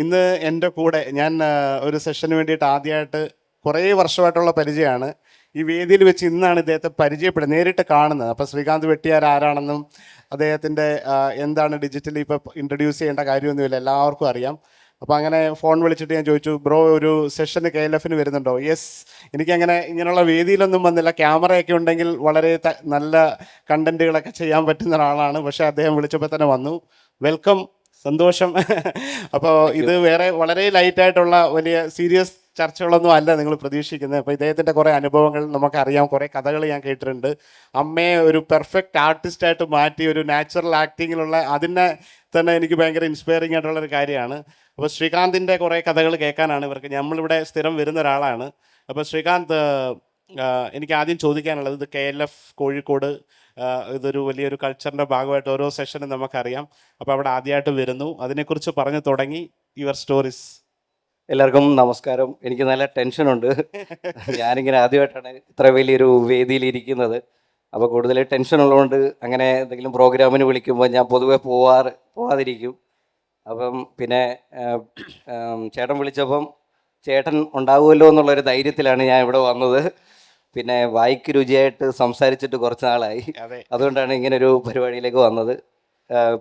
ഇന്ന് എൻ്റെ കൂടെ ഞാൻ ഒരു സെഷന് വേണ്ടിയിട്ട് ആദ്യമായിട്ട് കുറേ വർഷമായിട്ടുള്ള പരിചയമാണ്. ഈ വേദിയിൽ വെച്ച് ഇന്നാണ് ഇദ്ദേഹത്തെ പരിചയപ്പെടുന്നത്, നേരിട്ട് കാണുന്നത്. അപ്പോൾ ശ്രീകാന്ത് വെട്ടിയാർ ആരാണെന്നും അദ്ദേഹത്തിൻ്റെ എന്താണ് ഡിജിറ്റലി ഇപ്പോൾ ഇൻട്രൊഡ്യൂസ് ചെയ്യേണ്ട കാര്യമൊന്നുമില്ല, എല്ലാവർക്കും അറിയാം. അപ്പോൾ അങ്ങനെ ഫോൺ വിളിച്ചിട്ട് ഞാൻ ചോദിച്ചു, ബ്രോ ഒരു സെഷന് KLF വരുന്നുണ്ടോ? യെസ്. എനിക്കങ്ങനെ ഇങ്ങനെയുള്ള വേദിയിലൊന്നും വന്നില്ല, ക്യാമറയൊക്കെ ഉണ്ടെങ്കിൽ വളരെ നല്ല കണ്ടൻറ്റുകളൊക്കെ ചെയ്യാൻ പറ്റുന്ന ഒരാളാണ്. പക്ഷേ അദ്ദേഹം വിളിച്ചപ്പോൾ തന്നെ വന്നു. വെൽക്കം, സന്തോഷം. അപ്പോൾ ഇത് വേറെ വളരെ ലൈറ്റായിട്ടുള്ള വലിയ സീരിയസ് ചർച്ചകളൊന്നും അല്ല നിങ്ങൾ പ്രതീക്ഷിക്കുന്നത്. അപ്പോൾ ഇദ്ദേഹത്തിൻ്റെ കുറേ അനുഭവങ്ങൾ നമുക്കറിയാം, കുറേ കഥകൾ ഞാൻ കേട്ടിട്ടുണ്ട്. അമ്മയെ ഒരു പെർഫെക്റ്റ് ആർട്ടിസ്റ്റായിട്ട് മാറ്റി ഒരു നാച്ചുറൽ ആക്ടിങ്ങിലുള്ള അതിനെ തന്നെ എനിക്ക് ഭയങ്കര ഇൻസ്പയറിംഗ് ആയിട്ടുള്ളൊരു കാര്യമാണ്. അപ്പോൾ ശ്രീകാന്തിൻ്റെ കുറേ കഥകൾ കേൾക്കാനാണ് ഇവർക്ക്, നമ്മളിവിടെ സ്ഥിരം വരുന്ന ഒരാളാണ്. അപ്പോൾ ശ്രീകാന്ത്, എനിക്ക് ആദ്യം ചോദിക്കാനുള്ളത്, ഇത് KLF കോഴിക്കോട് ഇതൊരു വലിയൊരു കൾച്ചറിൻ്റെ ഭാഗമായിട്ട് ഓരോ സെഷനും നമുക്കറിയാം. അപ്പോൾ അവിടെ ആദ്യമായിട്ട് വരുന്നു, അതിനെക്കുറിച്ച് പറഞ്ഞു തുടങ്ങി യുവർ സ്റ്റോറീസ്. എല്ലാവർക്കും നമസ്കാരം. എനിക്ക് നല്ല ടെൻഷനുണ്ട്. ഞാനിങ്ങനെ ആദ്യമായിട്ടാണ് ഇത്ര വലിയൊരു വേദിയിൽ ഇരിക്കുന്നത്. അപ്പോൾ കൂടുതൽ ടെൻഷൻ ഉള്ളതുകൊണ്ട് അങ്ങനെ എന്തെങ്കിലും പ്രോഗ്രാമിന് വിളിക്കുമ്പോൾ ഞാൻ പൊതുവെ പോവാതിരിക്കും. അപ്പം പിന്നെ ചേട്ടൻ വിളിച്ചപ്പം ചേട്ടൻ ഉണ്ടാവുമല്ലോ എന്നുള്ളൊരു ധൈര്യത്തിലാണ് ഞാൻ ഇവിടെ വന്നത്. പിന്നെ വായിക്ക് രുചിയായിട്ട് സംസാരിച്ചിട്ട് കുറച്ച് നാളായി, അതുകൊണ്ടാണ് ഇങ്ങനൊരു പരിപാടിയിലേക്ക് വന്നത്.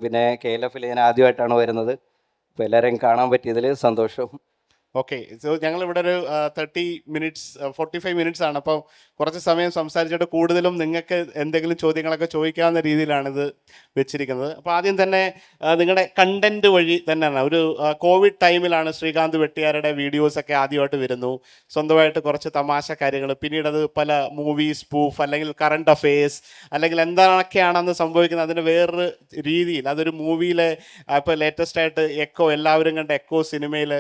പിന്നെ KLF ഞാൻ ആദ്യമായിട്ടാണ് വരുന്നത്. അപ്പോൾ എല്ലാവരെയും കാണാൻ പറ്റിയതിൽ സന്തോഷം. ഓക്കെ, സോ ഞങ്ങളിവിടെ ഒരു 45 മിനിറ്റ്സ് ആണ്. അപ്പോൾ കുറച്ച് സമയം സംസാരിച്ചിട്ട് കൂടുതലും നിങ്ങൾക്ക് എന്തെങ്കിലും ചോദ്യങ്ങളൊക്കെ ചോദിക്കാവുന്ന രീതിയിലാണ് ഇത് വെച്ചിരിക്കുന്നത്. അപ്പോൾ ആദ്യം തന്നെ നിങ്ങളുടെ കണ്ടൻറ്റ് വഴി തന്നെയാണ്, ഒരു കോവിഡ് ടൈമിലാണ് ശ്രീകാന്ത് വെട്ടിയാരുടെ വീഡിയോസൊക്കെ ആദ്യമായിട്ട് വരുന്നു. സ്വന്തമായിട്ട് കുറച്ച് തമാശ കാര്യങ്ങൾ, പിന്നീട് അത് പല മൂവി സ്പൂഫ് അല്ലെങ്കിൽ കറണ്ട് അഫെയേഴ്സ് അല്ലെങ്കിൽ എന്താണൊക്കെയാണെന്ന് സംഭവിക്കുന്നത് അതിൻ്റെ വേറൊരു രീതിയിൽ അതൊരു മൂവിയിലെ, ഇപ്പോൾ ലേറ്റസ്റ്റായിട്ട് എക്കോ, എല്ലാവരും കണ്ട എക്കോ സിനിമയിൽ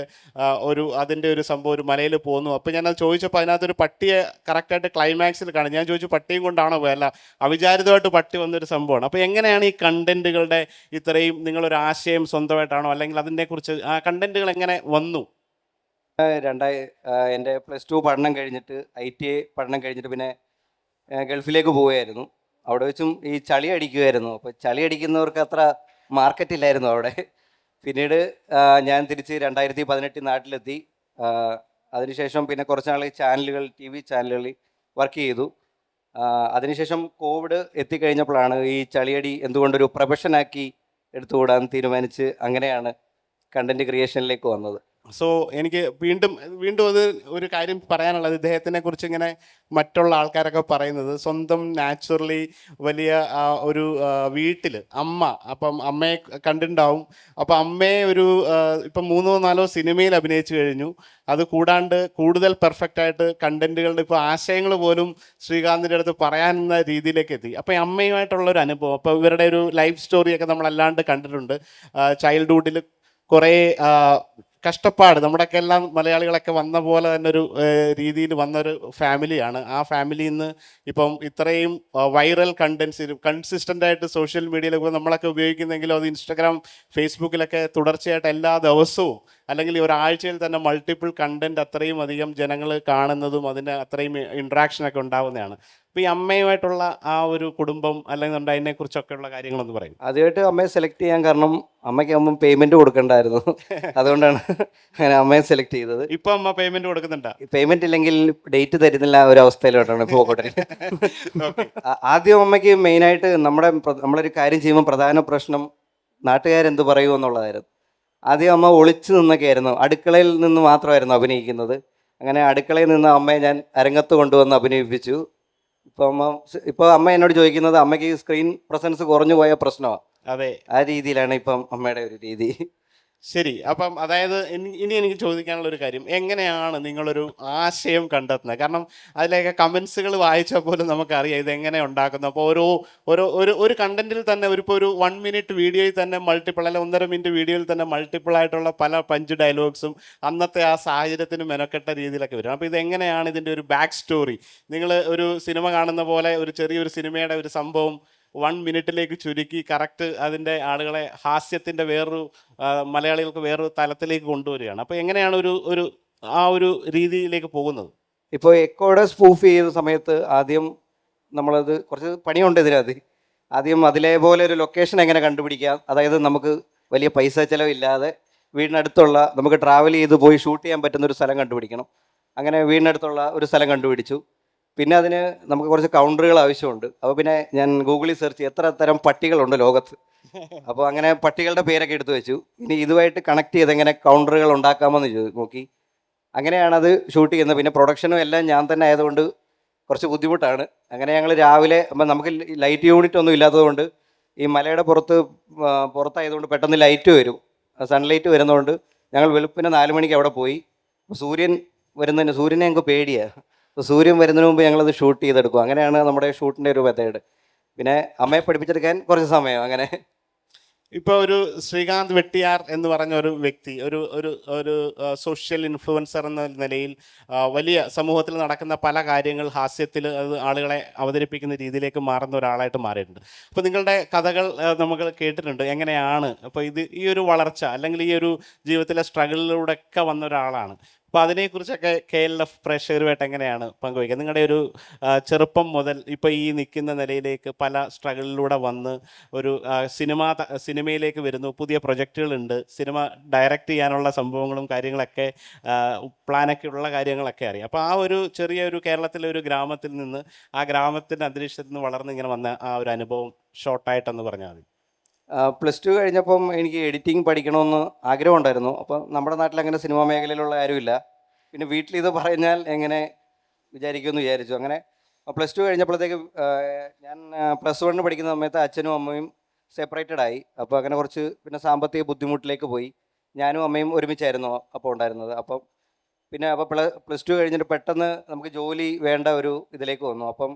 അതിൻ്റെ ഒരു സംഭവം ഒരു മലയിൽ പോകുന്നു. അപ്പോൾ ഞാനത് ചോദിച്ചപ്പോൾ അതിനകത്തൊരു പട്ടിയെ കറക്റ്റായിട്ട് ക്ലൈമാക്സിൽ കാണും. ഞാൻ ചോദിച്ചു പട്ടിയും കൊണ്ടാണോ പോയത്? അല്ല, അവിചാരിതമായിട്ട് പട്ടി വന്നൊരു സംഭവമാണ്. അപ്പോൾ എങ്ങനെയാണ് ഈ കണ്ടൻറ്റുകളുടെ ഇത്രയും നിങ്ങളൊരു ആശയം സ്വന്തമായിട്ടാണോ, അല്ലെങ്കിൽ അതിനെക്കുറിച്ച് ആ കണ്ടൻറ്റുകൾ എങ്ങനെ വന്നു? എൻ്റെ +2 പഠനം കഴിഞ്ഞിട്ട് ITA പഠനം കഴിഞ്ഞിട്ട് പിന്നെ ഗൾഫിലേക്ക് പോവുകയായിരുന്നു. അവിടെ വെച്ചും ഈ ചളി അടിക്കുമായിരുന്നു. അപ്പോൾ ചളി അടിക്കുന്നവർക്ക് അത്ര മാർക്കറ്റില്ലായിരുന്നു അവിടെ. പിന്നീട് ഞാൻ തിരിച്ച് 2018 നാട്ടിലെത്തി. അതിനുശേഷം പിന്നെ കുറച്ച് നാൾ ചാനലുകൾ, TV ചാനലുകളിൽ വർക്ക് ചെയ്തു. അതിനുശേഷം കോവിഡ് എത്തിക്കഴിഞ്ഞപ്പോഴാണ് ഈ ചളിയടി എന്തുകൊണ്ടൊരു പ്രൊഫഷനാക്കി എടുത്തുകൂടാൻ തീരുമാനിച്ച് അങ്ങനെയാണ് കണ്ടൻറ് ക്രിയേഷനിലേക്ക് വന്നത്. സോ എനിക്ക് വീണ്ടും അത് ഒരു കാര്യം പറയാനുള്ളത്, ഇദ്ദേഹത്തിനെ കുറിച്ച് ഇങ്ങനെ മറ്റുള്ള ആൾക്കാരൊക്കെ പറയുന്നത് സ്വന്തം നാച്ചുറലി വലിയ ഒരു വീട്ടിൽ അമ്മ, അപ്പം അമ്മയെ കണ്ടിട്ടുണ്ടാവും. അപ്പം അമ്മയെ ഒരു ഇപ്പം 3-4 സിനിമയിൽ അഭിനയിച്ചു കഴിഞ്ഞു. അത് കൂടാണ്ട് കൂടുതൽ പെർഫെക്റ്റായിട്ട് കണ്ടൻറ്റുകളുടെ ഇപ്പോൾ ആശയങ്ങൾ പോലും ശ്രീകാന്തിൻ്റെ അടുത്ത് പറയാവുന്ന രീതിയിലേക്ക് എത്തി. അപ്പോൾ അമ്മയുമായിട്ടുള്ളൊരു അനുഭവം, അപ്പോൾ ഇവരുടെ ഒരു ലൈഫ് സ്റ്റോറിയൊക്കെ നമ്മളല്ലാണ്ട് കണ്ടിട്ടുണ്ട്. ചൈൽഡ്ഹുഡിൽ കുറേ കഷ്ടപ്പാട്, നമ്മുടെയൊക്കെ എല്ലാം മലയാളികളൊക്കെ വന്ന പോലെ തന്നെ ഒരു രീതിയിൽ വന്നൊരു ഫാമിലിയാണ്. ആ ഫാമിലിയിൽ നിന്ന് ഇപ്പം ഇത്രയും വൈറൽ കണ്ടൻസ് കൺസിസ്റ്റൻ്റായിട്ട് സോഷ്യൽ മീഡിയയിലൊക്കെ നമ്മളൊക്കെ ഉപയോഗിക്കുന്നെങ്കിലും അത് ഇൻസ്റ്റഗ്രാം, ഫേസ്ബുക്കിലൊക്കെ തുടർച്ചയായിട്ട് എല്ലാ ദിവസവും അല്ലെങ്കിൽ ഒരാഴ്ചയിൽ തന്നെ മൾട്ടിപ്പിൾ കണ്ടൻറ്റ് അത്രയും അധികം ജനങ്ങൾ കാണുന്നതും അതിന് അത്രയും ഇൻട്രാക്ഷനൊക്കെ ഉണ്ടാകുന്നതാണ്. അപ്പോൾ ഈ അമ്മയുമായിട്ടുള്ള ആ ഒരു കുടുംബം അല്ലെങ്കിൽ അതിനെക്കുറിച്ചൊക്കെയുള്ള കാര്യങ്ങളൊന്ന് പറയും. ആദ്യമായിട്ട് അമ്മയെ സെലക്ട് ചെയ്യാൻ കാരണം അമ്മയ്ക്ക് അമ്മ പേയ്മെൻറ്റ് കൊടുക്കണ്ടായിരുന്നു. അതുകൊണ്ടാണ് അങ്ങനെ അമ്മയെ സെലക്ട് ചെയ്തത്. ഇപ്പം അമ്മ പേയ്മെൻറ്റ് കൊടുക്കുന്നുണ്ടോ? പേയ്മെൻറ്റ് ഇല്ലെങ്കിൽ ഡേറ്റ് തരുന്നില്ല ഒരു അവസ്ഥയിലോട്ടാണ് ഇപ്പോൾ പോകട്ടെ. ആദ്യം അമ്മയ്ക്ക് മെയിനായിട്ട് നമ്മളൊരു കാര്യം ചെയ്യുമ്പോൾ പ്രധാന പ്രശ്നം നാട്ടുകാരെന്ത് പറയുമെന്നുള്ളതായിരുന്നു. ആദ്യം അമ്മ ഒളിച്ചു നിന്നൊക്കെ ആയിരുന്നു, അടുക്കളയിൽ നിന്ന് മാത്രമായിരുന്നു അഭിനയിക്കുന്നത്. അങ്ങനെ അടുക്കളയിൽ നിന്ന് അമ്മയെ ഞാൻ അരങ്ങത്ത് കൊണ്ടുവന്ന് അഭിനയിപ്പിച്ചു. ഇപ്പോൾ അമ്മ എന്നോട് ചോദിക്കുന്നത് അമ്മയ്ക്ക് സ്ക്രീൻ പ്രസൻസ് കുറഞ്ഞു പോയ പ്രശ്നമാണ്. അതെ, ആ രീതിയിലാണ് ഇപ്പം അമ്മയുടെ ഒരു രീതി. ശരി. അപ്പം അതായത് ഇനി എനിക്ക് ചോദിക്കാനുള്ള ഒരു കാര്യം, എങ്ങനെയാണ് നിങ്ങളൊരു ആശയം കണ്ടെത്തുന്നത്? കാരണം അതിലേക്ക് കമൻസുകൾ വായിച്ചാൽ പോലും നമുക്കറിയാം ഇതെങ്ങനെ ഉണ്ടാക്കുന്നു. അപ്പോൾ ഒരു കണ്ടന്റിൽ തന്നെ ഒരു 1 മിനിറ്റ് വീഡിയോയിൽ തന്നെ മൾട്ടിപ്പിൾ, അല്ലെങ്കിൽ 1.5 മിനിറ്റ് വീഡിയോയിൽ തന്നെ മൾട്ടിപ്പിൾ ആയിട്ടുള്ള പല പഞ്ച് ഡയലോഗ്സും അന്നത്തെ ആ സാഹചര്യത്തിന് മെനക്കെട്ട രീതിയിലൊക്കെ വരും. അപ്പോൾ ഇതെങ്ങനെയാണ് ഇതിൻ്റെ ഒരു ബാക്ക് സ്റ്റോറി? നിങ്ങൾ ഒരു സിനിമ കാണുന്ന പോലെ ഒരു ചെറിയൊരു സിനിമയുടെ ഒരു സംഭവം 1 മിനിറ്റിലേക്ക് ചുരുക്കി കറക്റ്റ് അതിൻ്റെ ആളുകളെ ഹാസ്യത്തിൻ്റെ വേറൊരു മലയാളികൾക്ക് വേറൊരു തലത്തിലേക്ക് കൊണ്ടുവരികയാണ്. അപ്പോൾ എങ്ങനെയാണ് ഒരു രീതിയിലേക്ക് പോകുന്നത്? ഇപ്പോൾ എക്കോടെ സ്പൂഫ് ചെയ്ത സമയത്ത് ആദ്യം നമ്മളത് കുറച്ച് പണിയുണ്ട് ഇതിനകത്ത്. ആദ്യം അതിലേപോലെ ഒരു ലൊക്കേഷൻ എങ്ങനെ കണ്ടുപിടിക്കാം, അതായത് നമുക്ക് വലിയ പൈസ ചിലവില്ലാതെ വീടിനടുത്തുള്ള നമുക്ക് ട്രാവൽ ചെയ്ത് പോയി ഷൂട്ട് ചെയ്യാൻ പറ്റുന്ന ഒരു സ്ഥലം കണ്ടുപിടിക്കണം. അങ്ങനെ വീടിനടുത്തുള്ള ഒരു സ്ഥലം കണ്ടുപിടിച്ചു. പിന്നെ അതിന് നമുക്ക് കുറച്ച് കൗണ്ടറുകൾ ആവശ്യമുണ്ട്. അപ്പോൾ പിന്നെ ഞാൻ ഗൂഗിളിൽ സെർച്ച് ചെയ്തു എത്ര തരം പട്ടികളുണ്ട് ലോകത്ത്. അപ്പോൾ അങ്ങനെ പട്ടികളുടെ പേരൊക്കെ എടുത്തു വെച്ചു. ഇനി ഇതുമായിട്ട് കണക്ട് ചെയ്ത് എങ്ങനെ കൗണ്ടറുകൾ ഉണ്ടാക്കാമെന്ന് നോക്കി. അങ്ങനെയാണ് അത് ഷൂട്ട് ചെയ്യുന്നത്. പിന്നെ പ്രൊഡക്ഷനും എല്ലാം ഞാൻ തന്നെ ആയതുകൊണ്ട് കുറച്ച് ബുദ്ധിമുട്ടാണ്. അങ്ങനെ ഞങ്ങൾ രാവിലെ അപ്പം നമുക്ക് ലൈറ്റ് യൂണിറ്റ് ഒന്നും ഇല്ലാത്തതുകൊണ്ട് ഈ മലയുടെ പുറത്തായതുകൊണ്ട് പെട്ടെന്ന് ലൈറ്റ് വരും, സൺലൈറ്റ് വരുന്നതുകൊണ്ട് ഞങ്ങൾ വെളുപ്പിന് 4 മണിക്ക് അവിടെ പോയി. സൂര്യനെ ഞങ്ങൾക്ക് പേടിയാണ്. അപ്പോൾ സൂര്യൻ വരുന്നതിന് മുമ്പ് ഞങ്ങളത് ഷൂട്ട് ചെയ്തെടുക്കും. അങ്ങനെയാണ് നമ്മുടെ ഷൂട്ടിൻ്റെ ഒരു മെത്തേഡ്. പിന്നെ അമ്മയെ പഠിപ്പിച്ചെടുക്കാൻ കുറച്ച് സമയം അങ്ങനെ. ഇപ്പോൾ ഒരു ശ്രീകാന്ത് വെട്ടിയാർ എന്ന് പറഞ്ഞ ഒരു വ്യക്തി ഒരു ഒരു ഒരു സോഷ്യൽ ഇൻഫ്ലുവൻസർ എന്ന നിലയിൽ വലിയ സമൂഹത്തിൽ നടക്കുന്ന പല കാര്യങ്ങൾ ഹാസ്യത്തിൽ അത് ആളുകളെ അവതരിപ്പിക്കുന്ന രീതിയിലേക്ക് മാറുന്ന ഒരാളായിട്ട് മാറിയിട്ടുണ്ട്. അപ്പോൾ നിങ്ങളുടെ കഥകൾ നമ്മൾ കേട്ടിട്ടുണ്ട്. എങ്ങനെയാണ് അപ്പോൾ ഈ ഒരു വളർച്ച അല്ലെങ്കിൽ ഈ ഒരു ജീവിതത്തിലെ സ്ട്രഗിളിലൂടെയൊക്കെ വന്ന ഒരാളാണ്. അപ്പോൾ അതിനെക്കുറിച്ചൊക്കെ KLF പ്രേക്ഷകരുമായിട്ട് എങ്ങനെയാണ് പങ്കുവയ്ക്കുക? നിങ്ങളുടെ ഒരു ചെറുപ്പം മുതൽ ഇപ്പോൾ ഈ നിൽക്കുന്ന നിലയിലേക്ക് പല സ്ട്രഗിളിലൂടെ വന്ന് ഒരു സിനിമയിലേക്ക് വരുന്നു, പുതിയ പ്രൊജക്റ്റുകളുണ്ട്, സിനിമ ഡയറക്റ്റ് ചെയ്യാനുള്ള സംഭവങ്ങളും കാര്യങ്ങളൊക്കെ പ്ലാനൊക്കെ ഉള്ള കാര്യങ്ങളൊക്കെ അറിയാം. അപ്പോൾ ആ ഒരു ചെറിയൊരു കേരളത്തിലെ ഒരു ഗ്രാമത്തിൽ നിന്ന് ആ ഗ്രാമത്തിൻ്റെ അന്തരീക്ഷത്തിൽ നിന്ന് വളർന്ന് ഇങ്ങനെ വന്ന ആ ഒരു അനുഭവം ഷോർട്ടായിട്ടെന്ന് പറഞ്ഞാൽ മതി. +2 കഴിഞ്ഞപ്പം എനിക്ക് എഡിറ്റിംഗ് പഠിക്കണമെന്ന് ആഗ്രഹമുണ്ടായിരുന്നു. അപ്പം നമ്മുടെ നാട്ടിൽ അങ്ങനെ സിനിമാ മേഖലയിലുള്ള ആരുമില്ല. പിന്നെ വീട്ടിൽ ഇത് പറഞ്ഞാൽ എങ്ങനെ വിചാരിക്കുമെന്ന് വിചാരിച്ചു. അങ്ങനെ +2 കഴിഞ്ഞപ്പോഴത്തേക്ക് ഞാൻ +1 പഠിക്കുന്ന സമയത്ത് അച്ഛനും അമ്മയും സെപ്പറേറ്റഡ് ആയി. അപ്പോൾ അങ്ങനെ കുറച്ച് പിന്നെ സാമ്പത്തിക ബുദ്ധിമുട്ടിലേക്ക് പോയി. ഞാനും അമ്മയും ഒരുമിച്ചായിരുന്നു അപ്പോൾ ഉണ്ടായിരുന്നത്. അപ്പം പിന്നെ അപ്പോൾ +2 കഴിഞ്ഞിട്ട് പെട്ടെന്ന് നമുക്ക് ജോലി വേണ്ട ഒരു ഇതിലേക്ക് വന്നു. അപ്പം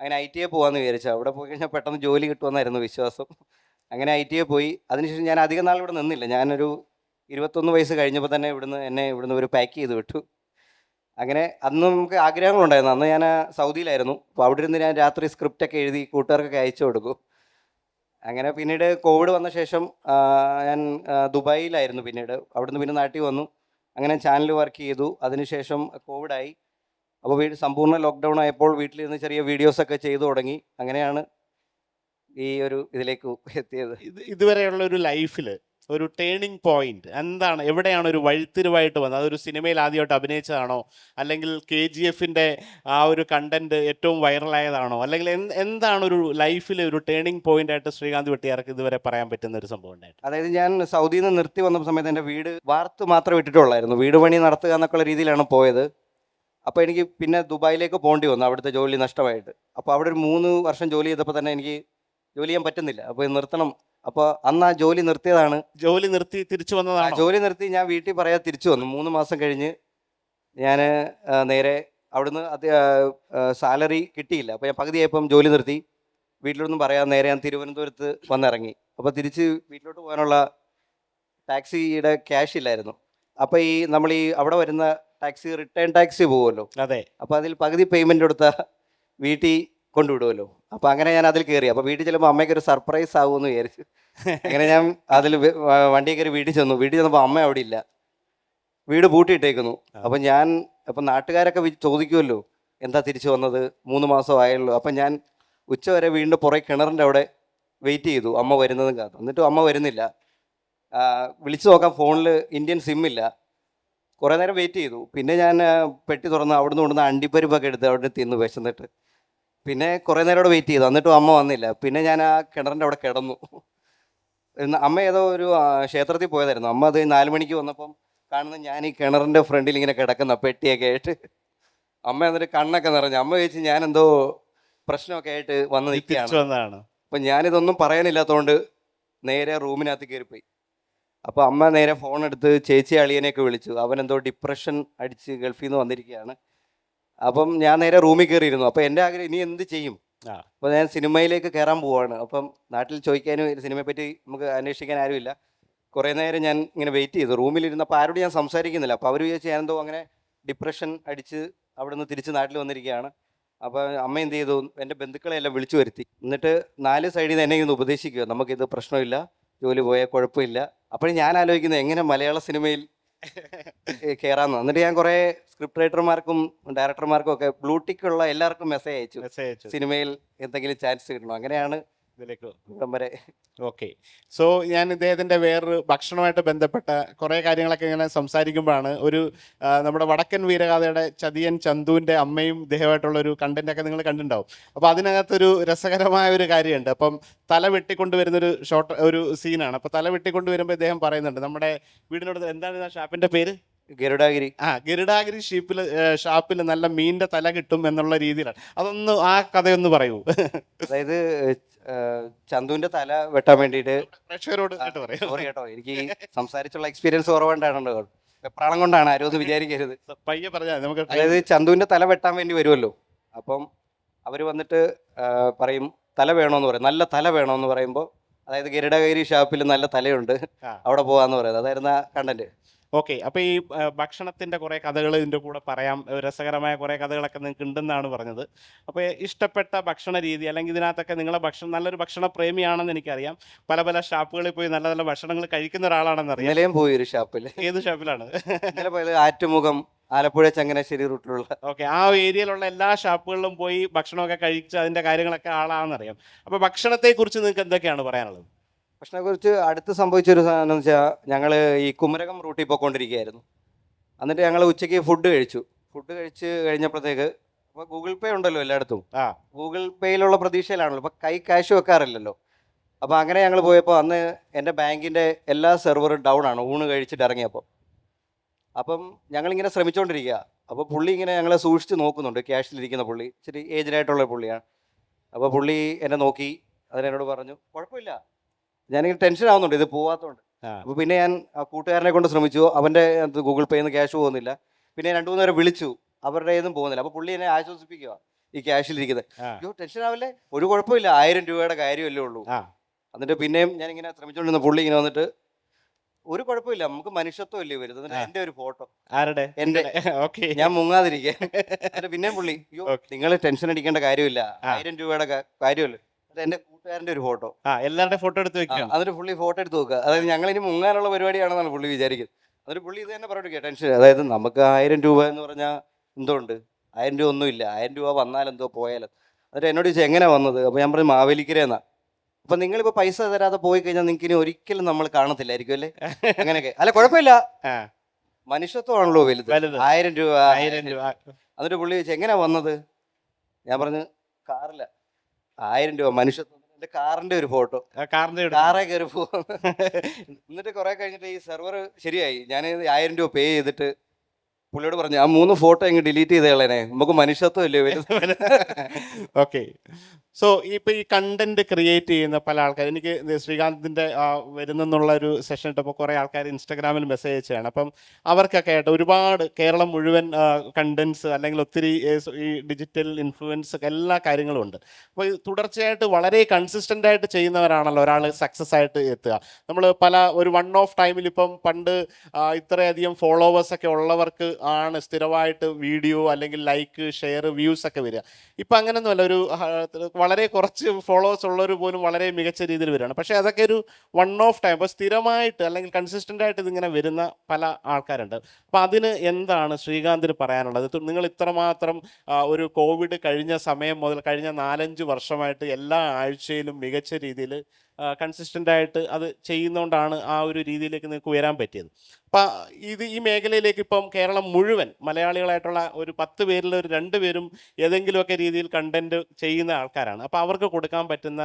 അങ്ങനെ ITI പോകാമെന്ന് വിചാരിച്ചു. അവിടെ പോയി കഴിഞ്ഞാൽ പെട്ടെന്ന് ജോലി കിട്ടുമെന്നായിരുന്നു വിശ്വാസം. അങ്ങനെ ITI പോയി. അതിനുശേഷം ഞാൻ അധികം നാൾ ഇവിടെ നിന്നില്ല. ഞാനൊരു 21 വയസ്സ് കഴിഞ്ഞപ്പോൾ തന്നെ എന്നെ ഇവിടുന്ന് ഒരു പാക്ക് ചെയ്ത് വിട്ടു. അങ്ങനെ അന്ന് നമുക്ക് ആഗ്രഹങ്ങളുണ്ടായിരുന്നു. അന്ന് ഞാൻ സൗദിയിലായിരുന്നു. അപ്പോൾ അവിടെ ഇരുന്ന് ഞാൻ രാത്രി സ്ക്രിപ്റ്റൊക്കെ എഴുതി കൂട്ടുകാർക്കൊക്കെ അയച്ചു കൊടുക്കും. അങ്ങനെ പിന്നീട് കോവിഡ് വന്ന ശേഷം ഞാൻ ദുബായിലായിരുന്നു. പിന്നീട് അവിടുന്ന് പിന്നെ നാട്ടിൽ വന്നു. അങ്ങനെ ചാനൽ വർക്ക് ചെയ്തു. അതിനുശേഷം കോവിഡായി. അപ്പോൾ സമ്പൂർണ്ണ ലോക്ക്ഡൗൺ ആയപ്പോൾ വീട്ടിലിരുന്ന് ചെറിയ വീഡിയോസൊക്കെ ചെയ്തു തുടങ്ങി. അങ്ങനെയാണ് ഈ ഒരു ഇതിലേക്ക് എത്തിയത്. ഇതുവരെയുള്ള ഒരു ലൈഫിൽ ഒരു ടേണിംഗ് പോയിന്റ് എന്താണ്? എവിടെയാണ് ഒരു വഴിത്തിരിവായിട്ട് വന്നത്? അതൊരു സിനിമയിൽ ആദ്യമായിട്ട് അഭിനയിച്ചതാണോ, അല്ലെങ്കിൽ KGFൻ്റെ ആ ഒരു കണ്ടന്റ് ഏറ്റവും വൈറലായതാണോ, അല്ലെങ്കിൽ എന്താണ് ഒരു ലൈഫിൽ ഒരു ടേണിംഗ് പോയിന്റ് ആയിട്ട് ശ്രീകാന്ത് വെട്ടിയാർക്ക് ഇതുവരെ പറയാൻ പറ്റുന്ന ഒരു സംഭവം ഉണ്ടായിട്ട്? അതായത് ഞാൻ സൗദിയിൽ നിന്ന് നിർത്തി വന്ന സമയത്ത് എൻ്റെ വീട് വാർത്ത് മാത്രമേ ഇട്ടിട്ടുള്ളായിരുന്നു. വീട് പണി നടത്തുക എന്നൊക്കെയുള്ള രീതിയിലാണ് പോയത്. അപ്പോൾ എനിക്ക് പിന്നെ ദുബായിലേക്ക് പോകേണ്ടി വന്നു, അവിടുത്തെ ജോലി നഷ്ടമായിട്ട്. അപ്പോൾ അവിടെ ഒരു 3 വർഷം ജോലി ചെയ്തപ്പോൾ തന്നെ എനിക്ക് ജോലി ചെയ്യാൻ പറ്റുന്നില്ല. അപ്പോൾ നിർത്തണം. അപ്പോൾ അന്ന് ആ ജോലി നിർത്തിയതാണ്. ജോലി നിർത്തി തിരിച്ചു വന്നതാണ്? ജോലി നിർത്തി ഞാൻ വീട്ടിൽ പറയാതെ തിരിച്ചു വന്നു. 3 മാസം കഴിഞ്ഞ് ഞാൻ നേരെ അവിടുന്ന് സാലറി കിട്ടിയില്ല. അപ്പോൾ ഞാൻ പകുതിയായപ്പം ജോലി നിർത്തി. വീട്ടിലൊന്നും പറയാതെ നേരെ ഞാൻ തിരുവനന്തപുരത്ത് വന്നിറങ്ങി. അപ്പോൾ തിരിച്ച് വീട്ടിലോട്ട് പോകാനുള്ള ടാക്സിയുടെ ക്യാഷ് ഇല്ലായിരുന്നു. അപ്പോൾ നമ്മൾ അവിടെ വരുന്ന ടാക്സി റിട്ടേൺ ടാക്സി പോകുമല്ലോ. അതെ. അപ്പോൾ അതിൽ പകുതി പേയ്മെൻ്റ് കൊടുത്താൽ വീട്ടിൽ കൊണ്ടുവിടുമല്ലോ. അപ്പോൾ അങ്ങനെ ഞാൻ അതിൽ കയറി. അപ്പോൾ വീട്ടിൽ ചെല്ലുമ്പോൾ അമ്മയ്ക്ക് ഒരു സർപ്രൈസ് ആകുമെന്ന് വിചാരിച്ചു. അങ്ങനെ ഞാൻ അതിൽ വണ്ടിയിൽ കയറി വീട്ടിൽ ചെന്നപ്പോൾ അമ്മ അവിടെ ഇല്ല, വീട് പൂട്ടിയിട്ടേക്കുന്നു. അപ്പം നാട്ടുകാരൊക്കെ ചോദിക്കുമല്ലോ എന്താ തിരിച്ചു വന്നത്, 3 മാസം ആയുള്ളൂ. അപ്പം ഞാൻ ഉച്ചവരെ വീണ്ടും പുറകെ കിണറിൻ്റെ അവിടെ വെയിറ്റ് ചെയ്തു, അമ്മ വരുന്നതും കാത്തു. എന്നിട്ടും അമ്മ വരുന്നില്ല. വിളിച്ചു നോക്കാം, ഫോണിൽ ഇന്ത്യൻ സിം ഇല്ല. കുറേ നേരം വെയിറ്റ് ചെയ്തു. പിന്നെ ഞാൻ പെട്ടി തുറന്ന് അവിടുന്ന് കൊണ്ടുവന്ന് അണ്ടിപ്പരിപ്പൊക്കെ എടുത്ത് അവിടെ തിന്ന് വിശന്നിട്ട് പിന്നെ കുറേ നേരം അവിടെ വെയിറ്റ് ചെയ്തു. എന്നിട്ടും അമ്മ വന്നില്ല. പിന്നെ ഞാൻ ആ കിണറിൻ്റെ അവിടെ കിടന്നു. അമ്മ ഏതോ ഒരു ക്ഷേത്രത്തിൽ പോയതായിരുന്നു. അമ്മ അത് 4 മണിക്ക് വന്നപ്പം കാണുന്ന ഞാൻ ഈ കിണറിൻ്റെ ഫ്രണ്ടിൽ ഇങ്ങനെ കിടക്കുന്ന പെട്ടിയൊക്കെ ആയിട്ട്. അമ്മ എന്നിട്ട് കണ്ണൊക്കെ നിറഞ്ഞു. അമ്മ ചോദിച്ചു ഞാൻ എന്തോ പ്രശ്നമൊക്കെ ആയിട്ട് വന്ന് നിൽക്കുകയാണ്. അപ്പം ഞാനിതൊന്നും പറയാനില്ലാത്തതുകൊണ്ട് നേരെ റൂമിനകത്ത് കയറിപ്പോയി. അപ്പോൾ അമ്മ നേരെ ഫോൺ എടുത്ത് ചേച്ചി അളിയനെയൊക്കെ വിളിച്ചു. അവനെന്തോ ഡിപ്രഷൻ അടിച്ച് ഗൾഫിൽ നിന്ന് വന്നിരിക്കുകയാണ്. അപ്പം ഞാൻ നേരെ റൂമിൽ കയറിയിരുന്നു. അപ്പോൾ എൻ്റെ ആഗ്രഹം ഇനി എന്ത് ചെയ്യും. അപ്പോൾ ഞാൻ സിനിമയിലേക്ക് കയറാൻ പോവാണ്. അപ്പം നാട്ടിൽ ചോദിക്കാനും സിനിമയെ പറ്റി നമുക്ക് അന്വേഷിക്കാൻ ആരുമില്ല. കുറേ നേരം ഞാൻ ഇങ്ങനെ വെയിറ്റ് ചെയ്തു റൂമിലിരുന്നപ്പോൾ. ആരോട് ഞാൻ സംസാരിക്കുന്നില്ല. അപ്പോൾ അവർ വിചാരിച്ച് ഞാനെന്തോ അങ്ങനെ ഡിപ്രഷൻ അടിച്ച് അവിടെ നിന്ന് തിരിച്ച് നാട്ടിൽ വന്നിരിക്കുകയാണ്. അപ്പോൾ അമ്മ എന്ത് ചെയ്തു, എൻ്റെ ബന്ധുക്കളെല്ലാം വിളിച്ചു വരുത്തി. എന്നിട്ട് 4 സൈഡിൽ നിന്ന് എന്നെ ഇങ്ങനെ ഉപദേശിക്കുക, നമുക്കിത് പ്രശ്നമില്ല, ജോലി പോയാൽ കുഴപ്പമില്ല. അപ്പോഴും ഞാൻ ആലോചിക്കുന്നത് എങ്ങനെ മലയാള സിനിമയിൽ കയറാമെന്ന്. എന്നിട്ട് ഞാൻ കുറേ സ്ക്രിപ്റ്റ് റൈറ്റർമാർക്കും ഡയറക്ടർമാർക്കും ഒക്കെ ബ്ലൂടിക്കുള്ള എല്ലാവർക്കും മെസ്സേജ് അയച്ചു, സിനിമയിൽ എന്തെങ്കിലും ചാൻസ് കിട്ടണം. അങ്ങനെയാണ് ഇതിലേക്ക്. ഇവിടം വരെ. ഓക്കെ. സോ ഞാൻ ഇദ്ദേഹത്തിൻ്റെ വേറൊരു ഭക്ഷണമായിട്ട് ബന്ധപ്പെട്ട കുറേ കാര്യങ്ങളൊക്കെ ഇങ്ങനെ സംസാരിക്കുമ്പോഴാണ് നമ്മുടെ വടക്കൻ വീരഗാഥയുടെ ചതിയൻ ചന്തുവിൻ്റെ അമ്മയും ഇദ്ദേഹമായിട്ടുള്ള ഒരു കണ്ടൻ്റൊക്കെ നിങ്ങൾ കണ്ടിട്ടുണ്ടാവും. അപ്പോൾ അതിനകത്തൊരു രസകരമായ ഒരു കാര്യമുണ്ട്. അപ്പം തല വെട്ടിക്കൊണ്ടുവരുന്നൊരു ഒരു സീനാണ്. അപ്പോൾ തല വെട്ടിക്കൊണ്ടുവരുമ്പോൾ ഇദ്ദേഹം പറയുന്നുണ്ട്, നമ്മുടെ വീടിനോട് എന്താണ് ആ ഷാപ്പിൻ്റെ പേര്? ഗരുഡാഗിരി. ഗരുഡാഗിരി ഷാപ്പിൽ നല്ല മീനിന്റെ തല കിട്ടും എന്നുള്ള രീതിയിലാണ്. അതൊന്ന് ആ കഥയൊന്ന് പറയൂ. അതായത് ചന്തുവിന്റെ തല വെട്ടാൻ വേണ്ടിയിട്ട് പ്രേക്ഷകരോട് പറയാം. സോറി കേട്ടോ, എനിക്ക് ഈ സംസാരിച്ചുള്ള എക്സ്പീരിയൻസ് കുറവുണ്ടാണോ, വെപ്രാളം കൊണ്ടാണ്, ആരും ഒന്ന് വിചാരിക്കരുത്. പയ്യെ പറഞ്ഞാൽ നമുക്ക്. അതായത് ചന്തുവിന്റെ തല വെട്ടാൻ വേണ്ടി വരുമല്ലോ, അപ്പം അവർ വന്നിട്ട് പറയും തല വേണമെന്ന് പറയും, നല്ല തല വേണമെന്ന് പറയുമ്പോൾ, അതായത് ഗരുഡാഗിരി ഷാപ്പിൽ നല്ല തലയുണ്ട്, അവിടെ പോകാന്ന് പറയുന്നത്. അതായിരുന്നു ആ കണ്ടന്റ്. ഓക്കെ. അപ്പോൾ ഈ ഭക്ഷണത്തിൻ്റെ കുറേ കഥകൾ ഇതിൻ്റെ കൂടെ പറയാം. രസകരമായ കുറേ കഥകളൊക്കെ നിങ്ങൾക്ക് ഉണ്ടെന്നാണ് പറഞ്ഞത്. അപ്പോൾ ഇഷ്ടപ്പെട്ട ഭക്ഷണ രീതി, അല്ലെങ്കിൽ ഇതിനകത്തൊക്കെ നിങ്ങളെ നല്ലൊരു ഭക്ഷണ പ്രേമിയാണെന്ന് എനിക്കറിയാം. പല പല ഷാപ്പുകളിൽ പോയി നല്ല നല്ല ഭക്ഷണങ്ങൾ കഴിക്കുന്ന ഒരാളാണെന്നറിയാം. ഇന്നലെയും പോയി ഒരു ഷാപ്പിൽ. ഏത് ഷാപ്പിലാണ്? ഇന്നലെ പോയത് ആറ്റുമുഖം, ആലപ്പുഴ ചങ്ങനാശ്ശേരി റൂട്ടിലുള്ള. ഓക്കെ. ആ ഏരിയയിലുള്ള എല്ലാ ഷാപ്പുകളിലും പോയി ഭക്ഷണമൊക്കെ കഴിച്ച് അതിൻ്റെ കാര്യങ്ങളൊക്കെ ആളാണെന്നറിയാം. അപ്പോൾ ഭക്ഷണത്തെക്കുറിച്ച് നിങ്ങൾക്ക് എന്തൊക്കെയാണ് പറയാനുള്ളത്? ഭക്ഷണത്തെക്കുറിച്ച് അടുത്ത് സംഭവിച്ചൊരു സാധനം എന്ന് വെച്ചാൽ, ഞങ്ങൾ ഈ കുമരകം റൂട്ടിൽ പോയിക്കൊണ്ടിരിക്കുകയായിരുന്നു. എന്നിട്ട് ഞങ്ങൾ ഉച്ചയ്ക്ക് ഫുഡ് കഴിച്ച് കഴിഞ്ഞപ്പോഴത്തേക്ക്, അപ്പോൾ ഗൂഗിൾ പേ ഉണ്ടല്ലോ എല്ലായിടത്തും, ഗൂഗിൾ പേയിലുള്ള പ്രതീക്ഷയിലാണല്ലോ, അപ്പോൾ കൈ ക്യാഷ് വെക്കാറില്ലല്ലോ. അപ്പോൾ അങ്ങനെ ഞങ്ങൾ പോയപ്പോൾ അന്ന് എൻ്റെ ബാങ്കിൻ്റെ എല്ലാ സെർവറും ഡൗൺ ആണ്, ഊണ് കഴിച്ചിട്ട് ഇറങ്ങിയപ്പോൾ. അപ്പം ഞങ്ങളിങ്ങനെ ശ്രമിച്ചുകൊണ്ടിരിക്കുക. അപ്പോൾ പുള്ളി ഇങ്ങനെ ഞങ്ങളെ സൂക്ഷിച്ച് നോക്കുന്നുണ്ട്, ക്യാഷിലിരിക്കുന്ന പുള്ളി ഇച്ചിരി ഏജ്ഡായിട്ടുള്ള പുള്ളിയാണ്. അപ്പോൾ പുള്ളി എന്നെ നോക്കി, അതിനെന്നോട് പറഞ്ഞു കുഴപ്പമില്ല. ഞാനിങ്ങനെ ടെൻഷൻ ആവുന്നുണ്ട് ഇത് പോവാത്തതുകൊണ്ട്. അപ്പോൾ പിന്നെ ഞാൻ ആ കൂട്ടുകാരനെ കൊണ്ട് ശ്രമിച്ചു, അവൻ്റെ ഗൂഗിൾ പേയിൽ നിന്ന് ക്യാഷ് പോകുന്നില്ല. പിന്നെ 2-3 പേരെ വിളിച്ചു, അവരുടെ ഒന്നും പോകുന്നില്ല. അപ്പോൾ പുള്ളി എന്നെ ആശ്വസിപ്പിക്കുക, ഈ ക്യാഷിലിരിക്കുന്നത്. അയ്യോ ടെൻഷൻ ആവല്ലേ, ഒരു കുഴപ്പമില്ല, 1000 രൂപയുടെ കാര്യമല്ലേ ഉള്ളൂ. എന്നിട്ട് പിന്നെയും ഞാനിങ്ങനെ ശ്രമിച്ചുകൊണ്ടിരുന്ന പുള്ളി ഇങ്ങനെ വന്നിട്ട്, ഒരു കുഴപ്പമില്ല, നമുക്ക് മനുഷ്യത്വം അല്ലേ വരുന്നത്, എൻ്റെ ഒരു ഫോട്ടോ, ആരുടെ? എൻ്റെ. ഞാൻ മുങ്ങാതിരിക്കുക. എന്നിട്ട് പിന്നെയും പുള്ളി, അയ്യോ നിങ്ങൾ ടെൻഷൻ അടിക്കേണ്ട കാര്യമില്ല, 1000 രൂപയുടെ കാര്യമല്ലേ, എൻ്റെ കൂട്ടുകാരൻ്റെ ഒരു ഫോട്ടോ, എല്ലാവരുടെ ഫോട്ടോ എടുത്ത് വെക്കുക. അതിന് പുള്ളി ഫോട്ടോ എടുത്ത് നോക്കുക. അതായത് ഞങ്ങൾ ഇനി മുങ്ങാനുള്ള പരിപാടിയാണെന്നാണ് പുള്ളി വിചാരിക്കുന്നത്. അതിന് പുള്ളി ഇത് തന്നെ പറഞ്ഞിരിക്കുക, ടെൻഷൻ. അതായത് നമുക്ക് 1000 രൂപ എന്ന് പറഞ്ഞാൽ എന്തുകൊണ്ട്, 1000 രൂപ ഒന്നുമില്ല, 1000 രൂപ വന്നാലെന്തോ പോയാലോ. എന്നിട്ട് എന്നോട് ചോദിച്ചാൽ എങ്ങനെ വന്നത്, അപ്പോൾ ഞാൻ പറഞ്ഞു മാവേലിക്കരയെന്നാ. അപ്പം നിങ്ങളിപ്പോൾ പൈസ തരാതെ പോയി കഴിഞ്ഞാൽ നിങ്ങൾക്ക് ഇനി ഒരിക്കലും നമ്മൾ കാണത്തില്ലായിരിക്കും അല്ലേ, അങ്ങനെയൊക്കെ. അല്ല കുഴപ്പമില്ല, മനുഷ്യത്വമാണല്ലോ വലുത്, 1000 രൂപ. എന്നിട്ട് പുള്ളി ചോദിച്ചാൽ എങ്ങനെയാ വന്നത്, ഞാൻ പറഞ്ഞു കാറില്ല, 1000 രൂപ മനുഷ്യത്വം. എൻ്റെ കാറിൻ്റെ ഒരു ഫോട്ടോ, കാറേ കയറി പോകും. എന്നിട്ട് കുറേ കഴിഞ്ഞിട്ട് ഈ സെർവർ ശരിയായി, ഞാൻ 1000 രൂപ പേ ചെയ്തിട്ട് പുള്ളിയോട് പറഞ്ഞു, ആ 3 ഫോട്ടോ അങ്ങ് ഡിലീറ്റ് ചെയ്ത് കളയണേ, നമുക്ക് മനുഷ്യത്വം ഇല്ലേ വരുന്നത്. ഓക്കെ. സോ ഇപ്പോൾ ഈ കണ്ടന്റ് ക്രിയേറ്റ് ചെയ്യുന്ന പല ആൾക്കാർ, എനിക്ക് ശ്രീകാന്തിൻ്റെ വരുന്നെന്നുള്ള ഒരു സെഷൻ ഇട്ടപ്പോൾ കുറേ ആൾക്കാർ ഇൻസ്റ്റാഗ്രാമിൽ മെസ്സേജ് അയച്ചാണ്. അപ്പം അവർക്കൊക്കെ ആയിട്ട് ഒരുപാട് കേരളം മുഴുവൻ കണ്ടൻസ്, അല്ലെങ്കിൽ ഒത്തിരി ഈ ഡിജിറ്റൽ ഇൻഫ്ലുവൻസ് എല്ലാ കാര്യങ്ങളും ഉണ്ട്. അപ്പോൾ ഇത് തുടർച്ചയായിട്ട് വളരെ കൺസിസ്റ്റൻ്റ് ആയിട്ട് ചെയ്യുന്നവരാണല്ലോ ഒരാൾ സക്സസ് ആയിട്ട് എത്തുക. നമ്മൾ ഒരു വൺ ഓഫ് ടൈമിൽ, ഇപ്പം പണ്ട് ഇത്രയധികം ഫോളോവേഴ്സൊക്കെ ഉള്ളവർക്ക് ആണ് സ്ഥിരമായിട്ട് വീഡിയോ അല്ലെങ്കിൽ ലൈക്ക്, ഷെയർ, വ്യൂസ് ഒക്കെ വരിക. ഇപ്പം അങ്ങനെയൊന്നുമല്ല, വളരെ കുറച്ച് ഫോളോവേഴ്സ് ഉള്ളവർ പോലും വളരെ മികച്ച രീതിയിൽ വരികയാണ്. പക്ഷേ അതൊക്കെ ഒരു വൺ ഓഫ് ടൈം. അപ്പോൾ സ്ഥിരമായിട്ട് അല്ലെങ്കിൽ കൺസിസ്റ്റൻ്റ് ആയിട്ട് ഇതിങ്ങനെ വരുന്ന പല ആൾക്കാരുണ്ട്. അപ്പോൾ അതിന് എന്താണ് ശ്രീകാന്തിന് പറയാനുള്ളത്? നിങ്ങൾ ഇത്രമാത്രം ഒരു കോവിഡ് കഴിഞ്ഞ സമയം മുതൽ കഴിഞ്ഞ 4-5 വർഷമായിട്ട് എല്ലാ ആഴ്ചയിലും മികച്ച രീതിയിൽ കൺസിസ്റ്റൻ്റ് ആയിട്ട് അത് ചെയ്യുന്നതുകൊണ്ടാണ് ആ ഒരു രീതിയിലേക്ക് നിങ്ങൾക്ക് ഉയരാൻ പറ്റിയത്. അപ്പം ഈ മേഖലയിലേക്ക് ഇപ്പം കേരളം മുഴുവൻ മലയാളികളായിട്ടുള്ള ഒരു 10 പേരിൽ ഒരു 2 പേരും ഏതെങ്കിലുമൊക്കെ രീതിയിൽ കണ്ടൻറ്റ് ചെയ്യുന്ന ആൾക്കാരാണ്. അപ്പോൾ അവർക്ക് കൊടുക്കാൻ പറ്റുന്ന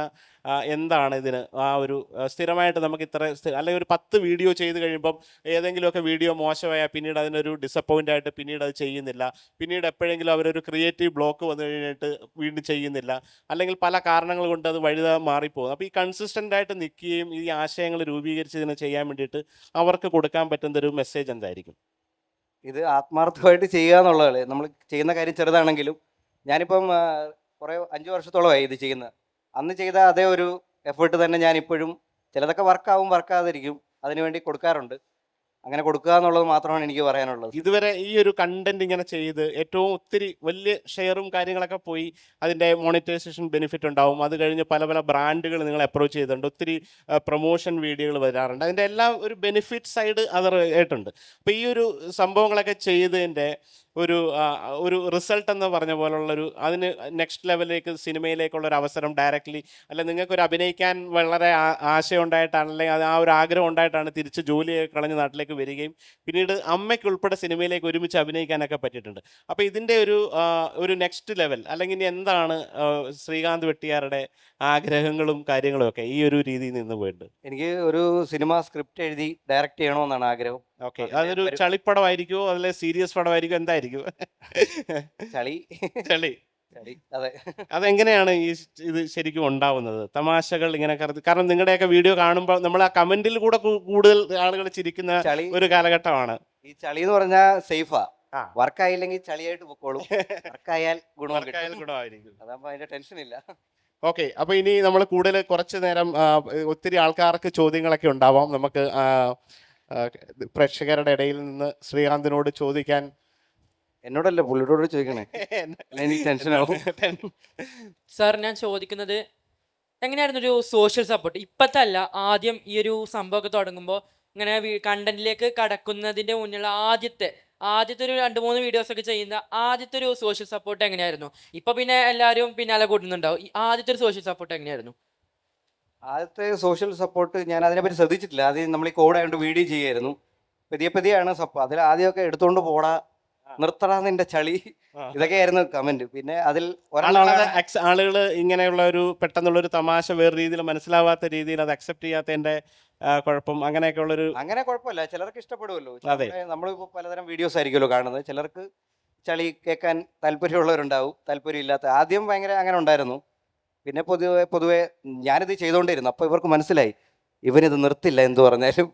എന്താണ് ഇതിന് ഒരു സ്ഥിരമായിട്ട് നമുക്ക് അല്ലെങ്കിൽ ഒരു 10 വീഡിയോ ചെയ്ത് കഴിയുമ്പം ഏതെങ്കിലുമൊക്കെ വീഡിയോ മോശമായാൽ പിന്നീട് അതിനൊരു ഡിസപ്പോയിൻ്റ് ആയിട്ട് പിന്നീട് അത് ചെയ്യുന്നില്ല, പിന്നീട് എപ്പോഴെങ്കിലും അവരൊരു ക്രിയേറ്റീവ് ബ്ലോക്ക് വന്നു കഴിഞ്ഞിട്ട് വീണ്ടും ചെയ്യുന്നില്ല, അല്ലെങ്കിൽ പല കാരണങ്ങൾ കൊണ്ട് അത് മാറിപ്പോകും. അപ്പോൾ ഈ കൺസിസ്റ്റൻ്റ് ആയിട്ട് നിൽക്കുകയും ഈ ആശയങ്ങൾ രൂപീകരിച്ച് ഇതിനെ ചെയ്യാൻ വേണ്ടിയിട്ട് അവർക്ക് കൊടുക്കാൻ പറ്റുന്ന ഒരു മെസ്സേജ് എന്തായിരിക്കും? ഇത് ആത്മാർത്ഥമായിട്ട് ചെയ്യുക എന്നുള്ളതാണ്. നമ്മൾ ചെയ്യുന്ന കാര്യം ചെറുതാണെങ്കിലും, ഞാനിപ്പം കുറേ 5 വർഷത്തോളമായി ഇത് ചെയ്യുന്നത്. അന്ന് ചെയ്ത അതേ ഒരു എഫേർട്ട് തന്നെ ഞാൻ ഇപ്പോഴും, ചിലതൊക്കെ വർക്കാവും വർക്കാതിരിക്കും, അതിനുവേണ്ടി കൊടുക്കാറുണ്ട്. അങ്ങനെ കൊടുക്കുക എന്നുള്ളത് മാത്രമാണ് എനിക്ക് പറയാനുള്ളത്. ഇതുവരെ ഈ ഒരു കണ്ടന്റ് ഇങ്ങനെ ചെയ്ത് ഏറ്റവും ഒത്തിരി വലിയ ഷെയറും കാര്യങ്ങളൊക്കെ പോയി, അതിൻ്റെ മോണിറ്റൈസേഷൻ ബെനിഫിറ്റ് ഉണ്ടാവും. അത് കഴിഞ്ഞ് പല പല ബ്രാൻഡുകൾ നിങ്ങളെ അപ്രോച്ച് ചെയ്തിട്ടുണ്ട്, ഒത്തിരി പ്രൊമോഷൻ വീഡിയോകൾ വരാറുണ്ട്. അതിൻ്റെ എല്ലാം ഒരു ബെനിഫിറ്റ് സൈഡ് ആയിട്ടുണ്ട്. അപ്പോൾ ഈ ഒരു സംഭവങ്ങളൊക്കെ ചെയ്തതിൻ്റെ ഒരു റിസൾട്ട് എന്ന് പറഞ്ഞ പോലുള്ളൊരു അതിന് നെക്സ്റ്റ് ലെവലിലേക്ക് സിനിമയിലേക്കുള്ള ഒരു അവസരം ഡയറക്റ്റ്ലി അല്ല നിങ്ങൾക്കൊരു അഭിനയിക്കാൻ വളരെ ആശയം ഉണ്ടായിട്ടാണ് അല്ലെങ്കിൽ അത് ആ ഒരു ആഗ്രഹം ഉണ്ടായിട്ടാണ് തിരിച്ച് ജോലിയൊക്കെ കളഞ്ഞ് നാട്ടിലേക്ക് വരികയും പിന്നീട് അമ്മയ്ക്കുൾപ്പെടെ സിനിമയിലേക്ക് ഒരുമിച്ച് അഭിനയിക്കാനൊക്കെ പറ്റിയിട്ടുണ്ട്. അപ്പോൾ ഇതിൻ്റെ ഒരു നെക്സ്റ്റ് ലെവൽ അല്ലെങ്കിൽ ഇനി എന്താണ് ശ്രീകാന്ത് വെട്ടിയാറുടെ ആഗ്രഹങ്ങളും കാര്യങ്ങളും ഒക്കെ ഈ ഒരു രീതിയിൽ നിന്ന് പോയിട്ട്? എനിക്ക് ഒരു സിനിമ സ്ക്രിപ്റ്റ് എഴുതി ഡയറക്റ്റ് ചെയ്യണമെന്നാണ് ആഗ്രഹം. ഓക്കെ, അതൊരു ചളിപ്പടമായിരിക്കുമോ അതല്ലേ സീരിയസ് പടമായിരിക്കും, എന്തായിരിക്കും? ചളി ചളി. ചളി, അതെ. അതെങ്ങനെയാണ് ഇത് ശരിക്കും ഉണ്ടാവുന്നത്? തമാശകൾ ഇങ്ങനെ കാരണം നിങ്ങളുടെയൊക്കെ വീഡിയോ കാണുമ്പോൾ നമ്മൾ ആ കമന്റിൽ കൂടെ കൂടുതൽ ആളുകൾ ചിരിക്കുന്ന ചളി ഒരു കാലഘട്ടമാണ്. ഈ ചളി എന്ന് പറഞ്ഞാൽ സേഫാ. ആ. വർക്കായില്ലെങ്കിൽ ചളിയായിട്ട് പൊക്കോളും, വർക്കായാൽ ഗുണം വർക്കായാൽ ഗുണമായിരിക്കും. അതാകുമ്പോ അതിന്റെ ടെൻഷൻ ഇല്ല. ഓക്കെ, അപ്പൊ ഇനി നമ്മൾ കൂടുതൽ കുറച്ച് നേരം ഒത്തിരി ആൾക്കാർക്ക് ചോദ്യങ്ങളൊക്കെ ഉണ്ടാവാം. നമുക്ക് പ്രേക്ഷകരുടെ ഇടയിൽ നിന്ന് ശ്രീകാന്തിനോട് ചോദിക്കാൻ. എന്നോടല്ല, പുള്ളിയോട് ചോദിക്കണേ, എനിക്ക് ടെൻഷനാവും. സാർ ഞാൻ ചോദിക്കുന്നത് എങ്ങനെയായിരുന്നു ഒരു സോഷ്യൽ സപ്പോർട്ട്? ഇപ്പോഴത്തെ അല്ല, ആദ്യം ഈ ഒരു സംഭവമൊക്കെ തുടങ്ങുമ്പോൾ ഇങ്ങനെ കണ്ടന്റിലേക്ക് കടക്കുന്നതിൻ്റെ മുന്നിലുള്ള ആദ്യത്തെ ഒരു 2-3 വീഡിയോസ് ഒക്കെ ചെയ്യുന്ന ആദ്യത്തെ ഒരു സോഷ്യൽ സപ്പോർട്ട് എങ്ങനെയായിരുന്നു? ഇപ്പൊ പിന്നെ എല്ലാവരും പിന്നാലെ കൂടുന്നുണ്ടാവും. ഈ ആദ്യത്തെ ഒരു സോഷ്യൽ സപ്പോർട്ട് എങ്ങനെയായിരുന്നു? ആദ്യത്തെ സോഷ്യൽ സപ്പോർട്ട് ഞാൻ അതിനെപ്പറ്റി ശ്രദ്ധിച്ചിട്ടില്ല. ആദ്യം നമ്മൾ ഈ കോഡായതുകൊണ്ട് വീഡിയോ ചെയ്യായിരുന്നു. പതിയെയാണ് അതിൽ ആദ്യമൊക്കെ എടുത്തുകൊണ്ട് പോടാ, നിർത്തടാ നിന്റെ ചളി, ഇതൊക്കെയായിരുന്നു കമന്റ്. പിന്നെ അതിൽ ആളുകൾ ഇങ്ങനെയുള്ള ഒരു പെട്ടെന്നുള്ള ഒരു തമാശ വേറെ രീതിയിൽ മനസ്സിലാവാത്ത രീതിയിൽ അത് അക്സെപ്റ്റ് ചെയ്യാത്തതിന്റെ കുഴപ്പം അങ്ങനെയൊക്കെ ഉള്ളൊരു. അങ്ങനെ കുഴപ്പമില്ല, ചിലർക്ക് ഇഷ്ടപ്പെടുമല്ലോ. അതെ. നമ്മളിപ്പോൾ പലതരം വീഡിയോസ് ആയിരിക്കുമല്ലോ കാണുന്നത്. ചിലർക്ക് ചളി കേൾക്കാൻ താല്പര്യമുള്ളവരുണ്ടാവും, താല്പര്യമില്ലാത്ത. ആദ്യം ഭയങ്കര അങ്ങനെ ഉണ്ടായിരുന്നു. പിന്നെ പൊതുവെ ഞാനിത് ചെയ്തുകൊണ്ടിരുന്നു. അപ്പോൾ ഇവർക്ക് മനസ്സിലായി ഇവനിത് നിർത്തില്ല എന്ത് പറഞ്ഞാലും.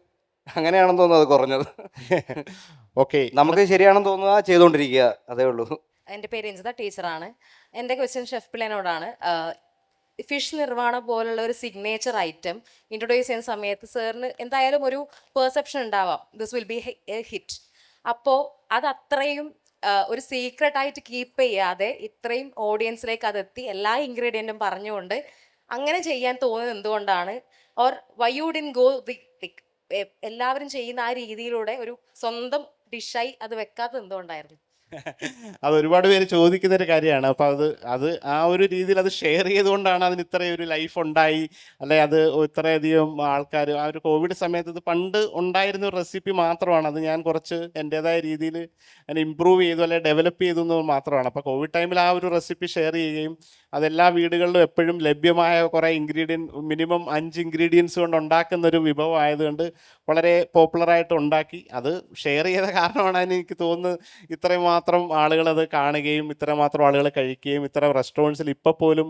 അങ്ങനെയാണെന്ന് തോന്നുന്നു അത് കുറഞ്ഞത്. ഓക്കെ, നമുക്ക് ശരിയാണെന്ന് തോന്നുക ചെയ്തുകൊണ്ടിരിക്കുക, അതേ ഉള്ളൂ. എൻ്റെ പേര് രഞ്ജിത, ടീച്ചറാണ്. എൻ്റെ ക്വസ്റ്റ്യൻ ഷെഫ് പിള്ളേനോടാണ്. ഫിഷ് നിർവ്വാണ പോലുള്ള ഒരു സിഗ്നേച്ചർ ഐറ്റം ഇൻട്രൊഡ്യൂസ് ചെയ്യുന്ന സമയത്ത് സാറിന് എന്തായാലും ഒരു പെർസെപ്ഷൻ ഉണ്ടാവാം, this will be A hit. അപ്പോൾ അത് അത്രയും ഒരു സീക്രട്ട് ആയിട്ട് കീപ്പ് ചെയ്യാതെ ഇത്രയും ഓഡിയൻസിലേക്ക് അതെത്തി എല്ലാ ഇൻഗ്രീഡിയൻറ്റും പറഞ്ഞുകൊണ്ട് അങ്ങനെ ചെയ്യാൻ തോന്നുന്നത് എന്തുകൊണ്ടാണ്? Or why you didn't go the എല്ലാവരും ചെയ്യുന്ന ആ രീതിയിലൂടെ ഒരു സ്വന്തം ഡിഷായി അത് വെക്കാത്തത് എന്തുകൊണ്ടായിരുന്നു? അത് ഒരുപാട് പേര് ചോദിക്കുന്ന ഒരു കാര്യമാണ്. അപ്പോൾ അത് ആ ഒരു രീതിയിൽ അത് ഷെയർ ചെയ്തുകൊണ്ടാണ് അതിന് ഇത്രയും ഒരു ലൈഫ് ഉണ്ടായി, അല്ലെ അത് ഇത്രയധികം ആൾക്കാർ ആ ഒരു കോവിഡ് സമയത്ത് ഇത് പണ്ട് ഉണ്ടായിരുന്ന ഒരു റെസിപ്പി മാത്രമാണ്. അത് ഞാൻ കുറച്ച് എൻ്റെതായ രീതിയിൽ അതിനെ ഇമ്പ്രൂവ് ചെയ്തു അല്ലെങ്കിൽ ഡെവലപ്പ് ചെയ്തു എന്നത് മാത്രമാണ്. അപ്പോൾ കോവിഡ് ടൈമിൽ ആ ഒരു റെസിപ്പി ഷെയർ ചെയ്യുകയും അതെല്ലാ വീടുകളിലും എപ്പോഴും ലഭ്യമായ കുറേ മിനിമം 5 ഇൻഗ്രീഡിയൻസ് കൊണ്ട് ഉണ്ടാക്കുന്ന ഒരു വിഭവം ആയതുകൊണ്ട് വളരെ പോപ്പുലറായിട്ട് ഉണ്ടാക്കി. അത് ഷെയർ ചെയ്ത കാരണമാണ് അതിന് എനിക്ക് തോന്നുന്നത് ഇത്രയും മാത്രം ആളുകൾ അത് കാണുകയും ഇത്രമാത്രം ആളുകൾ കഴിക്കുകയും ഇത്ര റെസ്റ്റോറൻറ്റ്സിൽ ഇപ്പോൾ പോലും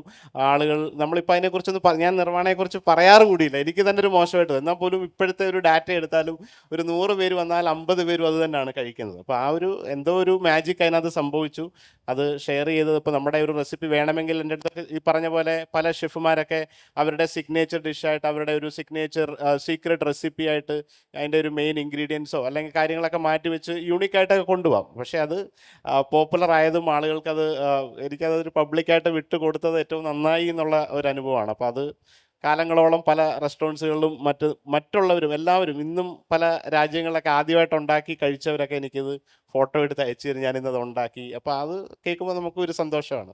ആളുകൾ നമ്മളിപ്പോൾ അതിനെക്കുറിച്ചൊന്നും ഞാൻ നിർവ്വാണയെക്കുറിച്ച് പറയാറ് കൂടിയില്ല, എനിക്ക് തന്നെ ഒരു മോശമായിട്ട്. എന്നാൽ പോലും ഇപ്പോഴത്തെ ഒരു ഡാറ്റ എടുത്താലും ഒരു 100 പേര് വന്നാൽ 50 പേരും അത് തന്നെയാണ് കഴിക്കുന്നത്. അപ്പോൾ ആ ഒരു എന്തോ ഒരു മാജിക് അതിനകത്ത് സംഭവിച്ചു. അത് ഷെയർ ചെയ്തത് ഇപ്പോൾ നമ്മുടെ ഒരു റെസിപ്പി വേണമെങ്കിൽ എൻ്റെ അടുത്തൊക്കെ ഈ പറഞ്ഞ പോലെ പല ഷെഫുമാരൊക്കെ അവരുടെ സിഗ്നേച്ചർ ഡിഷായിട്ട് അവരുടെ ഒരു സിഗ്നേച്ചർ സീക്രട്ട് റെസിപ്പി ആയിട്ട് അതിൻ്റെ ഒരു മെയിൻ ഇൻഗ്രീഡിയൻസോ അല്ലെങ്കിൽ കാര്യങ്ങളൊക്കെ മാറ്റി വെച്ച് യൂണിക്കായിട്ടൊക്കെ കൊണ്ടുപോകാം. പക്ഷേ അത് പോപ്പുലർ ആയതും ആളുകൾക്കത് എനിക്കതൊരു പബ്ലിക്കായിട്ട് വിട്ടു കൊടുത്തത് ഏറ്റവും നന്നായി എന്നുള്ള ഒരു അനുഭവമാണ്. അപ്പോൾ അത് കാലങ്ങളോളം പല റെസ്റ്റോറൻറ്റ്സുകളിലും മറ്റുള്ളവരും എല്ലാവരും ഇന്നും പല രാജ്യങ്ങളിലൊക്കെ ആദ്യമായിട്ട് ഉണ്ടാക്കി കഴിച്ചവരൊക്കെ എനിക്കിത് ഫോട്ടോ എടുത്ത് അയച്ചു തരും, ഞാനിന്നത് ഉണ്ടാക്കി. അപ്പോൾ അത് കേൾക്കുമ്പോൾ നമുക്ക് ഒരു സന്തോഷമാണ്.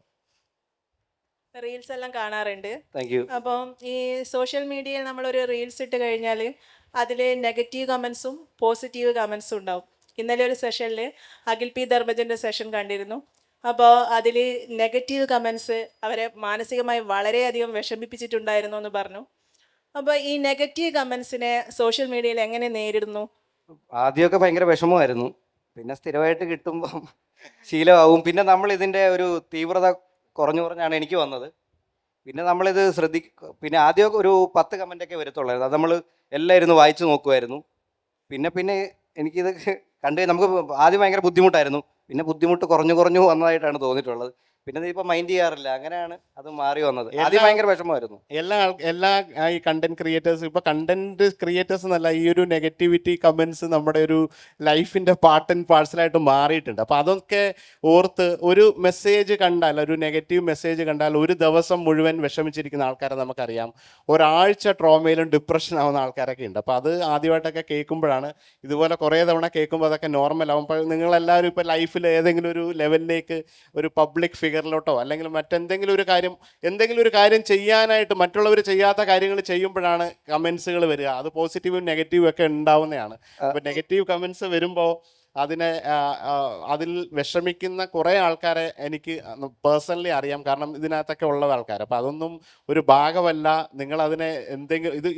റീൽസ് എല്ലാം കാണാറുണ്ട്. Thank you. അപ്പം ഈ സോഷ്യൽ മീഡിയയിൽ നമ്മളൊരു റീൽസ് ഇട്ട് കഴിഞ്ഞാൽ അതിൽ നെഗറ്റീവ് കമൻസും പോസിറ്റീവ് കമൻസും ഉണ്ടാവും. ഇന്നലെ ഒരു സെഷനിൽ അഖിൽ പി ധർമ്മജൻ്റെ സെഷൻ കണ്ടിരുന്നു. അപ്പോൾ അതിൽ നെഗറ്റീവ് കമൻസ് അവരെ മാനസികമായി വളരെയധികം വിഷമിപ്പിച്ചിട്ടുണ്ടായിരുന്നു എന്ന് പറഞ്ഞു. അപ്പോൾ ഈ നെഗറ്റീവ് കമൻസിനെ സോഷ്യൽ മീഡിയയിൽ എങ്ങനെ നേരിടുന്നു? ആദ്യമൊക്കെ ഭയങ്കര വിഷമമായിരുന്നു, പിന്നെ സ്ഥിരമായിട്ട് കിട്ടുമ്പം ശീലമാവും. പിന്നെ നമ്മൾ ഇതിൻ്റെ ഒരു തീവ്രത കുറഞ്ഞാണ് എനിക്ക് വന്നത്. പിന്നെ നമ്മളിത് പിന്നെ ആദ്യമൊക്കെ ഒരു 10 കമൻ്റൊക്കെ വരത്തുള്ളായിരുന്നു. അത് നമ്മൾ എല്ലാം ഇരുന്ന് വായിച്ചു നോക്കുമായിരുന്നു. പിന്നെ എനിക്കിത് നമുക്ക് ആദ്യം ഭയങ്കര ബുദ്ധിമുട്ടായിരുന്നു. പിന്നെ ബുദ്ധിമുട്ട് കുറഞ്ഞു വന്നതായിട്ടാണ് തോന്നിയിട്ടുള്ളത്. പിന്നെ ഇപ്പൊ മൈൻഡ് ചെയ്യാറില്ല. അങ്ങനെയാണ് അത് മാറി വന്നത്. ആദ്യം ഭയങ്കര വിഷമമായിരുന്നു. എല്ലാ ഈ കണ്ടന്റ് ക്രിയേറ്റേഴ്സ്, ഇപ്പൊ കണ്ടന്റ് ക്രിയേറ്റേഴ്സ് എന്നല്ല, ഈ ഒരു നെഗറ്റിവിറ്റി കമന്റ്സ് നമ്മുടെ ഒരു ലൈഫിന്റെ പാർട്ട് ആൻഡ് പാഴ്സലായിട്ട് മാറിയിട്ടുണ്ട്. അപ്പൊ അതൊക്കെ ഓർത്ത് ഒരു മെസ്സേജ് കണ്ടാൽ, ഒരു നെഗറ്റീവ് മെസ്സേജ് കണ്ടാൽ ഒരു ദിവസം മുഴുവൻ വിഷമിച്ചിരിക്കുന്ന ആൾക്കാരെ നമുക്കറിയാം. ഒരാഴ്ച ട്രോമയിലും ഡിപ്രഷൻ ആവുന്ന ആൾക്കാരൊക്കെ ഉണ്ട്. അപ്പൊ അത് ആദ്യമായിട്ടൊക്കെ കേൾക്കുമ്പോഴാണ്, ഇതുപോലെ കുറേ തവണ കേൾക്കുമ്പോൾ അതൊക്കെ നോർമൽ ആവും. അപ്പോൾ നിങ്ങളെല്ലാവരും ഇപ്പോൾ ലൈഫിൽ ഏതെങ്കിലും ഒരു ലെവലിലേക്ക്, ഒരു പബ്ലിക് ഫിഗറിലോട്ടോ അല്ലെങ്കിൽ മറ്റെന്തെങ്കിലും ഒരു കാര്യം ചെയ്യാനായിട്ട് മറ്റുള്ളവർ ചെയ്യാത്ത കാര്യങ്ങൾ ചെയ്യുമ്പോഴാണ് കമൻസുകൾ വരിക. അത് പോസിറ്റീവും നെഗറ്റീവും ഒക്കെ ഉണ്ടാവുന്നതാണ്. അപ്പോൾ നെഗറ്റീവ് കമൻസ് വരുമ്പോൾ അതിൽ വിഷമിക്കുന്ന കുറേ ആൾക്കാരെ എനിക്ക് പേഴ്സണലി അറിയാം. കാരണം ഇതിനകത്തൊക്കെ ഉള്ള ആൾക്കാർ. അപ്പോൾ അതൊന്നും ഒരു ഭാഗമല്ല. നിങ്ങളതിനെ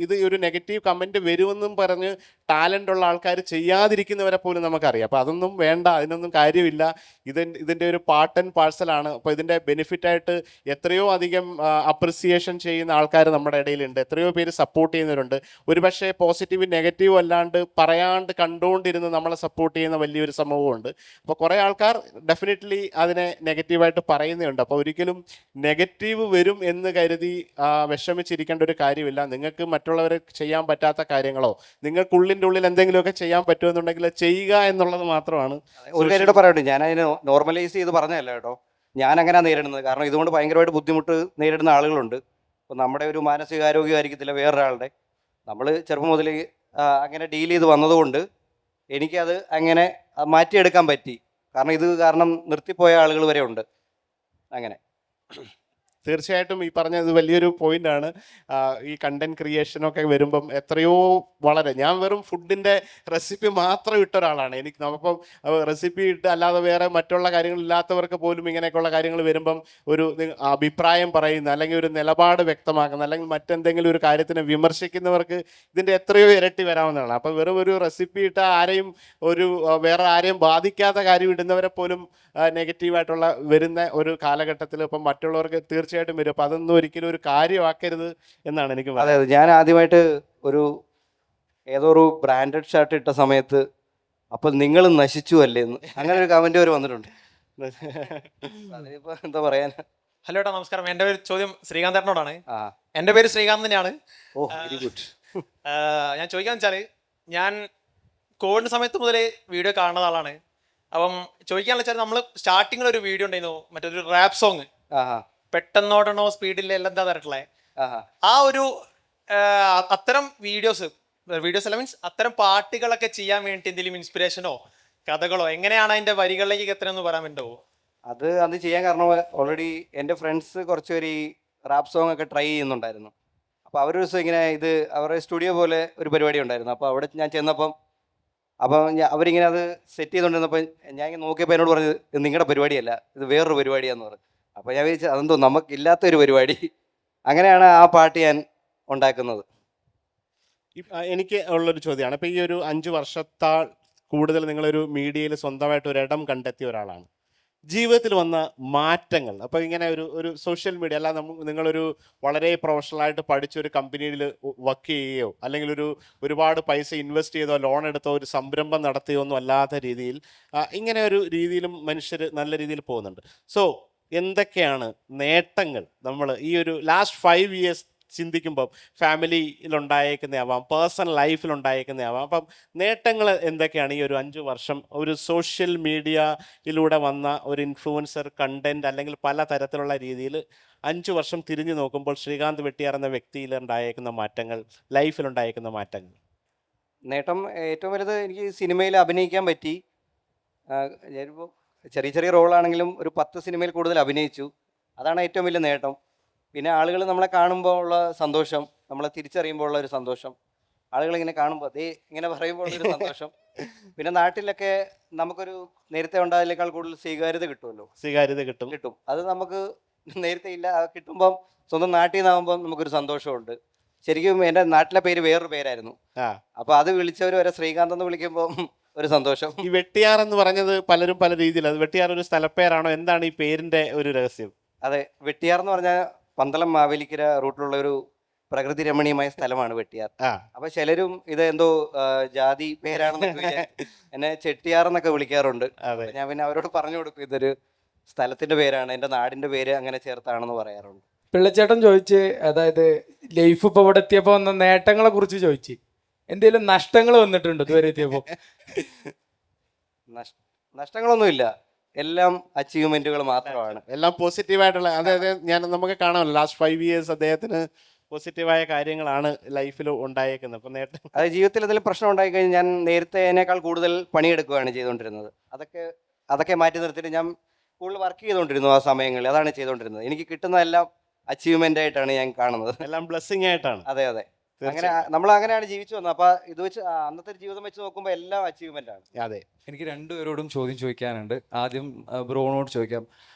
ഇത് ഒരു നെഗറ്റീവ് കമൻറ്റ് വരുമെന്നും പറഞ്ഞ് ടാലൻ്റ് ഉള്ള ആൾക്കാർ ചെയ്യാതിരിക്കുന്നവരെ പോലും നമുക്കറിയാം. അപ്പോൾ അതൊന്നും വേണ്ട, അതിനൊന്നും കാര്യമില്ല. ഇതിൻ്റെ ഒരു പാർട്ട് ആൻഡ് പാഴ്സലാണ്. അപ്പോൾ ഇതിൻ്റെ ബെനിഫിറ്റായിട്ട് എത്രയോ അധികം അപ്രിസിയേഷൻ ചെയ്യുന്ന ആൾക്കാർ നമ്മുടെ ഇടയിലുണ്ട്. എത്രയോ പേര് സപ്പോർട്ട് ചെയ്യുന്നവരുണ്ട്. ഒരുപക്ഷെ പോസിറ്റീവ് നെഗറ്റീവ് അല്ലാണ്ട് പറയാണ്ട് കണ്ടുകൊണ്ടിരുന്ന് നമ്മളെ സപ്പോർട്ട് ചെയ്യുന്ന വലിയൊരു സമൂഹമുണ്ട്. അപ്പോൾ കുറേ ആൾക്കാർ ഡെഫിനറ്റ്ലി അതിനെ നെഗറ്റീവായിട്ട് പറയുന്നുണ്ട്. അപ്പോൾ ഒരിക്കലും നെഗറ്റീവ് വരും എന്ന് കരുതി വിഷമിച്ചിരിക്കേണ്ട ഒരു കാര്യമില്ല. നിങ്ങൾക്ക് മറ്റുള്ളവർ ചെയ്യാൻ പറ്റാത്ത കാര്യങ്ങളോ നിങ്ങൾക്കുള്ളിൻ്റെ ഉള്ളിൽ എന്തെങ്കിലുമൊക്കെ ചെയ്യാൻ പറ്റുമെന്നുണ്ടെങ്കിൽ ചെയ്യുക എന്നുള്ളത് മാത്രമാണ്. ഒരു കാര്യം പറയട്ടെ, ഞാൻ അതിനെ നോർമലൈസ് ചെയ്ത് പറഞ്ഞതല്ല കേട്ടോ. ഞാൻ അങ്ങനെ നേരിടുന്നത്. കാരണം ഇതുകൊണ്ട് ഭയങ്കരമായിട്ട് ബുദ്ധിമുട്ട് നേരിടുന്ന ആളുകളുണ്ട്. അപ്പോൾ നമ്മുടെ ഒരു മാനസികാരോഗ്യമായിരിക്കത്തില്ല വേറൊരാളുടെ. നമ്മൾ ചെറുപ്പം മുതൽ അങ്ങനെ ഡീൽ ചെയ്ത് വന്നതുകൊണ്ട് എനിക്കത് അങ്ങനെ മാറ്റിയെടുക്കാൻ പറ്റി. കാരണം ഇത് കാരണം നിർത്തിപ്പോയ ആളുകൾ വരെ ഉണ്ട്. അങ്ങനെ തീർച്ചയായിട്ടും ഈ പറഞ്ഞത് വലിയൊരു പോയിന്റാണ്. ഈ കണ്ടന്റ് ക്രിയേഷനൊക്കെ വരുമ്പം എത്രയോ ഞാൻ വെറും ഫുഡിൻ്റെ റെസിപ്പി മാത്രം ഇട്ട ഒരാളാണ്. നമുക്കിപ്പം റെസിപ്പി ഇട്ട് അല്ലാതെ വേറെ മറ്റുള്ള കാര്യങ്ങളില്ലാത്തവർക്ക് പോലും ഇങ്ങനെയൊക്കെയുള്ള കാര്യങ്ങൾ വരുമ്പം ഒരു അഭിപ്രായം പറയുന്ന, അല്ലെങ്കിൽ ഒരു നിലപാട് വ്യക്തമാക്കുന്ന, അല്ലെങ്കിൽ മറ്റെന്തെങ്കിലും ഒരു കാര്യത്തിനെ വിമർശിക്കുന്നവർക്ക് ഇതിൻ്റെ എത്രയോ ഇരട്ടി വരാവുന്നതാണ്. അപ്പം വെറും ഒരു റെസിപ്പി ഇട്ട വേറെ ആരെയും ബാധിക്കാത്ത കാര്യം ഇടുന്നവരെ പോലും നെഗറ്റീവായിട്ടുള്ള വരുന്ന ഒരു കാലഘട്ടത്തിൽ ഇപ്പം മറ്റുള്ളവർക്ക് തീർച്ചയായിട്ടും വരും. അപ്പം അതൊന്നും ഒരിക്കലും ഒരു കാര്യമാക്കരുത് എന്നാണ് എനിക്ക് അതെ. ഞാൻ ആദ്യമായിട്ട് ഏതോ ഒരു ബ്രാൻഡഡ് ഷർട്ട് ഇട്ട സമയത്ത് അപ്പം നിങ്ങൾ നശിച്ചു അല്ലേ എന്ന് അങ്ങനെ ഒരു കമന്റ് വരെ വന്നിട്ടുണ്ട്. അതിനിപ്പോ എന്താ പറയാൻ. ഹലോ ഏട്ടാ, നമസ്കാരം. എൻ്റെ ചോദ്യം ശ്രീകാന്ത് ഏട്ടനോടാണ്. എൻ്റെ പേര് ശ്രീകാന്ത് തന്നെയാണ്. ഓ, വെരി ഗുഡ്. ഞാൻ ചോദിക്കാന്ന് വെച്ചാൽ, ഞാൻ കോവിഡ് സമയത്ത് മുതലേ വീഡിയോ കാണുന്ന ആളാണ്. അപ്പം ചോദിക്കാന്ന് വെച്ചാൽ, നമ്മൾ സ്റ്റാർട്ടിങ്ങിൽ ഒരു വീഡിയോ ഉണ്ടായിരുന്നു, മറ്റൊരു റാപ്പ് സോങ്, പെട്ടെന്നോടണോ സ്പീഡിൽ എല്ലാം എന്താ തരട്ടുള്ളേ. ആ ഒരു അത്തരം വീഡിയോസ് അല്ല, മീൻസ് അത്തരം പാട്ടുകളൊക്കെ ചെയ്യാൻ വേണ്ടി എന്തെങ്കിലും ഇൻസ്പിറേഷനോ കഥകളോ എങ്ങനെയാണ് അതിന്റെ വരികളിലേക്ക് എത്രയെന്ന് പറയാൻ പറ്റുമോ? അത് ചെയ്യാൻ കാരണം ഓൾറെഡി എൻ്റെ ഫ്രണ്ട്സ് കുറച്ച് പേര് ഈ റാപ്പ് സോങ് ഒക്കെ ട്രൈ ചെയ്യുന്നുണ്ടായിരുന്നു. അപ്പോൾ അവരൊരു ദിവസം ഇങ്ങനെ അവരുടെ സ്റ്റുഡിയോ പോലെ ഒരു പരിപാടി ഉണ്ടായിരുന്നു. അപ്പോൾ അവിടെ ഞാൻ ചെന്നപ്പം അവരിങ്ങനെ അത് സെറ്റ് ചെയ്തുകൊണ്ടിരുന്നപ്പോൾ ഞാൻ ഇങ്ങനെ നോക്കിയപ്പോൾ എന്നോട് പറഞ്ഞത്, ഇത് നിങ്ങളുടെ പരിപാടിയല്ല, ഇത് വേറൊരു പരിപാടിയാന്ന് പറഞ്ഞു. അപ്പോൾ ഞാൻ വിചാരിച്ചു അതെന്തോ നമുക്കില്ലാത്തൊരു പരിപാടി. അങ്ങനെയാണ് ആ പാട്ട് ഞാൻ ഉണ്ടാക്കുന്നത്. എനിക്ക് ഉള്ളൊരു ചോദ്യമാണ്. ഇപ്പോൾ ഈ ഒരു 5 വർഷത്താൽ കൂടുതൽ നിങ്ങളൊരു മീഡിയയിൽ സ്വന്തമായിട്ട് ഒരിടം കണ്ടെത്തിയ ഒരാളാണ്. ജീവിതത്തിൽ വന്ന മാറ്റങ്ങൾ, അപ്പോൾ ഇങ്ങനെ ഒരു സോഷ്യൽ മീഡിയ അല്ല, നിങ്ങളൊരു വളരെ പ്രൊഫഷണലായിട്ട് പഠിച്ചൊരു കമ്പനിയിൽ വർക്ക് ചെയ്യുകയോ അല്ലെങ്കിൽ ഒരുപാട് പൈസ ഇൻവെസ്റ്റ് ചെയ്തോ ലോൺ എടുത്തോ ഒരു സംരംഭം നടത്തുകയോ ഒന്നും അല്ലാത്ത രീതിയിൽ ഇങ്ങനെ ഒരു രീതിയിലും മനുഷ്യർ നല്ല രീതിയിൽ പോകുന്നുണ്ട്. സോ എന്തൊക്കെയാണ് നേട്ടങ്ങൾ നമ്മൾ ഈ ഒരു ലാസ്റ്റ് 5 ഇയേഴ്സ് ചിന്തിക്കുമ്പം ഫാമിലിയിലുണ്ടായേക്കുന്നതാവാം, പേഴ്സണൽ ലൈഫിലുണ്ടായേക്കുന്നതാവാം. അപ്പം നേട്ടങ്ങൾ എന്തൊക്കെയാണ് ഈ ഒരു 5 വർഷം ഒരു സോഷ്യൽ മീഡിയയിലൂടെ വന്ന ഒരു ഇൻഫ്ലുവൻസർ കണ്ടന്റ് അല്ലെങ്കിൽ പല തരത്തിലുള്ള രീതിയിൽ 5 വർഷം തിരിഞ്ഞു നോക്കുമ്പോൾ ശ്രീകാന്ത് വെട്ടിയാർ എന്ന വ്യക്തിയിൽ ഉണ്ടായേക്കുന്ന മാറ്റങ്ങൾ, ലൈഫിലുണ്ടായേക്കുന്ന മാറ്റങ്ങൾ? നേട്ടം ഏറ്റവും വലുത് എനിക്ക് സിനിമയിൽ അഭിനയിക്കാൻ പറ്റി. ഞാനിപ്പോൾ ചെറിയ റോളാണെങ്കിലും ഒരു 10 സിനിമയിൽ കൂടുതൽ അഭിനയിച്ചു. അതാണ് ഏറ്റവും വലിയ നേട്ടം. പിന്നെ ആളുകൾ നമ്മളെ കാണുമ്പോൾ ഉള്ള സന്തോഷം, നമ്മളെ തിരിച്ചറിയുമ്പോൾ ഉള്ള ഒരു സന്തോഷം, ആളുകളിങ്ങനെ കാണുമ്പോൾ ഇങ്ങനെ പറയുമ്പോൾ ഉള്ളൊരു സന്തോഷം. പിന്നെ നാട്ടിലൊക്കെ നമുക്കൊരു നേരത്തെ ഉണ്ടായതിനേക്കാൾ കൂടുതൽ സ്വീകാര്യത കിട്ടും. അത് നമുക്ക് നേരത്തെ ഇല്ല. കിട്ടുമ്പം സ്വന്തം നാട്ടിൽ നിന്നാകുമ്പം നമുക്കൊരു സന്തോഷമുണ്ട്. ശരിക്കും എൻ്റെ നാട്ടിലെ പേര് വേറൊരു പേരായിരുന്നു. അപ്പോൾ അത് വിളിച്ചവർ വരെ ശ്രീകാന്ത് എന്ന് വിളിക്കുമ്പോൾ ഒരു സന്തോഷം. ഈ വെട്ടിയാർ എന്ന് പറഞ്ഞത് പലരും പല രീതിയിൽ, അത് വെട്ടിയാർ ഒരു സ്ഥലപ്പേരാണോ, എന്താണ് ഈ പേരിന്റെ ഒരു രഹസ്യം? അതെ, വെട്ടിയാർ എന്ന് പറഞ്ഞാൽ പന്തളം മാവേലിക്കര റൂട്ടിലുള്ള ഒരു പ്രകൃതി രമണീയമായ സ്ഥലമാണ് വെട്ടിയാർ. അപ്പൊ ചിലരും ഇത് എന്തോ ജാതി പേരാണെന്നൊക്കെ എന്നെ ചെട്ടിയാർ എന്നൊക്കെ വിളിക്കാറുണ്ട്. ഞാൻ പിന്നെ അവരോട് പറഞ്ഞു കൊടുക്കും ഇതൊരു സ്ഥലത്തിൻ്റെ പേരാണ്, എൻ്റെ നാടിൻ്റെ പേര് അങ്ങനെ ചേർത്താണെന്ന് പറയാറുണ്ട്. പിള്ളച്ചേട്ടൻ ചോദിച്ച്, അതായത് ലൈഫ് ഇപ്പോൾ ഇവിടെ എത്തിയപ്പോൾ വന്ന നേട്ടങ്ങളെ കുറിച്ച് ചോദിച്ച്, എന്തെങ്കിലും നഷ്ടങ്ങൾ വന്നിട്ടുണ്ടോ ഇതുവരെ എത്തിയപ്പോൾ? നഷ്ടങ്ങളൊന്നുമില്ല, എല്ലാം അച്ചീവ്മെൻറ്റുകൾ മാത്രമാണ്. എല്ലാം പോസിറ്റീവായിട്ടുള്ള, അതായത് നമുക്ക് കാണാമല്ലോ ലാസ്റ്റ് 5 years അദ്ദേഹത്തിന് പോസിറ്റീവായ കാര്യങ്ങളാണ് ലൈഫിൽ ഉണ്ടായേക്കുന്നത്. അപ്പം നേട്ടം അത് ജീവിതത്തിൽ എന്തെങ്കിലും പ്രശ്നം ഉണ്ടായിക്കഴിഞ്ഞാൽ ഞാൻ നേരത്തേനേക്കാൾ കൂടുതൽ പണിയെടുക്കുകയാണ് ചെയ്തുകൊണ്ടിരുന്നത്. അതൊക്കെ മാറ്റി നിർത്തിയിട്ട് ഞാൻ കൂടുതൽ വർക്ക് ചെയ്തുകൊണ്ടിരുന്നു ആ സമയങ്ങളിൽ. അതാണ് ചെയ്തുകൊണ്ടിരുന്നത്. എനിക്ക് കിട്ടുന്നതെല്ലാം അച്ചീവ്മെൻ്റ് ആയിട്ടാണ് ഞാൻ കാണുന്നത്. എല്ലാം ബ്ലെസ്സിങ് ആയിട്ടാണ്. അതെ, അങ്ങനെ നമ്മൾ അങ്ങനെയാണ് ജീവിച്ചു വന്നത്. അപ്പോൾ ഇത് വെച്ച് അന്നത്തെ ഒരു ജീവിതം വെച്ച് നോക്കുമ്പോൾ എല്ലാം അച്ചീവ്മെൻ്റ് ആണ്. അതെ. എനിക്ക് രണ്ടുപേരോടും ചോദ്യം ചോദിക്കാനുണ്ട്. ആദ്യം ബ്രോനോട് ചോദിക്കാം.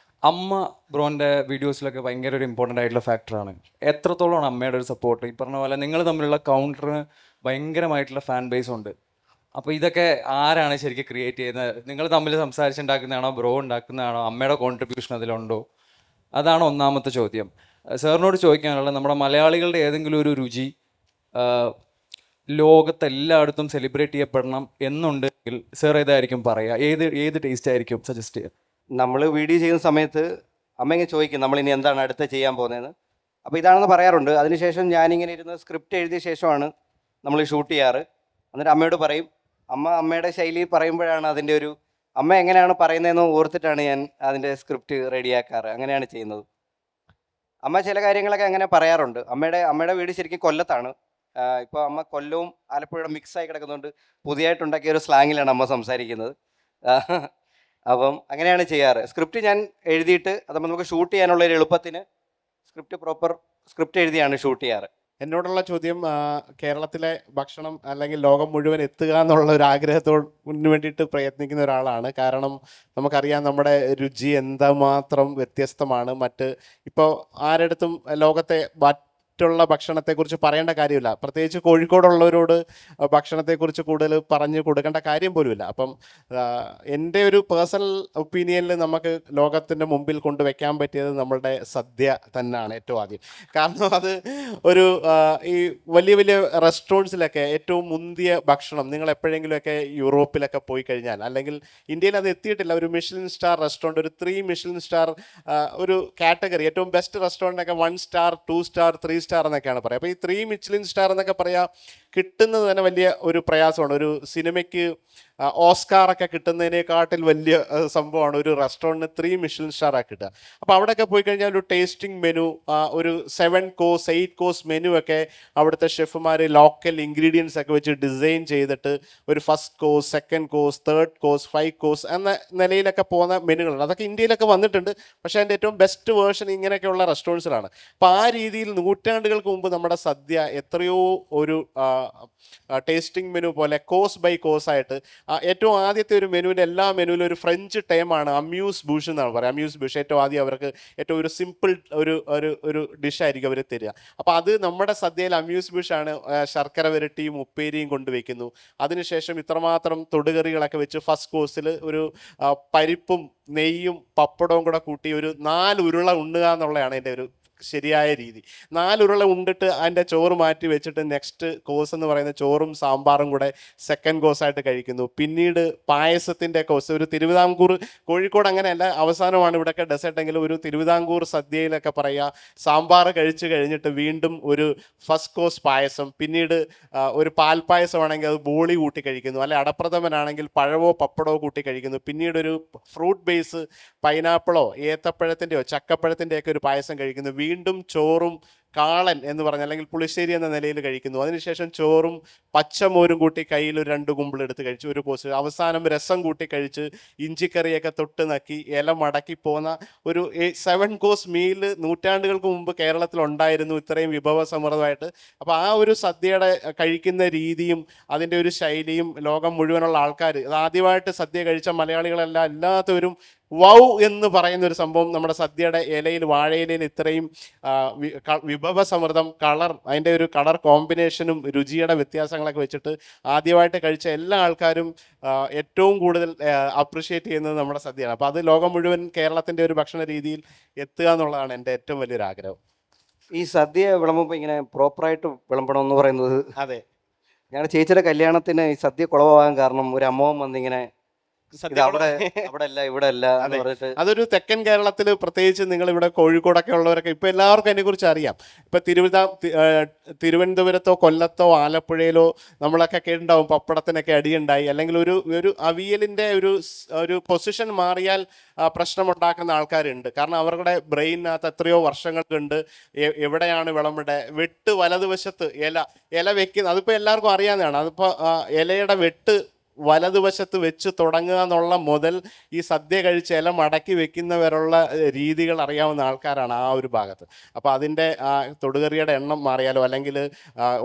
അമ്മ ബ്രോൻ്റെ വീഡിയോസിലൊക്കെ ഭയങ്കര ഒരു ഇമ്പോർട്ടൻ്റ് ആയിട്ടുള്ള ഫാക്ടറാണ്. എത്രത്തോളമാണ് അമ്മയുടെ ഒരു സപ്പോർട്ട്? ഈ പറഞ്ഞ പോലെ നിങ്ങൾ തമ്മിലുള്ള കൗണ്ടറിന് ഭയങ്കരമായിട്ടുള്ള ഫാൻ ബേസ് ഉണ്ട്. അപ്പോൾ ഇതൊക്കെ ആരാണ് ശരിക്കും ക്രിയേറ്റ് ചെയ്യുന്നത്? നിങ്ങൾ തമ്മിൽ സംസാരിച്ചുണ്ടാക്കുന്നതാണോ, ബ്രോ ഉണ്ടാക്കുന്നതാണോ, അമ്മയുടെ കോൺട്രിബ്യൂഷൻ അതിലുണ്ടോ? അതാണ് ഒന്നാമത്തെ ചോദ്യം. സാറിനോട് ചോദിക്കാനുള്ളത്, നമ്മുടെ മലയാളികളുടെ ഏതെങ്കിലും ഒരു രുചി ലോകത്തെല്ലായിടത്തും സെലിബ്രേറ്റ് ചെയ്യപ്പെടണം എന്നുണ്ടെങ്കിൽ സാർ ഏതായിരിക്കും പറയുക? ഏത് ടേസ്റ്റ് ആയിരിക്കും സജസ്റ്റ് ചെയ്യുക? നമ്മൾ വീഡിയോ ചെയ്യുന്ന സമയത്ത് അമ്മ ഇങ്ങനെ ചോദിക്കും നമ്മളിനി എന്താണ് അടുത്ത് ചെയ്യാൻ പോകുന്നതെന്ന്. അപ്പോൾ ഇതാണെന്ന് പറയാറുണ്ട്. അതിനുശേഷം ഞാനിങ്ങനെ ഇരുന്ന് സ്ക്രിപ്റ്റ് എഴുതിയ ശേഷമാണ് നമ്മൾ ഷൂട്ട് ചെയ്യാറ്. എന്നിട്ട് അമ്മയോട് പറയും. അമ്മയുടെ ശൈലി പറയുമ്പോഴാണ് അതിൻ്റെ ഒരു അമ്മ എങ്ങനെയാണ് പറയുന്നതെന്ന് ഓർത്തിട്ടാണ് ഞാൻ അതിൻ്റെ സ്ക്രിപ്റ്റ് റെഡിയാക്കാറ്. അങ്ങനെയാണ് ചെയ്യുന്നത്. അമ്മ ചില കാര്യങ്ങളൊക്കെ അങ്ങനെ പറയാറുണ്ട്. അമ്മയുടെ വീട് ശരിക്കും കൊല്ലത്താണ്. ഇപ്പോൾ അമ്മ കൊല്ലവും ആലപ്പുഴയുടെ മിക്സായി കിടക്കുന്നതുകൊണ്ട് പുതിയതായിട്ടുണ്ടാക്കിയ ഒരു സ്ലാങ്ങിലാണ് അമ്മ സംസാരിക്കുന്നത്. അപ്പം അങ്ങനെയാണ് ചെയ്യാറ്. സ്ക്രിപ്റ്റ് ഞാൻ എഴുതിയിട്ട് അതപ്പോൾ നമുക്ക് ഷൂട്ട് ചെയ്യാനുള്ള ഒരു എളുപ്പത്തിന് സ്ക്രിപ്റ്റ് എഴുതിയാണ് ഷൂട്ട് ചെയ്യാറ്. എന്നോടുള്ള ചോദ്യം, കേരളത്തിലെ ഭക്ഷണം അല്ലെങ്കിൽ ലോകം മുഴുവൻ എത്തുക എന്നുള്ള ഒരു ആഗ്രഹത്തോടിന് വേണ്ടിയിട്ട് പ്രയത്നിക്കുന്ന ഒരാളാണ്. കാരണം നമുക്കറിയാം നമ്മുടെ രുചി എന്തുമാത്രം വ്യത്യസ്തമാണ്. ഇപ്പോൾ ആരെടുത്തും ലോകത്തെ മറ്റുള്ള ഭക്ഷണത്തെക്കുറിച്ച് പറയേണ്ട കാര്യമില്ല. പ്രത്യേകിച്ച് കോഴിക്കോടുള്ളവരോട് ഭക്ഷണത്തെക്കുറിച്ച് കൂടുതൽ പറഞ്ഞു കൊടുക്കേണ്ട കാര്യം പോലുമില്ല. അപ്പം എൻ്റെ ഒരു പേഴ്സണൽ ഒപ്പീനിയനിൽ നമുക്ക് ലോകത്തിൻ്റെ മുമ്പിൽ കൊണ്ടുവയ്ക്കാൻ പറ്റിയത് നമ്മളുടെ സദ്യ തന്നെയാണ് ഏറ്റവും ആദ്യം. കാരണം അത് ഒരു ഈ വലിയ വലിയ റെസ്റ്റോറൻറ്റ്സിലൊക്കെ ഏറ്റവും മുന്തിയ ഭക്ഷണം, നിങ്ങൾ എപ്പോഴെങ്കിലുമൊക്കെ യൂറോപ്പിലൊക്കെ പോയി കഴിഞ്ഞാൽ, അല്ലെങ്കിൽ ഇന്ത്യയിൽ അത് എത്തിയിട്ടില്ല, ഒരു മിഷലിൻ സ്റ്റാർ റെസ്റ്റോറൻറ്റ്, ഒരു 3 മിഷലിൻ സ്റ്റാർ ഒരു കാറ്റഗറി, ഏറ്റവും ബെസ്റ്റ് റെസ്റ്റോറൻറ്റൊക്കെ 1 സ്റ്റാർ 2 സ്റ്റാർ 3 സ്റ്റാർ എന്നൊക്കെയാണ് പറയുക. അപ്പോൾ ഈ 3 മിഷലിൻ സ്റ്റാർ എന്നൊക്കെ പറയാം കിട്ടുന്നത് തന്നെ വലിയ ഒരു പ്രയാസമാണ്. ഒരു സിനിമയ്ക്ക് ഓസ്കാറൊക്കെ കിട്ടുന്നതിനേക്കാട്ടിൽ വലിയ സംഭവമാണ് ഒരു റെസ്റ്റോറൻറ്റിന് 3 മിഷലിൻ സ്റ്റാറൊക്കെ കിട്ടുക. അപ്പോൾ അവിടെയൊക്കെ പോയി കഴിഞ്ഞാൽ ഒരു ടേസ്റ്റിംഗ് മെനു, ഒരു 7 കോഴ്സ് 8 കോഴ്സ് മെനു ഒക്കെ അവിടുത്തെ ഷെഫുമാർ ലോക്കൽ ഇൻഗ്രീഡിയൻസ് ഒക്കെ വെച്ച് ഡിസൈൻ ചെയ്തിട്ട് ഒരു 1st course 2nd course 3rd course 5 course എന്ന നിലയിലൊക്കെ പോകുന്ന മെനുകളുണ്ട്. അതൊക്കെ ഇന്ത്യയിലൊക്കെ വന്നിട്ടുണ്ട്. പക്ഷേ അതിൻ്റെ ഏറ്റവും ബെസ്റ്റ് വേർഷൻ ഇങ്ങനെയൊക്കെയുള്ള റെസ്റ്റോറൻറ്റ്സിലാണ്. അപ്പോൾ ആ രീതിയിൽ നൂറ്റാണ്ടുകൾക്ക് മുമ്പ് നമ്മുടെ സദ്യ എത്രയോ ഒരു ടേസ്റ്റിംഗ് മെനു പോലെ കോഴ്സ് ബൈ കോഴ്സ് ആയിട്ട് ഏറ്റവും ആദ്യത്തെ ഒരു മെനുവിൻ്റെ എല്ലാ മെനുവിലും ഒരു ഫ്രഞ്ച് ടേമാണ് അമ്യൂസ് ബൂഷ് എന്നാണ് പറയുക. അമ്യൂസ് ബൂഷ് ഏറ്റവും ആദ്യം അവർക്ക് ഏറ്റവും ഒരു സിമ്പിൾ ഒരു ഡിഷായിരിക്കും അവർ തരിക. അപ്പോൾ അത് നമ്മുടെ സദ്യയിൽ അമ്യൂസ് ബൂഷാണ്. ശർക്കര വരട്ടിയും ഉപ്പേരിയും കൊണ്ടുവയ്ക്കുന്നു. അതിനുശേഷം ഇത്രമാത്രം തൊടുകറികളൊക്കെ വെച്ച് 1st കോഴ്സിൽ ഒരു പരിപ്പും നെയ്യും പപ്പടവും കൂടെ കൂട്ടി ഒരു 4 ഉരുള ഉണ്ണുക എന്നുള്ളതാണ് എൻ്റെ ഒരു ശരിയായ രീതി. 4 ഉരുള ഉണ്ടിട്ട് അതിൻ്റെ ചോറ് മാറ്റി വെച്ചിട്ട് നെക്സ്റ്റ് കോഴ്സ് എന്ന് പറയുന്ന ചോറും സാമ്പാറും കൂടെ 2nd കോഴ്സായിട്ട് കഴിക്കുന്നു. പിന്നീട് പായസത്തിൻ്റെ കോഴ്സ്, ഒരു തിരുവിതാംകൂർ, കോഴിക്കോട് അങ്ങനെയല്ല, അവസാനമാണ് ഇവിടെയൊക്കെ ഡെസേർട്ടെങ്കിലും ഒരു തിരുവിതാംകൂർ സദ്യയിലൊക്കെ പറയുക സാമ്പാർ കഴിച്ച് കഴിഞ്ഞിട്ട് വീണ്ടും ഒരു 1st കോഴ്സ് പായസം, പിന്നീട് ഒരു പാൽപ്പായസമാണെങ്കിൽ അത് ബോളി കൂട്ടി കഴിക്കുന്നു, അല്ലെ അടപ്രഥമനാണെങ്കിൽ പഴവോ പപ്പടമോ കൂട്ടി കഴിക്കുന്നു, പിന്നീട് ഒരു ഫ്രൂട്ട് ബേസ് പൈനാപ്പിളോ ഏത്തപ്പഴത്തിൻ്റെയോ ചക്കപ്പഴത്തിൻ്റെയൊക്കെ ഒരു പായസം കഴിക്കുന്നു, വീണ്ടും ചോറും കാളൻ എന്ന് പറഞ്ഞ അല്ലെങ്കിൽ പുളിശ്ശേരി എന്ന നിലയിൽ കഴിക്കുന്നു. അതിനുശേഷം ചോറും പച്ചമോരും കൂട്ടി കയ്യിൽ ഒരു 2 കുമ്പിൾ എടുത്ത് കഴിച്ച് ഒരു കോഴ്സ്, അവസാനം രസം കൂട്ടി കഴിച്ച് ഇഞ്ചിക്കറിയൊക്കെ തൊട്ട് നക്കി ഇല മടക്കി പോകുന്ന ഒരു 7 കോഴ്സ് മീൽ നൂറ്റാണ്ടുകൾക്ക് മുമ്പ് കേരളത്തിൽ ഉണ്ടായിരുന്നു, ഇത്രയും വിഭവസമൃദ്ധമായിട്ട്. അപ്പോൾ ആ ഒരു സദ്യയുടെ കഴിക്കുന്ന രീതിയും അതിൻ്റെ ഒരു ശൈലിയും ലോകം മുഴുവനുള്ള ആൾക്കാർ, അത് ആദ്യമായിട്ട് സദ്യ കഴിച്ച മലയാളികളെല്ലാം എല്ലാത്തവരും വൗ എന്ന് പറയുന്ന ഒരു സംഭവം നമ്മുടെ സദ്യയുടെ ഇലയിൽ, വാഴയിലയിൽ ഇത്രയും വിഭവസമൃദ്ധം, കളർ, അതിൻ്റെ ഒരു കളർ കോമ്പിനേഷനും രുചിയുടെ വ്യത്യാസങ്ങളൊക്കെ വെച്ചിട്ട് ആദ്യമായിട്ട് കഴിച്ച എല്ലാ ആൾക്കാരും ഏറ്റവും കൂടുതൽ അപ്രിഷ്യേറ്റ് ചെയ്യുന്നത് നമ്മുടെ സദ്യയാണ്. അപ്പോൾ അത് ലോകം മുഴുവൻ കേരളത്തിൻ്റെ ഒരു ഭക്ഷണ രീതിയിൽ എത്തുക എന്നുള്ളതാണ് എൻ്റെ ഏറ്റവും വലിയൊരു ആഗ്രഹം. ഈ സദ്യ വിളമ്പുമ്പോൾ ഇങ്ങനെ പ്രോപ്പറായിട്ട് വിളമ്പണമെന്ന് പറയുന്നത്, അതെ, ഞങ്ങളുടെ ചേച്ചിയുടെ കല്യാണത്തിന് ഈ സദ്യ കുളവാകാൻ കാരണം ഒരു അമ്മവും വന്നിങ്ങനെ ഇത് സദ്യ അവിടെ അവിടെ അല്ല ഇവിടെ അല്ല എന്ന് അതെ. പറഞ്ഞിട്ട് അതൊരു തെക്കൻ കേരളത്തിൽ പ്രത്യേകിച്ച് നിങ്ങൾ ഇവിടെ കോഴിക്കോടൊക്കെ ഉള്ളവരൊക്കെ ഇപ്പൊ എല്ലാവർക്കും അതിനെക്കുറിച്ച് അറിയാം. ഇപ്പൊ തിരുവനന്തപുരത്തോ കൊല്ലത്തോ ആലപ്പുഴയിലോ നമ്മളൊക്കെ കേട്ടിട്ടുണ്ടാവും പപ്പടത്തിനൊക്കെ അടിയുണ്ടായി, അല്ലെങ്കിൽ ഒരു ഒരു അവിയലിന്റെ ഒരു പൊസിഷൻ മാറിയാൽ പ്രശ്നമുണ്ടാക്കുന്ന ആൾക്കാരുണ്ട്. കാരണം അവരുടെ ബ്രെയിനകത്ത് എത്രയോ വർഷങ്ങൾക്കുണ്ട് എവിടെയാണ് വിളമ്പേണ്ടത്, വെട്ട് വലതുവശത്ത് ഇല വെക്കുന്ന, അതിപ്പോൾ എല്ലാവർക്കും അറിയാവുന്നതാണ്. അതിപ്പോൾ ഇലയുടെ വെട്ട് വലതുവശത്ത് വെച്ച് തുടങ്ങുക എന്നുള്ള മുതൽ ഈ സദ്യ കഴിച്ച് ഇല മടക്കി വെക്കുന്നവരുള്ള രീതികൾ അറിയാവുന്ന ആൾക്കാരാണ് ആ ഒരു ഭാഗത്ത്. അപ്പോൾ അതിൻ്റെ തൊടുകറിയുടെ എണ്ണം മാറിയാലോ, അല്ലെങ്കിൽ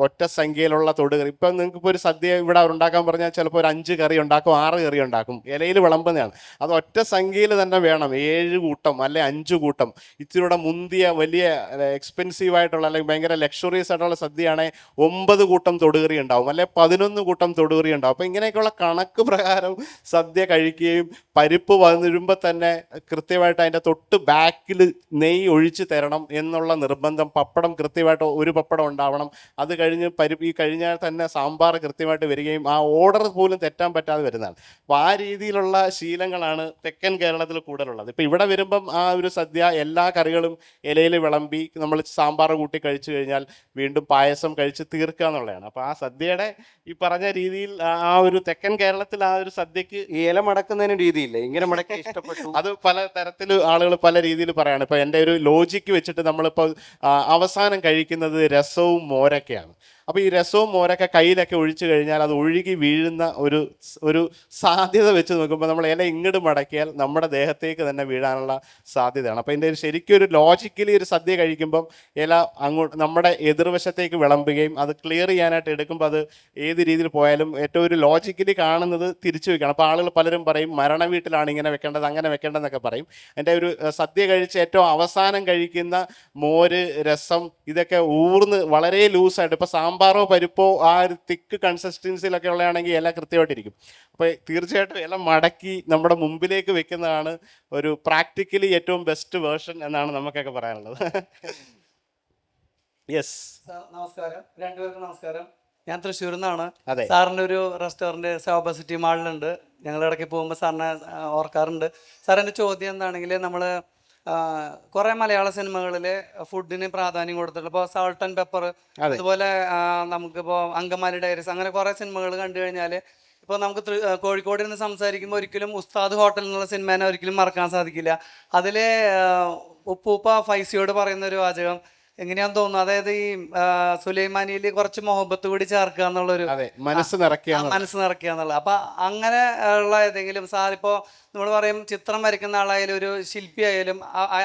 ഒറ്റ സംഖ്യയിലുള്ള തൊടുകറി, ഇപ്പം നിങ്ങൾക്കിപ്പോൾ ഒരു സദ്യ ഇവിടെ ഉണ്ടാക്കാൻ പറഞ്ഞാൽ ചിലപ്പോൾ ഒരു 5 കറി ഉണ്ടാക്കും, 6 കറി ഉണ്ടാക്കും, ഇലയിൽ വിളമ്പുന്നതാണ്. അത് ഒറ്റ സംഖ്യയിൽ തന്നെ വേണം, 7 കൂട്ടം അല്ലെ 5 കൂട്ടം. ഇച്ചിരൂടെ മുന്തിയ വലിയ എക്സ്പെൻസീവ് ആയിട്ടുള്ള അല്ലെങ്കിൽ ഭയങ്കര ലക്ഷറീസ് ആയിട്ടുള്ള സദ്യയാണെങ്കിൽ 9 കൂട്ടം തൊടുകറി ഉണ്ടാവും, അല്ലെ 11 കൂട്ടം തൊടുകറി ഉണ്ടാവും. അപ്പോൾ ഇങ്ങനെയൊക്കെയുള്ള കണക്ക് പ്രകാരം സദ്യ കഴിക്കുകയും പരിപ്പ് വന്നിരുമ്പോൾ തന്നെ കൃത്യമായിട്ട് അതിൻ്റെ തൊട്ട് ബാക്കിൽ നെയ്യ് ഒഴിച്ച് തരണം എന്നുള്ള നിർബന്ധം. പപ്പടം കൃത്യമായിട്ട് ഒരു പപ്പടം ഉണ്ടാവണം. അത് കഴിഞ്ഞ് ഈ കഴിഞ്ഞാൽ തന്നെ സാമ്പാർ കൃത്യമായിട്ട് വരികയും ആ ഓർഡർ പോലും തെറ്റാൻ പറ്റാതെ വരുന്നതാണ്. അപ്പോൾ ആ രീതിയിലുള്ള ശീലങ്ങളാണ് തെക്കൻ കേരളത്തിൽ കൂടുതലുള്ളത്. ഇപ്പോൾ ഇവിടെ വരുമ്പം ആ ഒരു സദ്യ എല്ലാ കറികളും ഇലയിൽ വിളമ്പി നമ്മൾ സാമ്പാർ കൂട്ടി കഴിച്ചു കഴിഞ്ഞാൽ വീണ്ടും പായസം കഴിച്ച് തീർക്കുക എന്നുള്ളതാണ്. അപ്പോൾ ആ സദ്യയുടെ ഈ പറഞ്ഞ രീതിയിൽ ആ ഒരു തെക്കൻ കേരളത്തിൽ ആ ഒരു സദ്യക്ക് ഈ ഇല മടക്കുന്നതിന് രീതിയില്ല, ഇങ്ങനെ മടക്കി ഇഷ്ടപ്പെട്ടു. അത് പല തരത്തിൽ ആളുകൾ പല രീതിയിൽ പറയാണ്. ഇപ്പോൾ എൻ്റെ ഒരു ലോജിക്ക് വെച്ചിട്ട് നമ്മളിപ്പോൾ അവസാനം കഴിക്കുന്നത് രസവും മോരൊക്കെയാണ്. അപ്പോൾ ഈ രസവും മോരൊക്കെ കയ്യിലൊക്കെ ഒഴിച്ചു കഴിഞ്ഞാൽ അത് ഒഴുകി വീഴുന്ന ഒരു സാധ്യത വെച്ച് നോക്കുമ്പോൾ നമ്മൾ ഇല ഇങ്ങോട്ട് മടക്കിയാൽ നമ്മുടെ ദേഹത്തേക്ക് തന്നെ വീഴാനുള്ള സാധ്യതയാണ്. അപ്പോൾ ഇതിൻ്റെ ശരിക്കും ഒരു ലോജിക്കലി ഒരു സദ്യ കഴിക്കുമ്പം ഇല അങ്ങോട്ട് നമ്മുടെ എതിർവശത്തേക്ക് വിളമ്പുകയും അത് ക്ലിയർ ചെയ്യാനായിട്ട് എടുക്കുമ്പോൾ അത് ഏത് രീതിയിൽ പോയാലും ഏറ്റവും ഒരു ലോജിക്കലി കാണുന്നത് തിരിച്ചു വെക്കണം. അപ്പോൾ ആളുകൾ പലരും പറയും മരണ വീട്ടിലാണ് ഇങ്ങനെ വെക്കേണ്ടത് അങ്ങനെ വെക്കേണ്ടതെന്നൊക്കെ പറയും. എൻ്റെ ഒരു സദ്യ കഴിച്ച് ഏറ്റവും അവസാനം കഴിക്കുന്ന മോര് രസം ഇതൊക്കെ ഊർന്ന് വളരെ ലൂസായിട്ട്, ഇപ്പോൾ സാമ്പാറോ പരിപ്പോ ആ ഒരു തിക്ക് കൺസിസ്റ്റൻസിയിലൊക്കെ ഉള്ളതാണെങ്കിൽ ഇല കൃത്യമായിട്ടിരിക്കും. അപ്പോൾ തീർച്ചയായിട്ടും ഇല മടക്കി നമ്മുടെ മുമ്പിലേക്ക് വെക്കുന്നതാണ് ഒരു പ്രാക്ടിക്കലി ഏറ്റവും ബെസ്റ്റ് വേർഷൻ എന്നാണ് നമുക്കൊക്കെ പറയാനുള്ളത്. യെസ്, നമസ്കാരം, രണ്ടുപേർക്കും നമസ്കാരം. ഞാൻ തൃശ്ശൂരിൽ നിന്നാണ്. അതെ. സാറിൻ്റെ ഒരു റെസ്റ്റോറൻറ്റ് സോബ സിറ്റി മാളിലുണ്ട്. ഞങ്ങൾ ഇടയ്ക്ക് പോകുമ്പോൾ സാറിനെ ഓർക്കാറുണ്ട്. സാർ, എൻ്റെ ചോദ്യം എന്താണെങ്കിൽ നമ്മൾ കുറേ മലയാള സിനിമകളിൽ ഫുഡിന് പ്രാധാന്യം കൊടുത്തിട്ടുണ്ട്. ഇപ്പോൾ സാൾട്ട് ആൻഡ് പെപ്പർ, അതുപോലെ നമുക്കിപ്പോൾ അങ്കമാലി ഡയറീസ്, അങ്ങനെ കുറേ സിനിമകൾ കണ്ടു കഴിഞ്ഞാൽ ഇപ്പോൾ നമുക്ക് കോഴിക്കോട് നിന്ന് സംസാരിക്കുമ്പോൾ ഒരിക്കലും ഉസ്താദ് ഹോട്ടൽ എന്നുള്ള സിനിമേനെ ഒരിക്കലും മറക്കാൻ സാധിക്കില്ല. അതിൽ ഉപ്പൂപ്പ ഫൈസിയോട് പറയുന്ന ഒരു വാചകം എങ്ങനെയാന്ന് തോന്നുന്നു, അതായത് ഈ സുലൈമാനിയിൽ കുറച്ച് മൊഹബത്ത് കൂടി ചേർക്കുക എന്നുള്ളൊരു മനസ്സ് നിറയ്ക്കുക എന്നുള്ള. അപ്പൊ അങ്ങനെ ഉള്ള ഏതെങ്കിലും സാർ, ഇപ്പോൾ നമ്മൾ പറയും ചിത്രം വരയ്ക്കുന്ന ആളായാലും ഒരു ശില്പി ആയാലും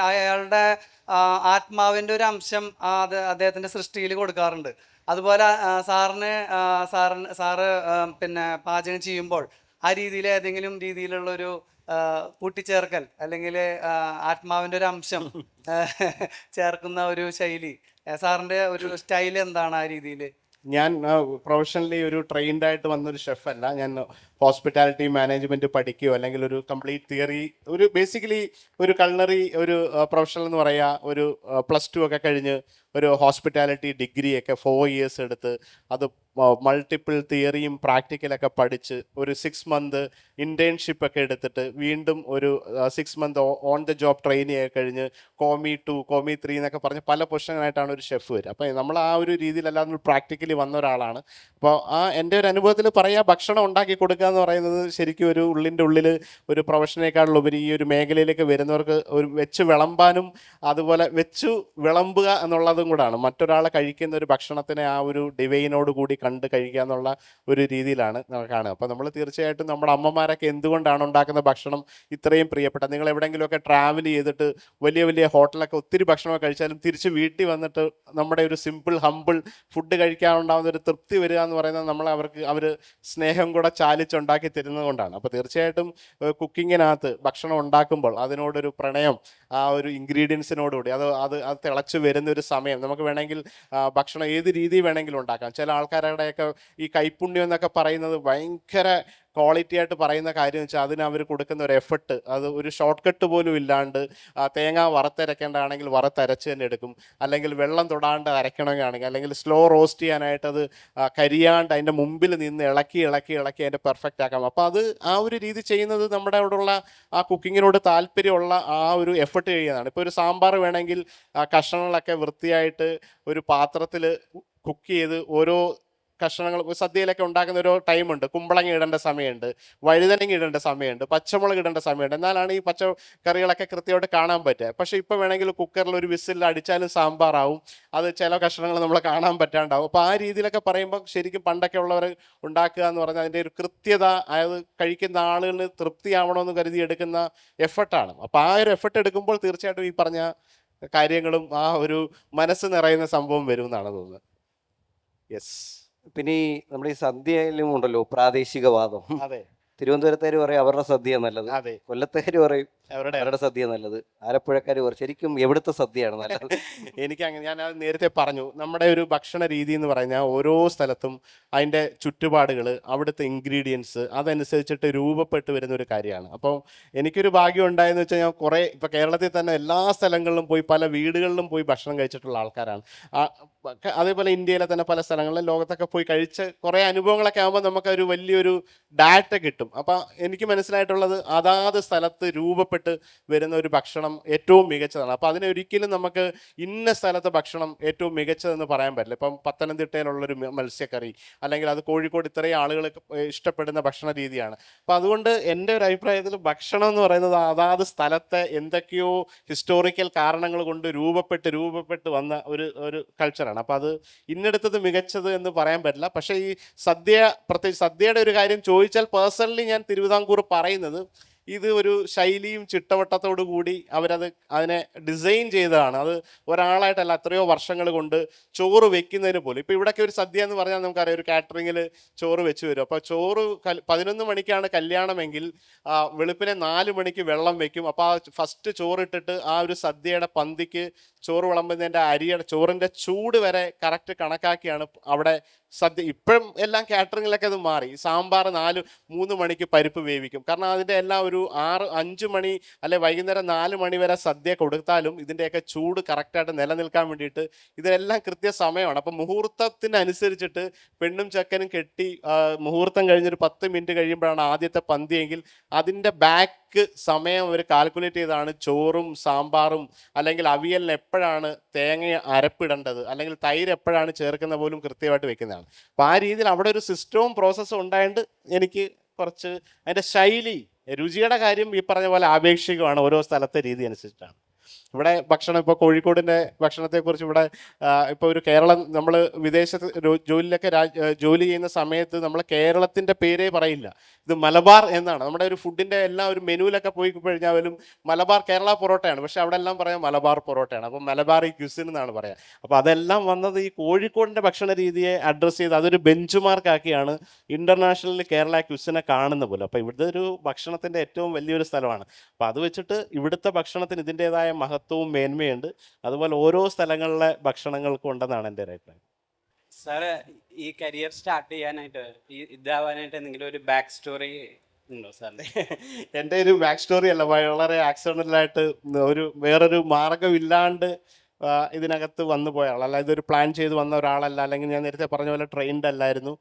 അയാളുടെ ആത്മാവിന്റെ ഒരു അംശം അദ്ദേഹത്തിന്റെ സൃഷ്ടിയിൽ കൊടുക്കാറുണ്ട്. അതുപോലെ സാറ് പിന്നെ പാചകം ചെയ്യുമ്പോൾ ആ രീതിയിൽ ഏതെങ്കിലും രീതിയിലുള്ളൊരു കൂട്ടിച്ചേർക്കൽ അല്ലെങ്കിൽ ആത്മാവിൻ്റെ ഒരു അംശം ചേർക്കുന്ന ഒരു ശൈലി, സാറിൻ്റെ ഒരു സ്റ്റൈൽ എന്താണ് ആ രീതിയിൽ? ഞാൻ പ്രൊഫഷണലി ഒരു ട്രെയിൻഡ് ആയിട്ട് വന്നൊരു ഷെഫല്ല. ഞാൻ ഹോസ്പിറ്റാലിറ്റി മാനേജ്മെൻറ്റ് പഠിക്കുകയോ അല്ലെങ്കിൽ ഒരു കംപ്ലീറ്റ് തിയറി, ഒരു ബേസിക്കലി ഒരു കൾണറി ഒരു പ്രൊഫഷണൽ എന്ന് പറയുക, ഒരു +2 ഒക്കെ കഴിഞ്ഞ് ഒരു ഹോസ്പിറ്റാലിറ്റി ഡിഗ്രിയൊക്കെ 4 ഇയേഴ്സ് എടുത്ത് അത് മൾട്ടിപ്പിൾ തിയറിയും പ്രാക്ടിക്കലൊക്കെ പഠിച്ച് ഒരു 6 മന്ത് ഇൻറ്റേൺഷിപ്പ് ഒക്കെ എടുത്തിട്ട് വീണ്ടും ഒരു 6 month on the job training ഒക്കെ കഴിഞ്ഞ് കോമി 2 കോമി 3 എന്നൊക്കെ പറഞ്ഞ് പല പൊസിഷനായിട്ടാണ് ഒരു ഷെഫ് വരിക. അപ്പോൾ നമ്മൾ ആ ഒരു രീതിയിലെല്ലാം പ്രാക്ടിക്കലി വന്ന ഒരാളാണ്. അപ്പോൾ എൻ്റെ ഒരു അനുഭവത്തിൽ പറയുക, ഭക്ഷണം ഉണ്ടാക്കി കൊടുക്കുക എന്ന് പറയുന്നത് ശരിക്കും ഒരു ഉള്ളിൽ ഒരു പ്രൊഫഷനേക്കാളുപരി ഈ ഒരു മേഖലയിലേക്ക് വരുന്നവർക്ക് ഒരു വെച്ച് വിളമ്പാനും അതുപോലെ വെച്ചു വിളമ്പുക എന്നുള്ളതും കൂടാണ്. മറ്റൊരാളെ കഴിക്കുന്ന ഒരു ഭക്ഷണത്തിനെ ആ ഒരു ഡിവൈനോട് കൂടി കണ്ട് കഴിക്കുക എന്നുള്ള ഒരു രീതിയിലാണ് കാണുക. അപ്പോൾ നമ്മൾ തീർച്ചയായിട്ടും നമ്മുടെ അമ്മമാരൊക്കെ എന്തുകൊണ്ടാണ് ഉണ്ടാക്കുന്ന ഭക്ഷണം ഇത്രയും പ്രിയപ്പെട്ടത്? നിങ്ങൾ എവിടെയെങ്കിലുമൊക്കെ ട്രാവൽ ചെയ്തിട്ട് വലിയ വലിയ ഹോട്ടലൊക്കെ ഒത്തിരി ഭക്ഷണമൊക്കെ കഴിച്ചാലും തിരിച്ച് വീട്ടിൽ വന്നിട്ട് നമ്മുടെ ഒരു സിമ്പിൾ ഹമ്പിൾ ഫുഡ് കഴിക്കാനുണ്ടാകുന്ന ഒരു തൃപ്തി വരിക എന്ന് പറയുന്നത് അവർ സ്നേഹം കൂടെ ചാലിച്ചുണ്ടാക്കി തരുന്നത് കൊണ്ടാണ്. അപ്പോൾ തീർച്ചയായിട്ടും കുക്കിങ്ങിനകത്ത് ഭക്ഷണം ഉണ്ടാക്കുമ്പോൾ അതിനോടൊരു പ്രണയം, ആ ഒരു ഇൻഗ്രീഡിയൻസിനോടുകൂടി അത് തിളച്ച് വരുന്ന ഒരു സമയം നമുക്ക് വേണമെങ്കിൽ ഭക്ഷണം ഏത് രീതിയിൽ വേണമെങ്കിലും ഉണ്ടാക്കാം. ചില ആൾക്കാരെ അമ്മയുടെയൊക്കെ ഈ കൈപ്പുണ്യം എന്നൊക്കെ പറയുന്നത് ഭയങ്കര ക്വാളിറ്റി ആയിട്ട് പറയുന്ന കാര്യം വെച്ചാൽ അതിന് അവർ കൊടുക്കുന്ന ഒരു എഫർട്ട്, അത് ഒരു ഷോർട്ട് കട്ട് പോലും ഇല്ലാണ്ട് തേങ്ങ വറുത്തരക്കേണ്ടതാണെങ്കിൽ വറുത്തരച്ച് തന്നെ എടുക്കും, അല്ലെങ്കിൽ വെള്ളം തൊടാണ്ട് അരക്കണമെങ്കിൽ അല്ലെങ്കിൽ സ്ലോ റോസ്റ്റ് ചെയ്യാനായിട്ട് അത് കരിയാണ്ട് അതിൻ്റെ മുമ്പിൽ നിന്ന് ഇളക്കി ഇളക്കി ഇളക്കി അതിൻ്റെ പെർഫെക്റ്റ് ആക്കാം. അപ്പോൾ അത് ആ ഒരു രീതി ചെയ്യുന്നത് നമ്മുടെ അവിടെയുള്ള ആ കുക്കിങ്ങിനോട് താല്പര്യമുള്ള ആ ഒരു എഫർട്ട് ചെയ്യുന്നതാണ്. ഇപ്പോൾ ഒരു സാമ്പാർ വേണമെങ്കിൽ കഷ്ണങ്ങളൊക്കെ വൃത്തിയായിട്ട് ഒരു പാത്രത്തിൽ കുക്ക് ചെയ്ത് ഓരോ കഷ്ണങ്ങൾ സദ്യയിലൊക്കെ ഉണ്ടാക്കുന്ന ഒരു ടൈമുണ്ട്. കുമ്പളങ്ങ ഇടേണ്ട സമയമുണ്ട്, വഴുതനങ്ങ ഇടേണ്ട സമയമുണ്ട്, പച്ചമുളക് ഇടേണ്ട സമയമുണ്ട്. എന്നാലാണ് ഈ പച്ചക്കറികളൊക്കെ കൃത്യമായിട്ട് കാണാൻ പറ്റുക. പക്ഷേ ഇപ്പോൾ വേണമെങ്കിൽ കുക്കറിൽ ഒരു വിസിൽ അടിച്ചാലും സാമ്പാറാവും, അത് ചില കഷ്ണങ്ങൾ നമ്മൾ കാണാൻ പറ്റാണ്ടാവും. അപ്പോൾ ആ രീതിയിലൊക്കെ പറയുമ്പോൾ ശരിക്കും പണ്ടൊക്കെ ഉള്ളവർ ഉണ്ടാക്കുക എന്ന് പറഞ്ഞാൽ അതിൻ്റെ ഒരു കൃത്യത, അതായത് കഴിക്കുന്ന ആളുകളിന് തൃപ്തിയാവണമെന്ന് കരുതി എടുക്കുന്ന എഫർട്ടാണ്. അപ്പോൾ ആ ഒരു എഫർട്ട് എടുക്കുമ്പോൾ തീർച്ചയായിട്ടും ഈ പറഞ്ഞ കാര്യങ്ങളും ആ ഒരു മനസ്സ് നിറയുന്ന സംഭവം വരും എന്നാണ് തോന്നുന്നത്. യെസ്. പിന്നെ ഈ നമ്മുടെ ഈ സദ്യയിലും ഉണ്ടല്ലോ പ്രാദേശികവാദം. അതെ തിരുവനന്തപുരത്തുകാർ പറയും അവരുടെ സദ്യ നല്ലത്, അതെ കൊല്ലത്തുകാർ പറയും അവരുടെ സദ്യ നല്ലത്, ആലപ്പുഴക്കാർ പറയും ശരിക്കും എവിടുത്തെ സദ്യയാണ് നല്ലത്? എനിക്ക് അങ്ങനെ, ഞാൻ അത് നേരത്തെ പറഞ്ഞു, നമ്മുടെ ഒരു ഭക്ഷണ രീതി എന്ന് പറഞ്ഞാൽ ഓരോ സ്ഥലത്തും അതിൻ്റെ ചുറ്റുപാടുകൾ, അവിടുത്തെ ഇൻഗ്രീഡിയൻസ് അതനുസരിച്ചിട്ട് രൂപപ്പെട്ട് വരുന്ന ഒരു കാര്യമാണ്. അപ്പോൾ എനിക്കൊരു ഭാഗ്യം ഉണ്ടായെന്ന് വെച്ചാൽ ഞാൻ കുറേ ഇപ്പോൾ കേരളത്തിൽ തന്നെ എല്ലാ സ്ഥലങ്ങളിലും പോയി പല വീടുകളിലും പോയി ഭക്ഷണം കഴിച്ചിട്ടുള്ള ആൾക്കാരാണ്. അതേപോലെ ഇന്ത്യയിലെ തന്നെ പല സ്ഥലങ്ങളിലും ലോകത്തൊക്കെ പോയി കഴിച്ച് കുറേ അനുഭവങ്ങളൊക്കെ ആകുമ്പോൾ നമുക്കൊരു വലിയൊരു ഡാറ്റ കിട്ടും. അപ്പം എനിക്ക് മനസ്സിലായിട്ടുള്ളത് അതാത് സ്ഥലത്ത് രൂപപ്പെട്ട് വരുന്ന ഒരു ഭക്ഷണം ഏറ്റവും മികച്ചതാണ്. അപ്പോൾ അതിനൊരിക്കലും നമുക്ക് ഇന്ന സ്ഥലത്തെ ഭക്ഷണം ഏറ്റവും മികച്ചതെന്ന് പറയാൻ പറ്റില്ല. ഇപ്പം പത്തനംതിട്ടയിലുള്ളൊരു മത്സ്യക്കറി, അല്ലെങ്കിൽ അത് കോഴിക്കോട് ഇത്രയും ആളുകൾ ഇഷ്ടപ്പെടുന്ന ഭക്ഷണ രീതിയാണ്. അപ്പോൾ അതുകൊണ്ട് എൻ്റെ ഒരു അഭിപ്രായത്തിൽ ഭക്ഷണം എന്ന് പറയുന്നത് അതാത് സ്ഥലത്തെ എന്തൊക്കെയോ ഹിസ്റ്റോറിക്കൽ കാരണങ്ങൾ കൊണ്ട് രൂപപ്പെട്ട് വന്ന ഒരു കൾച്ചറാണ്. അപ്പോൾ അത് ഇന്നെടുത്തത് മികച്ചത് എന്ന് പറയാൻ പറ്റില്ല. പക്ഷേ ഈ സദ്യ, പ്രത്യേകിച്ച് സദ്യയുടെ ഒരു കാര്യം ചോദിച്ചാൽ പേഴ്സണലി ഞാൻ തിരുവിതാംകൂർ പറയുന്നത് ഇത് ഒരു ശൈലിയും ചിട്ടവട്ടത്തോടു കൂടി അതിനെ ഡിസൈൻ ചെയ്തതാണ്. അത് ഒരാളായിട്ടല്ല, എത്രയോ വർഷങ്ങൾ കൊണ്ട് ചോറ് വെക്കുന്നതിന് പോലും. ഇപ്പോൾ ഇവിടെയൊക്കെ ഒരു സദ്യ എന്ന് പറഞ്ഞാൽ നമുക്കറിയാം, ഒരു കാറ്ററിങ്ങിൽ ചോറ് വെച്ച് വരും. അപ്പോൾ ചോറ് 11 മണിക്കാണ് കല്യാണമെങ്കിൽ വെളുപ്പിനെ 4 മണിക്ക് വെള്ളം വെക്കും. അപ്പോൾ ആ ഫസ്റ്റ് ചോറിട്ടിട്ട് ആ ഒരു സദ്യയുടെ പന്തിക്ക് ചോറ് വിളമ്പുന്നതിൻ്റെ ചോറിൻ്റെ ചൂട് വരെ കറക്റ്റ് കണക്കാക്കിയാണ് അവിടെ സദ്യ. ഇപ്പോഴും എല്ലാം കാറ്ററിങ്ങിലൊക്കെ അത് മാറി. സാമ്പാർ 3 മണിക്ക് പരിപ്പ് വേവിക്കും. കാരണം അതിൻ്റെ എല്ലാം ഒരു 5 മണി അല്ലെ വൈകുന്നേരം 4 മണി വരെ സദ്യ കൊടുത്താലും ഇതിൻ്റെയൊക്കെ ചൂട് കറക്റ്റായിട്ട് നിലനിൽക്കാൻ വേണ്ടിയിട്ട് ഇതിനെല്ലാം കൃത്യസമയമാണ്. അപ്പം മുഹൂർത്തത്തിനനുസരിച്ചിട്ട് പെണ്ണും ചെക്കനും കെട്ടി മുഹൂർത്തം കഴിഞ്ഞൊരു 10 മിനിറ്റ് കഴിയുമ്പോഴാണ് ആദ്യത്തെ പന്തിയെങ്കിൽ അതിൻ്റെ ബാക്ക് സമയം അവർ കാൽക്കുലേറ്റ് ചെയ്താണ് ചോറും സാമ്പാറും അല്ലെങ്കിൽ അവിയലിന് എപ്പോഴാണ് തേങ്ങ അരപ്പിടേണ്ടത് അല്ലെങ്കിൽ തൈര് എപ്പോഴാണ് ചേർക്കുന്ന പോലും കൃത്യമായിട്ട് വെക്കുന്നതാണ്. അപ്പോൾ ആ രീതിയിൽ അവിടെ ഒരു സിസ്റ്റവും പ്രോസസ്സും ഉണ്ടായതുകൊണ്ട് എനിക്ക് കുറച്ച് അതിൻ്റെ ശൈലി, രുചിയുടെ കാര്യം ഈ പറഞ്ഞ പോലെ ആപേക്ഷികമാണ്, ഓരോ സ്ഥലത്തെ രീതി അനുസരിച്ചിട്ടാണ്. ഇവിടെ ഭക്ഷണം, ഇപ്പോൾ കോഴിക്കോടിൻ്റെ ഭക്ഷണത്തെക്കുറിച്ച് ഇവിടെ ഇപ്പോൾ ഒരു കേരളം, നമ്മൾ വിദേശത്ത് ജോലിയിലൊക്കെ ജോലി ചെയ്യുന്ന സമയത്ത് നമ്മൾ കേരളത്തിൻ്റെ പേരേ പറയില്ല, ഇത് മലബാർ എന്നാണ്. നമ്മുടെ ഒരു ഫുഡിൻ്റെ എല്ലാം ഒരു മെനുവിലൊക്കെ പോയി കഴിഞ്ഞാലും മലബാർ കേരള പൊറോട്ടയാണ്, പക്ഷെ അവിടെ എല്ലാം പറയാം മലബാർ പൊറോട്ടയാണ്. അപ്പം മലബാറി ക്യുസിൻ എന്നാണ് പറയുക. അപ്പോൾ അതെല്ലാം വന്നത് ഈ കോഴിക്കോടിൻ്റെ ഭക്ഷണ രീതിയെ അഡ്രസ്സ് ചെയ്ത് അതൊരു ബെഞ്ച് മാർക്കാക്കിയാണ് ഇൻ്റർനാഷണലിൽ കേരള ക്യുസിനെ കാണുന്ന പോലെ. അപ്പോൾ ഇവിടുത്തെ ഒരു ഭക്ഷണത്തിൻ്റെ ഏറ്റവും വലിയൊരു സ്ഥലമാണ്. അപ്പോൾ അത് വെച്ചിട്ട് ഇവിടുത്തെ ഭക്ഷണത്തിന് ഇതിൻ്റേതായ മഹത്വവും മേന്മയുണ്ട്. അതുപോലെ ഓരോ സ്ഥലങ്ങളിലെ ഭക്ഷണങ്ങൾക്കും ഉണ്ടെന്നാണ് എൻ്റെ ഒരു അഭിപ്രായം. സാറ് ഈ കരിയർ സ്റ്റാർട്ട് ചെയ്യാനായിട്ട് ഇതാവാനായിട്ട് എന്തെങ്കിലും ഒരു ബാക്ക് സ്റ്റോറി ഉണ്ടോ സാറിൻ്റെ? എൻ്റെ ഒരു ബാക്ക് സ്റ്റോറി അല്ല, വളരെ ആക്സിഡൻ്റലായിട്ട് വേറൊരു മാർഗമില്ലാണ്ട് ഇതിനകത്ത് വന്നു പോയ ആളല്ല. ഇതൊരു പ്ലാൻ ചെയ്ത് വന്ന ഒരാളല്ല, അല്ലെങ്കിൽ ഞാൻ നേരത്തെ പറഞ്ഞ പോലെ ട്രെയിൻഡ് അല്ലായിരുന്നു.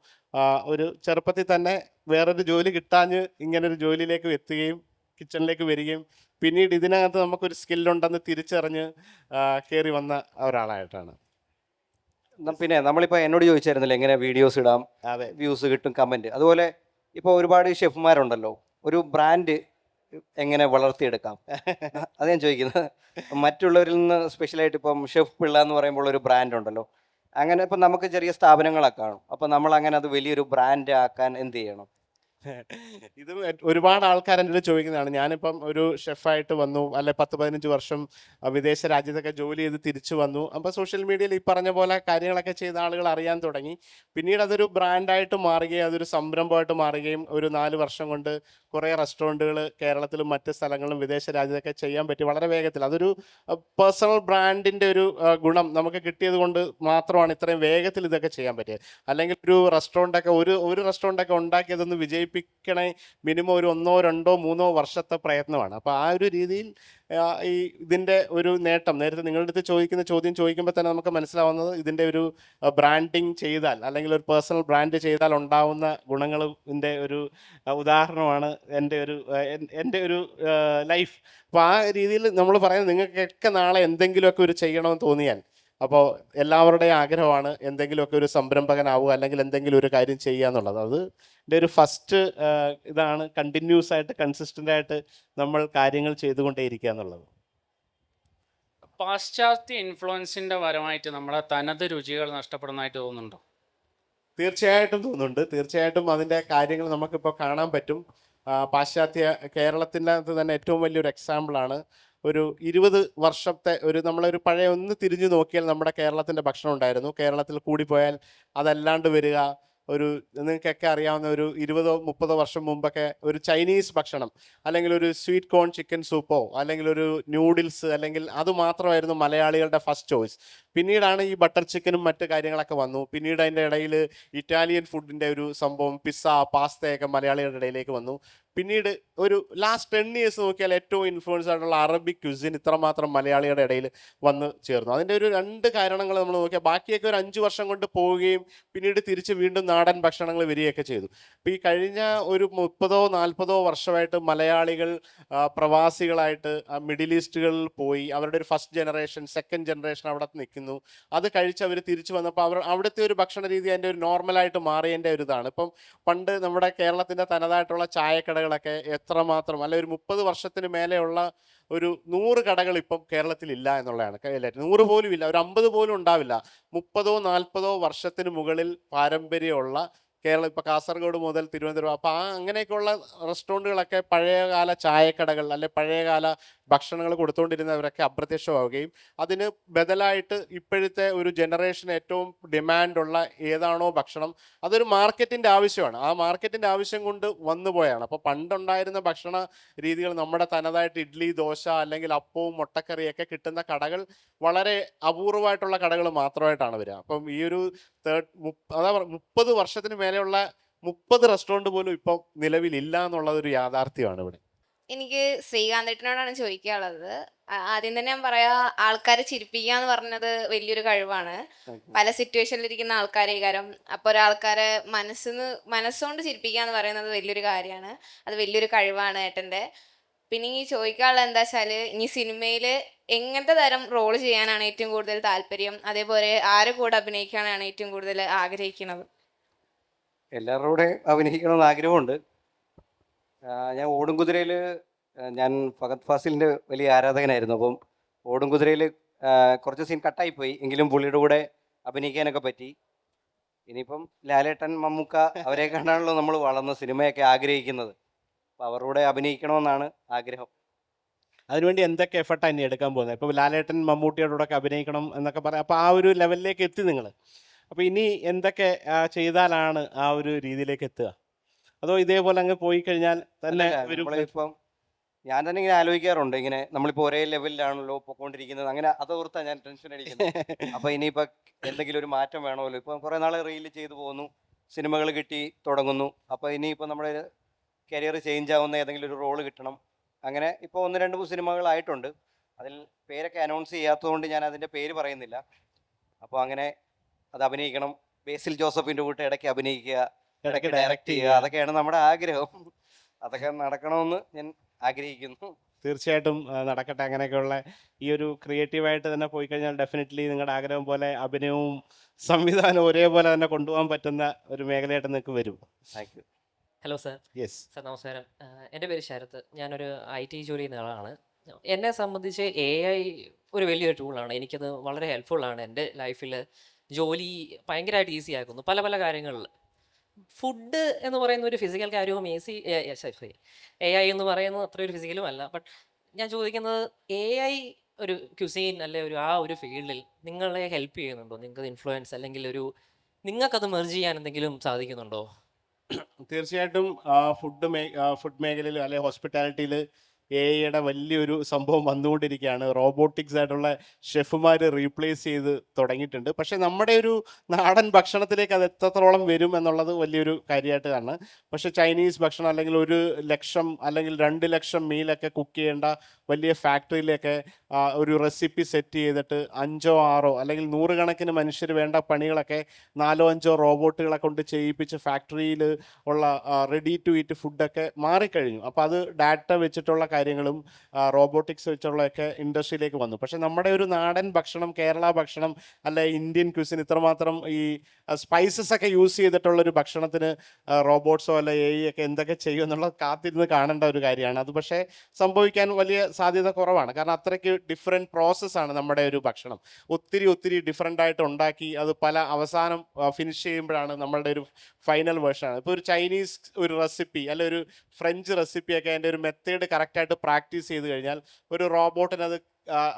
ഒരു ചെറുപ്പത്തിൽ തന്നെ വേറൊരു ജോലി കിട്ടാഞ്ഞ് ഇങ്ങനൊരു ജോലിയിലേക്ക് എത്തുകയും കിച്ചണിലേക്ക് വരികയും പിന്നീട് ഇതിനകത്ത് നമുക്കൊരു സ്കില്ലുണ്ടെന്ന് തിരിച്ചറിഞ്ഞ് കയറി വന്ന ഒരാളായിട്ടാണ്. പിന്നെ നമ്മളിപ്പോൾ എന്നോട് ചോദിച്ചായിരുന്നല്ലോ എങ്ങനെ വീഡിയോസ് ഇടാം, അതെ, വ്യൂസ് കിട്ടും, കമൻറ്റ്. അതുപോലെ ഇപ്പോൾ ഒരുപാട് ഷെഫ്മാരുണ്ടല്ലോ, ഒരു ബ്രാൻഡ് എങ്ങനെ വളർത്തിയെടുക്കാം അത് ഞാൻ ചോദിക്കുന്നത്. മറ്റുള്ളവരിൽ നിന്ന് സ്പെഷ്യലായിട്ട് ഇപ്പം ഷെഫ് പിള്ള എന്ന് പറയുമ്പോൾ ഒരു ബ്രാൻഡ് ഉണ്ടല്ലോ, അങ്ങനെ ഇപ്പം നമുക്ക് ചെറിയ സ്ഥാപനങ്ങളൊക്കെ കാണും. അപ്പം നമ്മൾ അങ്ങനെ അത് വലിയൊരു ബ്രാൻഡ് ആക്കാൻ എന്ത് ചെയ്യണം? ഇത് ഒരുപാട് ആൾക്കാർ എൻ്റെ അടുത്ത് ചോദിക്കുന്നതാണ്. ഞാനിപ്പം ഒരു ഷെഫായിട്ട് വന്നു, അല്ലെ 10-15 വർഷം വിദേശ രാജ്യത്തൊക്കെ ജോലി ചെയ്ത് തിരിച്ചു വന്നു. അപ്പോൾ സോഷ്യൽ മീഡിയയിൽ ഈ പറഞ്ഞ പോലെ കാര്യങ്ങളൊക്കെ ചെയ്ത ആളുകൾ അറിയാൻ തുടങ്ങി. പിന്നീട് അതൊരു ബ്രാൻഡായിട്ട് മാറുകയും അതൊരു സംരംഭമായിട്ട് മാറുകയും ഒരു 4 വർഷം കൊണ്ട് കുറേ റെസ്റ്റോറൻറ്റുകൾ കേരളത്തിലും മറ്റ് സ്ഥലങ്ങളിലും വിദേശ രാജ്യത്തൊക്കെ ചെയ്യാൻ പറ്റി വളരെ വേഗത്തിൽ. അതൊരു പേഴ്സണൽ ബ്രാൻഡിൻ്റെ ഒരു ഗുണം നമുക്ക് കിട്ടിയത് കൊണ്ട് മാത്രമാണ് ഇത്രയും വേഗത്തിൽ ഇതൊക്കെ ചെയ്യാൻ പറ്റിയത്. അല്ലെങ്കിൽ ഒരു റെസ്റ്റോറൻ്റൊക്കെ ഒരു റെസ്റ്റോറൻ്റൊക്കെ ഉണ്ടാക്കിയതൊന്ന് വിജയിപ്പിക്കണേ മിനിമം ഒരു 1-2-3 വർഷത്തെ പ്രയത്നമാണ്. അപ്പോൾ ആ ഒരു രീതിയിൽ ഈ ഇതിൻ്റെ ഒരു നേട്ടം നേരത്തെ നിങ്ങളുടെ അടുത്ത് ചോദിക്കുന്ന ചോദ്യം ചോദിക്കുമ്പോൾ തന്നെ നമുക്ക് മനസ്സിലാവുന്നത് ഇതിൻ്റെ ഒരു ബ്രാൻഡിങ് ചെയ്താൽ അല്ലെങ്കിൽ ഒരു പേഴ്സണൽ ബ്രാൻഡ് ചെയ്താൽ ഉണ്ടാവുന്ന ഗുണങ്ങളിൻ്റെ ഒരു ഉദാഹരണമാണ് എൻ്റെ ഒരു ലൈഫ്. അപ്പോൾ ആ രീതിയിൽ നമ്മൾ പറയുന്നത് നിങ്ങൾക്കൊക്കെ നാളെ എന്തെങ്കിലുമൊക്കെ ഒരു ചെയ്യണമെന്ന് തോന്നിയാൽ, അപ്പോൾ എല്ലാവരുടെയും ആഗ്രഹമാണ് എന്തെങ്കിലുമൊക്കെ ഒരു സംരംഭകനാവുക അല്ലെങ്കിൽ എന്തെങ്കിലും ഒരു കാര്യം ചെയ്യുക എന്നുള്ളത്. അത് എൻ്റെ ഒരു ഫസ്റ്റ് ഇതാണ് കണ്ടിന്യൂസ് ആയിട്ട് കൺസിസ്റ്റൻ്റ് ആയിട്ട് നമ്മൾ കാര്യങ്ങൾ ചെയ്തുകൊണ്ടേയിരിക്കുക എന്നുള്ളത്. പാശ്ചാത്യ ഇൻഫ്ലുവൻസിന്റെ പരമായിട്ട് നമ്മുടെ തനത് രുചികൾ നഷ്ടപ്പെടുന്നതായിട്ട് തോന്നുന്നുണ്ടോ? തീർച്ചയായിട്ടും തോന്നുന്നുണ്ട്. തീർച്ചയായിട്ടും അതിൻ്റെ കാര്യങ്ങൾ നമുക്കിപ്പോൾ കാണാൻ പറ്റും. പാശ്ചാത്യ കേരളത്തിൻ്റെ അകത്ത് തന്നെ ഏറ്റവും വലിയൊരു എക്സാമ്പിളാണ്. ഒരു 20 വർഷത്തെ നമ്മളൊരു പഴയ ഒന്ന് തിരിഞ്ഞു നോക്കിയാൽ നമ്മുടെ കേരളത്തിൻ്റെ ഭക്ഷണം ഉണ്ടായിരുന്നു. കേരളത്തിൽ കൂടിപ്പോയാൽ അതല്ലാണ്ട് വരിക നിങ്ങൾക്കൊക്കെ അറിയാവുന്ന ഒരു 20-30 വർഷം മുമ്പൊക്കെ ഒരു ചൈനീസ് ഭക്ഷണം അല്ലെങ്കിൽ ഒരു സ്വീറ്റ് കോൺ ചിക്കൻ സൂപ്പോ അല്ലെങ്കിൽ ഒരു ന്യൂഡിൽസ് അല്ലെങ്കിൽ അത് മാത്രമായിരുന്നു മലയാളികളുടെ ഫസ്റ്റ് ചോയ്സ്. പിന്നീടാണ് ഈ ബട്ടർ ചിക്കനും മറ്റ് കാര്യങ്ങളൊക്കെ വന്നു. പിന്നീട് അതിൻ്റെ ഇടയിൽ ഇറ്റാലിയൻ ഫുഡിൻ്റെ ഒരു സംഭവം, പിസ്സ, പാസ്തയൊക്കെ മലയാളികളുടെ ഇടയിലേക്ക് വന്നു. പിന്നീട് ഒരു ലാസ്റ്റ് 10 years നോക്കിയാൽ ഏറ്റവും ഇൻഫ്ലുവൻസ് ആയിട്ടുള്ള അറബിക് ക്യുസിൻ ഇത്രമാത്രം മലയാളിയുടെ ഇടയിൽ വന്ന് ചേർന്നു. അതിൻ്റെ ഒരു 2 കാരണങ്ങൾ നമ്മൾ നോക്കിയാൽ ബാക്കിയൊക്കെ ഒരു 5 വർഷം കൊണ്ട് പോവുകയും പിന്നീട് തിരിച്ച് വീണ്ടും നാടൻ ഭക്ഷണങ്ങൾ വരികയൊക്കെ ചെയ്തു. അപ്പോൾ ഈ കഴിഞ്ഞ ഒരു 30-40 വർഷമായിട്ട് മലയാളികൾ പ്രവാസികളായിട്ട് മിഡിൽ ഈസ്റ്റുകളിൽ പോയി അവരുടെ ഒരു ഫസ്റ്റ് ജനറേഷൻ സെക്കൻഡ് ജനറേഷൻ അവിടെ നിൽക്കുന്നു. അത് കഴിച്ച് അവർ തിരിച്ചു വന്നപ്പോൾ അവിടുത്തെ ഒരു ഭക്ഷണ രീതി അതിൻ്റെ ഒരു നോർമലായിട്ട് മാറിയതിൻ്റെ ഒരു ഇതാണ്. ഇപ്പം പണ്ട് നമ്മുടെ കേരളത്തിൻ്റെ തനതായിട്ടുള്ള ചായക്കടകളൊക്കെ എത്രമാത്രം അല്ലെ ഒരു 30 വർഷത്തിന് മേലെയുള്ള ഒരു 100 കടകൾ ഇപ്പം കേരളത്തിലില്ല എന്നുള്ളതാണ്. 100 പോലും ഇല്ല, ഒരു 50 പോലും ഉണ്ടാവില്ല. 30-40 വർഷത്തിന് മുകളിൽ പാരമ്പര്യമുള്ള കേരളം, ഇപ്പോൾ കാസർഗോഡ് മുതൽ തിരുവനന്തപുരം, അപ്പോൾ അങ്ങനെയൊക്കെയുള്ള റെസ്റ്റോറൻറ്റുകളൊക്കെ പഴയകാല ചായക്കടകൾ അല്ലെ പഴയകാല ഭക്ഷണങ്ങൾ കൊടുത്തുകൊണ്ടിരുന്നവരൊക്കെ അപ്രത്യക്ഷമാവുകയും അതിന് ബദലായിട്ട് ഇപ്പോഴത്തെ ഒരു ജനറേഷൻ ഏറ്റവും ഡിമാൻഡുള്ള ഏതാണോ ഭക്ഷണം അതൊരു മാർക്കറ്റിൻ്റെ ആവശ്യമാണ്. ആ മാർക്കറ്റിൻ്റെ ആവശ്യം കൊണ്ട് വന്നുപോയാണ്. അപ്പോൾ പണ്ടുണ്ടായിരുന്ന ഭക്ഷണ രീതികൾ നമ്മുടെ തനതായിട്ട് ഇഡ്ഡലി, ദോശ അല്ലെങ്കിൽ അപ്പവും മുട്ടക്കറിയൊക്കെ കിട്ടുന്ന കടകൾ വളരെ അപൂർവമായിട്ടുള്ള കടകൾ മാത്രമായിട്ടാണ് വരിക. അപ്പം ഈ ഒരു 30 വർഷത്തിന് മേലെയുള്ള 30 റെസ്റ്റോറൻറ്റ് പോലും ഇപ്പം നിലവിലില്ല എന്നുള്ളതൊരു യാഥാർത്ഥ്യമാണ് ഇവിടെ. എനിക്ക് ശ്രീകാന്തേട്ടനോടാണ് ചോദിക്കാനുള്ളത്. ആദ്യം തന്നെ ഞാൻ പറയാ, ആൾക്കാരെ ചിരിപ്പിക്കുക എന്ന് പറഞ്ഞത് വലിയൊരു കഴിവാണ്. പല സിറ്റുവേഷനിലിരിക്കുന്ന ആൾക്കാരെ കാര്യം അപ്പോൾ ഒരാൾക്കാരെ മനസ്സുകൊണ്ട് ചിരിപ്പിക്കുക എന്ന് പറയുന്നത് വലിയൊരു കാര്യമാണ്. അത് വലിയൊരു കഴിവാണ് ഏട്ടൻ്റെ. പിന്നെ ഈ ചോദിക്കാനുള്ളത് എന്താ വെച്ചാൽ, ഇനി സിനിമയിൽ എങ്ങനത്തെ തരം റോള് ചെയ്യാനാണ് ഏറ്റവും കൂടുതൽ താല്പര്യം? അതേപോലെ ആരെ കൂടെ അഭിനയിക്കാനാണ് ഏറ്റവും കൂടുതൽ ആഗ്രഹിക്കുന്നത്? എല്ലാവരുടെ കൂടെ അഭിനയിക്കണമെന്ന് ആഗ്രഹമുണ്ട്. ഞാൻ ഓടുംകുതിരയിൽ ഞാൻ ഫഹദ് ഫാസിലിൻ്റെ വലിയ ആരാധകനായിരുന്നു. അപ്പം ഓടുംകുതിരയിൽ കുറച്ച് സീൻ കട്ടായിപ്പോയി, എങ്കിലും പുള്ളിയുടെ കൂടെ അഭിനയിക്കാനൊക്കെ പറ്റി. ഇനിയിപ്പം ലാലേട്ടൻ, മമ്മൂക്ക അവരെ കണ്ടാണല്ലോ നമ്മൾ വളർന്ന സിനിമയൊക്കെ ആഗ്രഹിക്കുന്നത്. അപ്പോൾ അവരുടെ കൂടെ അഭിനയിക്കണമെന്നാണ് ആഗ്രഹം. അതിനുവേണ്ടി എന്തൊക്കെ എഫർട്ടാണ് ഇനി എടുക്കാൻ പോകുന്നത്? ഇപ്പോൾ ലാലേട്ടൻ മമ്മൂട്ടിയോടൊക്കെ അഭിനയിക്കണം എന്നൊക്കെ പറയാം. അപ്പോൾ ആ ഒരു ലെവലിലേക്ക് എത്തി നിങ്ങൾ. അപ്പോൾ ഇനി എന്തൊക്കെ ചെയ്താലാണ് ആ ഒരു രീതിയിലേക്ക് എത്തുക? അതോ ഇതേപോലെ അങ്ങ് പോയി കഴിഞ്ഞാൽ തന്നെ നമ്മളിപ്പം ഞാൻ തന്നെ ഇങ്ങനെ ആലോചിക്കാറുണ്ട്, ഇങ്ങനെ നമ്മളിപ്പോൾ ഒരേ ലെവലിലാണല്ലോ പൊക്കോണ്ടിരിക്കുന്നത്, അങ്ങനെ അതോർത്താണ് ഞാൻ ടെൻഷൻ അടിക്കുന്നത്. അപ്പോൾ ഇനിയിപ്പോൾ എന്തെങ്കിലും ഒരു മാറ്റം വേണമല്ലോ. ഇപ്പം കുറേ നാൾ റീൽ ചെയ്തു പോകുന്നു, സിനിമകൾ കിട്ടി തുടങ്ങുന്നു. അപ്പോൾ ഇനിയിപ്പോൾ നമ്മുടെ കരിയർ ചേഞ്ച് ആവുന്ന ഏതെങ്കിലും ഒരു റോള് കിട്ടണം. അങ്ങനെ ഇപ്പോൾ 1-2 സിനിമകളായിട്ടുണ്ട്. അതിൽ പേരൊക്കെ അനൗൺസ് ചെയ്യാത്തതുകൊണ്ട് ഞാൻ അതിൻ്റെ പേര് പറയുന്നില്ല. അപ്പോൾ അങ്ങനെ അത് അഭിനയിക്കണം. ബേസിൽ ജോസഫിൻ്റെ കൂട്ട് ഇടയ്ക്ക് അഭിനയിക്കുക, ഇടയ്ക്ക് ഡയറക്റ്റ് ചെയ്യുക, അതൊക്കെയാണ് നമ്മുടെ ആഗ്രഹം. അതൊക്കെ നടക്കണമെന്ന് ഞാൻ ആഗ്രഹിക്കുന്നു. തീർച്ചയായിട്ടും നടക്കട്ടെ. അങ്ങനെയൊക്കെയുള്ള ഈ ഒരു ക്രിയേറ്റീവായിട്ട് തന്നെ പോയി കഴിഞ്ഞാൽ ഡെഫിനറ്റ്ലി നിങ്ങളുടെ ആഗ്രഹം പോലെ അഭിനയവും സംവിധാനവും ഒരേപോലെ തന്നെ കൊണ്ടുപോകാൻ പറ്റുന്ന ഒരു മേഖലയായിട്ട് നിങ്ങൾക്ക് വരും. Thank you. Hello sir. Yes sir നമസ്കാരം. എൻ്റെ പേര് ശരത്ത്. ഞാനൊരു IT ജോലി ചെയ്യുന്ന ആളാണ്. എന്നെ സംബന്ധിച്ച് AI ഒരു വലിയൊരു ടൂളാണ്. എനിക്കത് വളരെ ഹെൽപ്ഫുള്ളാണ്. എൻ്റെ ലൈഫിൽ ജോലി ഭയങ്കരമായിട്ട് ഈസി ആക്കുന്നു പല പല കാര്യങ്ങളിൽ. ഫുഡ് എന്ന് പറയുന്ന ഒരു ഫിസിക്കൽ കാര്യവും എ ഐ എന്ന് പറയുന്നത് അത്ര ഒരു ഫിസിക്കലും അല്ല. ബട്ട് ഞാൻ ചോദിക്കുന്നത്, എ ഐ ഒരു ക്യുസീൻ അല്ലെ ഒരു ആ ഒരു ഫീൽഡിൽ നിങ്ങളെ ഹെൽപ്പ് ചെയ്യുന്നുണ്ടോ? നിങ്ങൾക്ക് ഇൻഫ്ലുവൻസ് അല്ലെങ്കിൽ ഒരു നിങ്ങൾക്കത് മെർജ് ചെയ്യാൻ എന്തെങ്കിലും സാധിക്കുന്നുണ്ടോ? തീർച്ചയായിട്ടും ഫുഡ് മേഖലയിൽ അല്ലെ ഹോസ്പിറ്റാലിറ്റിയിൽ എയുടെ വലിയൊരു സംഭവം വന്നുകൊണ്ടിരിക്കുകയാണ്. റോബോട്ടിക്സ് ആയിട്ടുള്ള ഷെഫുമാർ റീപ്ലേസ് ചെയ്ത് തുടങ്ങിയിട്ടുണ്ട്. പക്ഷേ നമ്മുടെ ഒരു നാടൻ ഭക്ഷണത്തിലേക്ക് അത് എത്രത്തോളം വരും എന്നുള്ളത് വലിയൊരു കാര്യമായിട്ട് കാണുന്നത്. പക്ഷേ ചൈനീസ് ഭക്ഷണം അല്ലെങ്കിൽ 1,00,000 അല്ലെങ്കിൽ 2,00,000 മീലൊക്കെ കുക്ക് ചെയ്യേണ്ട വലിയ ഫാക്ടറിയിലൊക്കെ ഒരു റെസിപ്പി സെറ്റ് ചെയ്തിട്ട് 5 6 അല്ലെങ്കിൽ 100 കണക്കിന് മനുഷ്യർ വേണ്ട പണികളൊക്കെ 4 5 റോബോട്ടുകളെ കൊണ്ട് ചെയ്യിപ്പിച്ച് ഫാക്ടറിയിൽ ഉള്ള റെഡി ടു ഈറ്റ് ഫുഡൊക്കെ മാറിക്കഴിഞ്ഞു. അപ്പോൾ അത് ഡാറ്റ വെച്ചിട്ടുള്ള കാര്യങ്ങളും റോബോട്ടിക്സ് വെച്ചുള്ളതൊക്കെ ഇൻഡസ്ട്രിയിലേക്ക് വന്നു. പക്ഷേ നമ്മുടെ ഒരു നാടൻ ഭക്ഷണം, കേരള ഭക്ഷണം അല്ലെ ഇന്ത്യൻ ക്യൂസിൻ ഇത്രമാത്രം ഈ സ്പൈസസ് ഒക്കെ യൂസ് ചെയ്തിട്ടുള്ളൊരു ഭക്ഷണത്തിന് റോബോട്ട്സോ അല്ലെ എ ഒക്കെ എന്തൊക്കെ ചെയ്യും എന്നുള്ളത് കാത്തിരുന്ന് കാണേണ്ട ഒരു കാര്യമാണ്. അത് പക്ഷേ സംഭവിക്കാൻ വലിയ സാധ്യത കുറവാണ്. കാരണം അത്രയ്ക്ക് ഡിഫറെൻറ്റ് പ്രോസസ്സാണ് നമ്മുടെ ഒരു ഭക്ഷണം. ഒത്തിരി ഡിഫറെൻ്റ് ആയിട്ട് ഉണ്ടാക്കി അത് പല അവസാനം ഫിനിഷ് ചെയ്യുമ്പോഴാണ് നമ്മളുടെ ഒരു ഫൈനൽ വേർഷനാണ്. ഇപ്പോൾ ഒരു ചൈനീസ് ഒരു റെസിപ്പി അല്ലെ ഒരു ഫ്രഞ്ച് റെസിപ്പിയൊക്കെ അതിൻ്റെ ഒരു മെത്തേഡ് കറക്റ്റായിട്ട് പ്രാക്ടീസ് ചെയ്ത് കഴിഞ്ഞാൽ ഒരു റോബോട്ടിന് അത്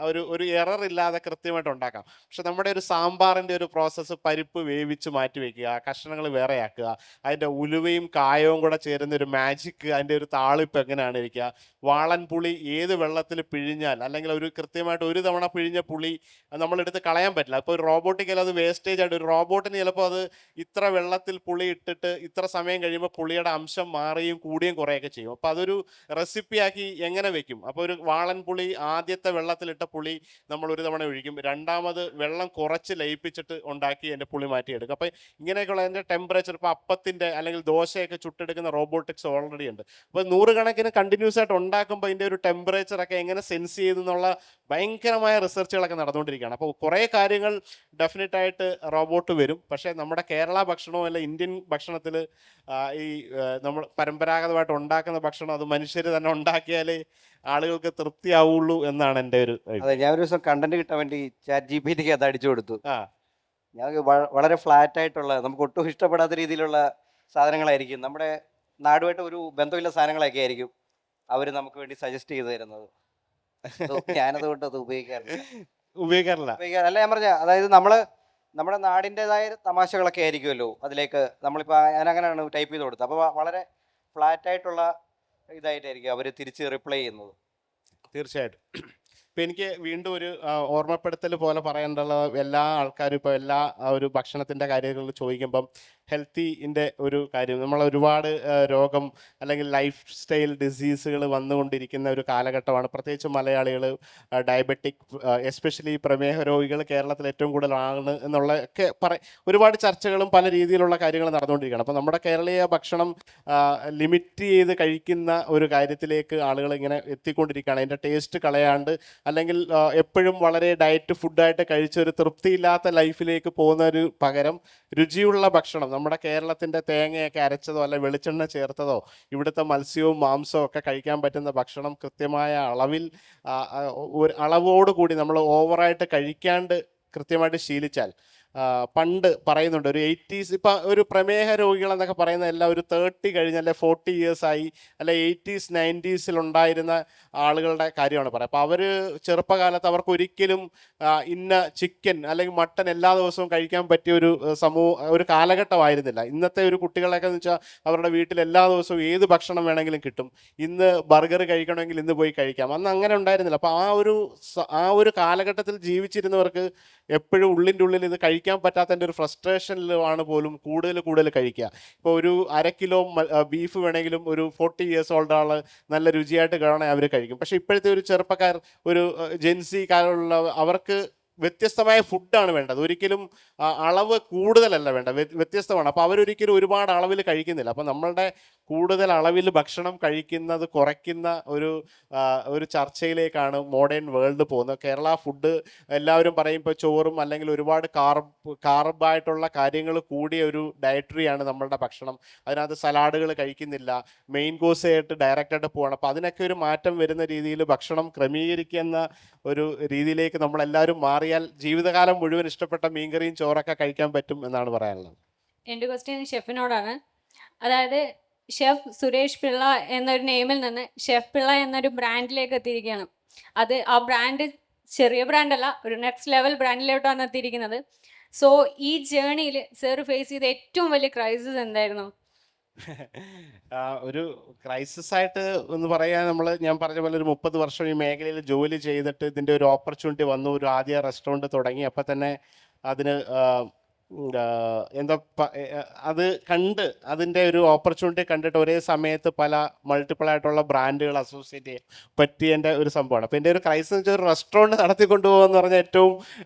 ഒരു എറർ ഇല്ലാതെ കൃത്യമായിട്ട് ഉണ്ടാക്കാം. പക്ഷെ നമ്മുടെ ഒരു സാമ്പാറിൻ്റെ ഒരു പ്രോസസ്സ്, പരിപ്പ് വേവിച്ച് മാറ്റി വയ്ക്കുക, കഷ്ണങ്ങൾ വേറെ ആക്കുക, അതിൻ്റെ ഉലുവയും കായവും കൂടെ ചേരുന്ന ഒരു മാജിക്ക്, അതിൻ്റെ ഒരു താളിപ്പ് എങ്ങനെയാണ് ഇരിക്കുക, വാളൻ പുളി ഏത് വെള്ളത്തിൽ പിഴിഞ്ഞാൽ അല്ലെങ്കിൽ ഒരു കൃത്യമായിട്ട് ഒരു തവണ പിഴിഞ്ഞ പുളി നമ്മളെടുത്ത് കളയാൻ പറ്റില്ല. അപ്പോൾ ഒരു റോബോട്ടിക്കൽ അത് വേസ്റ്റേജ് ആയിട്ട് ഒരു റോബോട്ടിന് ചിലപ്പോൾ അത് ഇത്ര വെള്ളത്തിൽ പുളി ഇട്ടിട്ട് ഇത്ര സമയം കഴിയുമ്പോൾ പുളിയുടെ അംശം മാറുകയും കൂടുകയും കുറേയൊക്കെ ചെയ്യും. അപ്പോൾ അതൊരു റെസിപ്പിയാക്കി എങ്ങനെ വെക്കും? അപ്പോൾ ഒരു വാളൻ പുളി ആദ്യത്തെ വെള്ളത്തിലിട്ട പുളി നമ്മൾ ഒരു തവണ ഒഴിക്കും, രണ്ടാമത് വെള്ളം കുറച്ച് ലയിപ്പിച്ചിട്ട് ഉണ്ടാക്കി അതിൻ്റെ പുളി മാറ്റിയെടുക്കും. അപ്പോൾ ഇങ്ങനെയൊക്കെയുള്ള അതിൻ്റെ ടെമ്പറേച്ചർ, ഇപ്പോൾ അപ്പത്തിൻ്റെ അല്ലെങ്കിൽ ദോശയൊക്കെ ചുട്ടെടുക്കുന്ന റോബോട്ടിക്സ് ഓൾറെഡി ഉണ്ട്. അപ്പോൾ 100 കണക്കിന് കണ്ടിന്യൂസ് ആയിട്ട് ഉണ്ടാക്കുമ്പോൾ അതിൻ്റെ ഒരു ടെമ്പറേച്ചറൊക്കെ എങ്ങനെ സെൻസ് ചെയ്തെന്നുള്ള ഭയങ്കരമായ റിസർച്ചുകളൊക്കെ നടന്നുകൊണ്ടിരിക്കുകയാണ്. അപ്പോൾ കുറേ കാര്യങ്ങൾ ഡെഫിനറ്റായിട്ട് റോബോട്ട് വരും. പക്ഷേ നമ്മുടെ കേരള ഭക്ഷണവും അല്ല ഇന്ത്യൻ ഭക്ഷണത്തിൽ ഈ നമ്മൾ പരമ്പരാഗതമായിട്ട് ഉണ്ടാക്കുന്ന ഭക്ഷണം അത് മനുഷ്യർ തന്നെ ഉണ്ടാക്കിയാലേ ആളുകൾക്ക് തൃപ്തിയാവുള്ളൂ എന്നാണ് എൻ്റെ ഒരു അതെ, ഞാൻ ഒരു ദിവസം കണ്ടന്റ് കിട്ടാൻ വേണ്ടി ChatGPT അത് അടിച്ചു കൊടുത്തു. ഞാൻ വളരെ ഫ്ലാറ്റ് ആയിട്ടുള്ള, നമുക്ക് ഒട്ടും ഇഷ്ടപ്പെടാത്ത രീതിയിലുള്ള സാധനങ്ങളായിരിക്കും, നമ്മുടെ നാടുമായിട്ട് ഒരു ബന്ധമില്ല സാധനങ്ങളൊക്കെ ആയിരിക്കും അവർ നമുക്ക് വേണ്ടി സജസ്റ്റ് ചെയ്ത് തരുന്നത്. ഞാനതുകൊണ്ട് അത് ഉപയോഗിക്കാറില്ല. അല്ല, ഞാൻ പറഞ്ഞ അതായത് നമ്മുടെ നാടിൻ്റെതായ തമാശകളൊക്കെ ആയിരിക്കുമല്ലോ അതിലേക്ക്. നമ്മളിപ്പോൾ ഞാൻ അങ്ങനെയാണ് ടൈപ്പ് ചെയ്ത് കൊടുത്തത്. അപ്പോൾ വളരെ ഫ്ലാറ്റ് ആയിട്ടുള്ള ഇതായിട്ടായിരിക്കും അവർ തിരിച്ച് റിപ്ലൈ ചെയ്യുന്നത്. തീർച്ചയായിട്ടും. ഇപ്പം എനിക്ക് വീണ്ടും ഒരു ഓർമ്മപ്പെടുത്തൽ പോലെ പറയേണ്ടുള്ള എല്ലാ ആൾക്കാരും ഇപ്പോൾ എല്ലാ ഒരു ഭക്ഷണത്തിൻ്റെ കാര്യങ്ങൾ ചോദിക്കുമ്പം ഹെൽത്തിൻ്റെ ഒരു കാര്യം, നമ്മൾ ഒരുപാട് രോഗം അല്ലെങ്കിൽ ലൈഫ് സ്റ്റൈൽ ഡിസീസുകൾ വന്നുകൊണ്ടിരിക്കുന്ന ഒരു കാലഘട്ടമാണ്. പ്രത്യേകിച്ച് മലയാളികൾ ഡയബറ്റിക്, എസ്പെഷ്യലി പ്രമേഹ രോഗികൾ കേരളത്തിൽ ഏറ്റവും കൂടുതലാണ് എന്നുള്ളതൊക്കെ ഒരുപാട് ചർച്ചകളും പല രീതിയിലുള്ള കാര്യങ്ങൾ നടന്നുകൊണ്ടിരിക്കുകയാണ്. അപ്പോൾ നമ്മുടെ കേരളീയ ഭക്ഷണം ലിമിറ്റ് ചെയ്ത് കഴിക്കുന്ന ഒരു കാര്യത്തിലേക്ക് ആളുകൾ ഇങ്ങനെ എത്തിക്കൊണ്ടിരിക്കുകയാണ്. അതിൻ്റെ ടേസ്റ്റ് കളയാണ്ട് അല്ലെങ്കിൽ എപ്പോഴും വളരെ ഡയറ്റ് ഫുഡായിട്ട് കഴിച്ച ഒരു തൃപ്തിയില്ലാത്ത ലൈഫിലേക്ക് പോകുന്നൊരു പകരം രുചിയുള്ള ഭക്ഷണം, നമ്മുടെ കേരളത്തിൻ്റെ തേങ്ങയൊക്കെ അരച്ചതോ അല്ലെ വെളിച്ചെണ്ണ ചേർത്തതോ ഇവിടുത്തെ മത്സ്യവും മാംസവും ഒക്കെ കഴിക്കാൻ പറ്റുന്ന ഭക്ഷണം കൃത്യമായ അളവിൽ ഒരു അളവോടുകൂടി നമ്മൾ ഓവറായിട്ട് കഴിക്കാണ്ട് കൃത്യമായിട്ട് ശീലിച്ചാൽ, പണ്ട് പറയുന്നുണ്ട് ഒരു 80s, ഇപ്പം ഒരു പ്രമേഹ രോഗികൾ എന്നൊക്കെ പറയുന്ന എല്ലാം ഒരു 30 കഴിഞ്ഞ് അല്ലെ 40 ഇയേഴ്സായി അല്ലെ 80s 90s ഉണ്ടായിരുന്ന ആളുകളുടെ കാര്യമാണ് പറയുക. അപ്പോൾ അവർ ചെറുപ്പകാലത്ത് അവർക്ക് ഒരിക്കലും ഇന്ന ചിക്കൻ അല്ലെങ്കിൽ മട്ടൻ എല്ലാ ദിവസവും കഴിക്കാൻ പറ്റിയ ഒരു കാലഘട്ടമായിരുന്നില്ല. ഇന്നത്തെ ഒരു കുട്ടികളൊക്കെ എന്ന് വെച്ചാൽ അവരുടെ വീട്ടിൽ എല്ലാ ദിവസവും ഏത് ഭക്ഷണം വേണമെങ്കിലും കിട്ടും. ഇന്ന് ബർഗർ കഴിക്കണമെങ്കിൽ ഇന്ന് പോയി കഴിക്കാം. അന്ന് അങ്ങനെ ഉണ്ടായിരുന്നില്ല. അപ്പോൾ ആ ഒരു കാലഘട്ടത്തിൽ ജീവിച്ചിരുന്നവർക്ക് എപ്പോഴും ഉള്ളിൻ്റെ ഉള്ളിൽ ഇത് കഴിക്കാൻ പറ്റാത്തതിൻ്റെ ഒരു ഫ്രസ്ട്രേഷനിലാണ് പോലും കൂടുതൽ കഴിക്കുക. ഇപ്പോൾ ഒരു 1/2 കിലോ ബീഫ് വേണമെങ്കിലും ഒരു 40 ഇയേഴ്സ് ഓൾഡ് ആൾ നല്ല രുചിയായിട്ട് കാണാൻ അവർ കഴിക്കും. പക്ഷേ ഇപ്പോഴത്തെ ഒരു ചെറുപ്പക്കാർ, ഒരു ജെൻസി കാലുള്ള അവർക്ക് വ്യത്യസ്തമായ ഫുഡാണ് വേണ്ടത്. ഒരിക്കലും അളവ് കൂടുതലല്ല വേണ്ട, വ്യത്യസ്തമാണ്. അപ്പോൾ അവരൊരിക്കലും ഒരുപാട് അളവിൽ കഴിക്കുന്നില്ല. അപ്പോൾ നമ്മളുടെ കൂടുതൽ അളവിൽ ഭക്ഷണം കഴിക്കുന്നത് കുറയ്ക്കുന്ന ഒരു ചർച്ചയിലേക്കാണ് മോഡേൺ വേൾഡ് പോകുന്നത്. കേരള ഫുഡ് എല്ലാവരും പറയും ഇപ്പോൾ ചോറും അല്ലെങ്കിൽ ഒരുപാട് കാർബായിട്ടുള്ള കാര്യങ്ങൾ കൂടിയ ഒരു ഡയറ്ററിയാണ് നമ്മളുടെ ഭക്ഷണം. അതിനകത്ത് സലാഡുകൾ കഴിക്കുന്നില്ല, മെയിൻ കോഴ്സ് ആയിട്ട് ഡയറക്റ്റായിട്ട് പോകണം. അപ്പോൾ അതിനൊക്കെ ഒരു മാറ്റം വരുന്ന രീതിയിൽ ഭക്ഷണം ക്രമീകരിക്കുന്ന ഒരു രീതിയിലേക്ക് നമ്മളെല്ലാവരും മാറിയാൽ ജീവിതകാലം മുഴുവൻ ഇഷ്ടപ്പെട്ട മീൻകറിയും ചോറൊക്കെ കഴിക്കാൻ പറ്റും എന്നാണ് പറയാനുള്ളത്. എൻ്റെ ക്വസ്റ്റ്യൻ ഷെഫിനോടാണ്. അതായത് ഷെഫ് സുരേഷ് പിള്ള എന്നൊരു നെയിമിൽ നിന്ന് ഷെഫ് പിള്ള എന്നൊരു ബ്രാൻഡിലേക്ക് എത്തിയിരിക്കുകയാണ്. അത് ആ ബ്രാൻഡ് ചെറിയ ബ്രാൻഡല്ല, ഒരു നെക്സ്റ്റ് ലെവൽ ബ്രാൻഡിലോട്ടാണ് എത്തിയിരിക്കുന്നത്. സോ ഈ ജേണിയിൽ സർ ഫേസ് ചെയ്ത ഏറ്റവും വലിയ ക്രൈസിസ് എന്തായിരുന്നു? ഒരു ക്രൈസിസ് ആയിട്ട് എന്ന് പറയാൻ ഞാൻ പറഞ്ഞ പോലെ ഒരു 30 വർഷം ഈ മേഖലയിൽ ജോലി ചെയ്തിട്ട് ഇതിൻ്റെ ഒരു ഓപ്പർച്യൂണിറ്റി വന്നു. ഒരു ആദ്യ റെസ്റ്റോറൻറ്റ് തുടങ്ങി. അപ്പം തന്നെ അതിന് എന്താ അത് കണ്ട് അതിൻ്റെ ഒരു ഓപ്പർച്യൂണിറ്റി കണ്ടിട്ട് ഒരേ സമയത്ത് പല മൾട്ടിപ്പിൾ ആയിട്ടുള്ള ബ്രാൻഡുകൾ അസോസിയേറ്റ് ചെയ്യാൻ പറ്റിയതിൻ്റെ ഒരു സംഭവമാണ്. അപ്പോൾ എൻ്റെ ഒരു ക്രൈസിസ് എന്ന് വെച്ചാൽ ഒരു റെസ്റ്റോറൻറ്റ് നടത്തിക്കൊണ്ടുപോകുക എന്ന് പറഞ്ഞാൽ ഏറ്റവും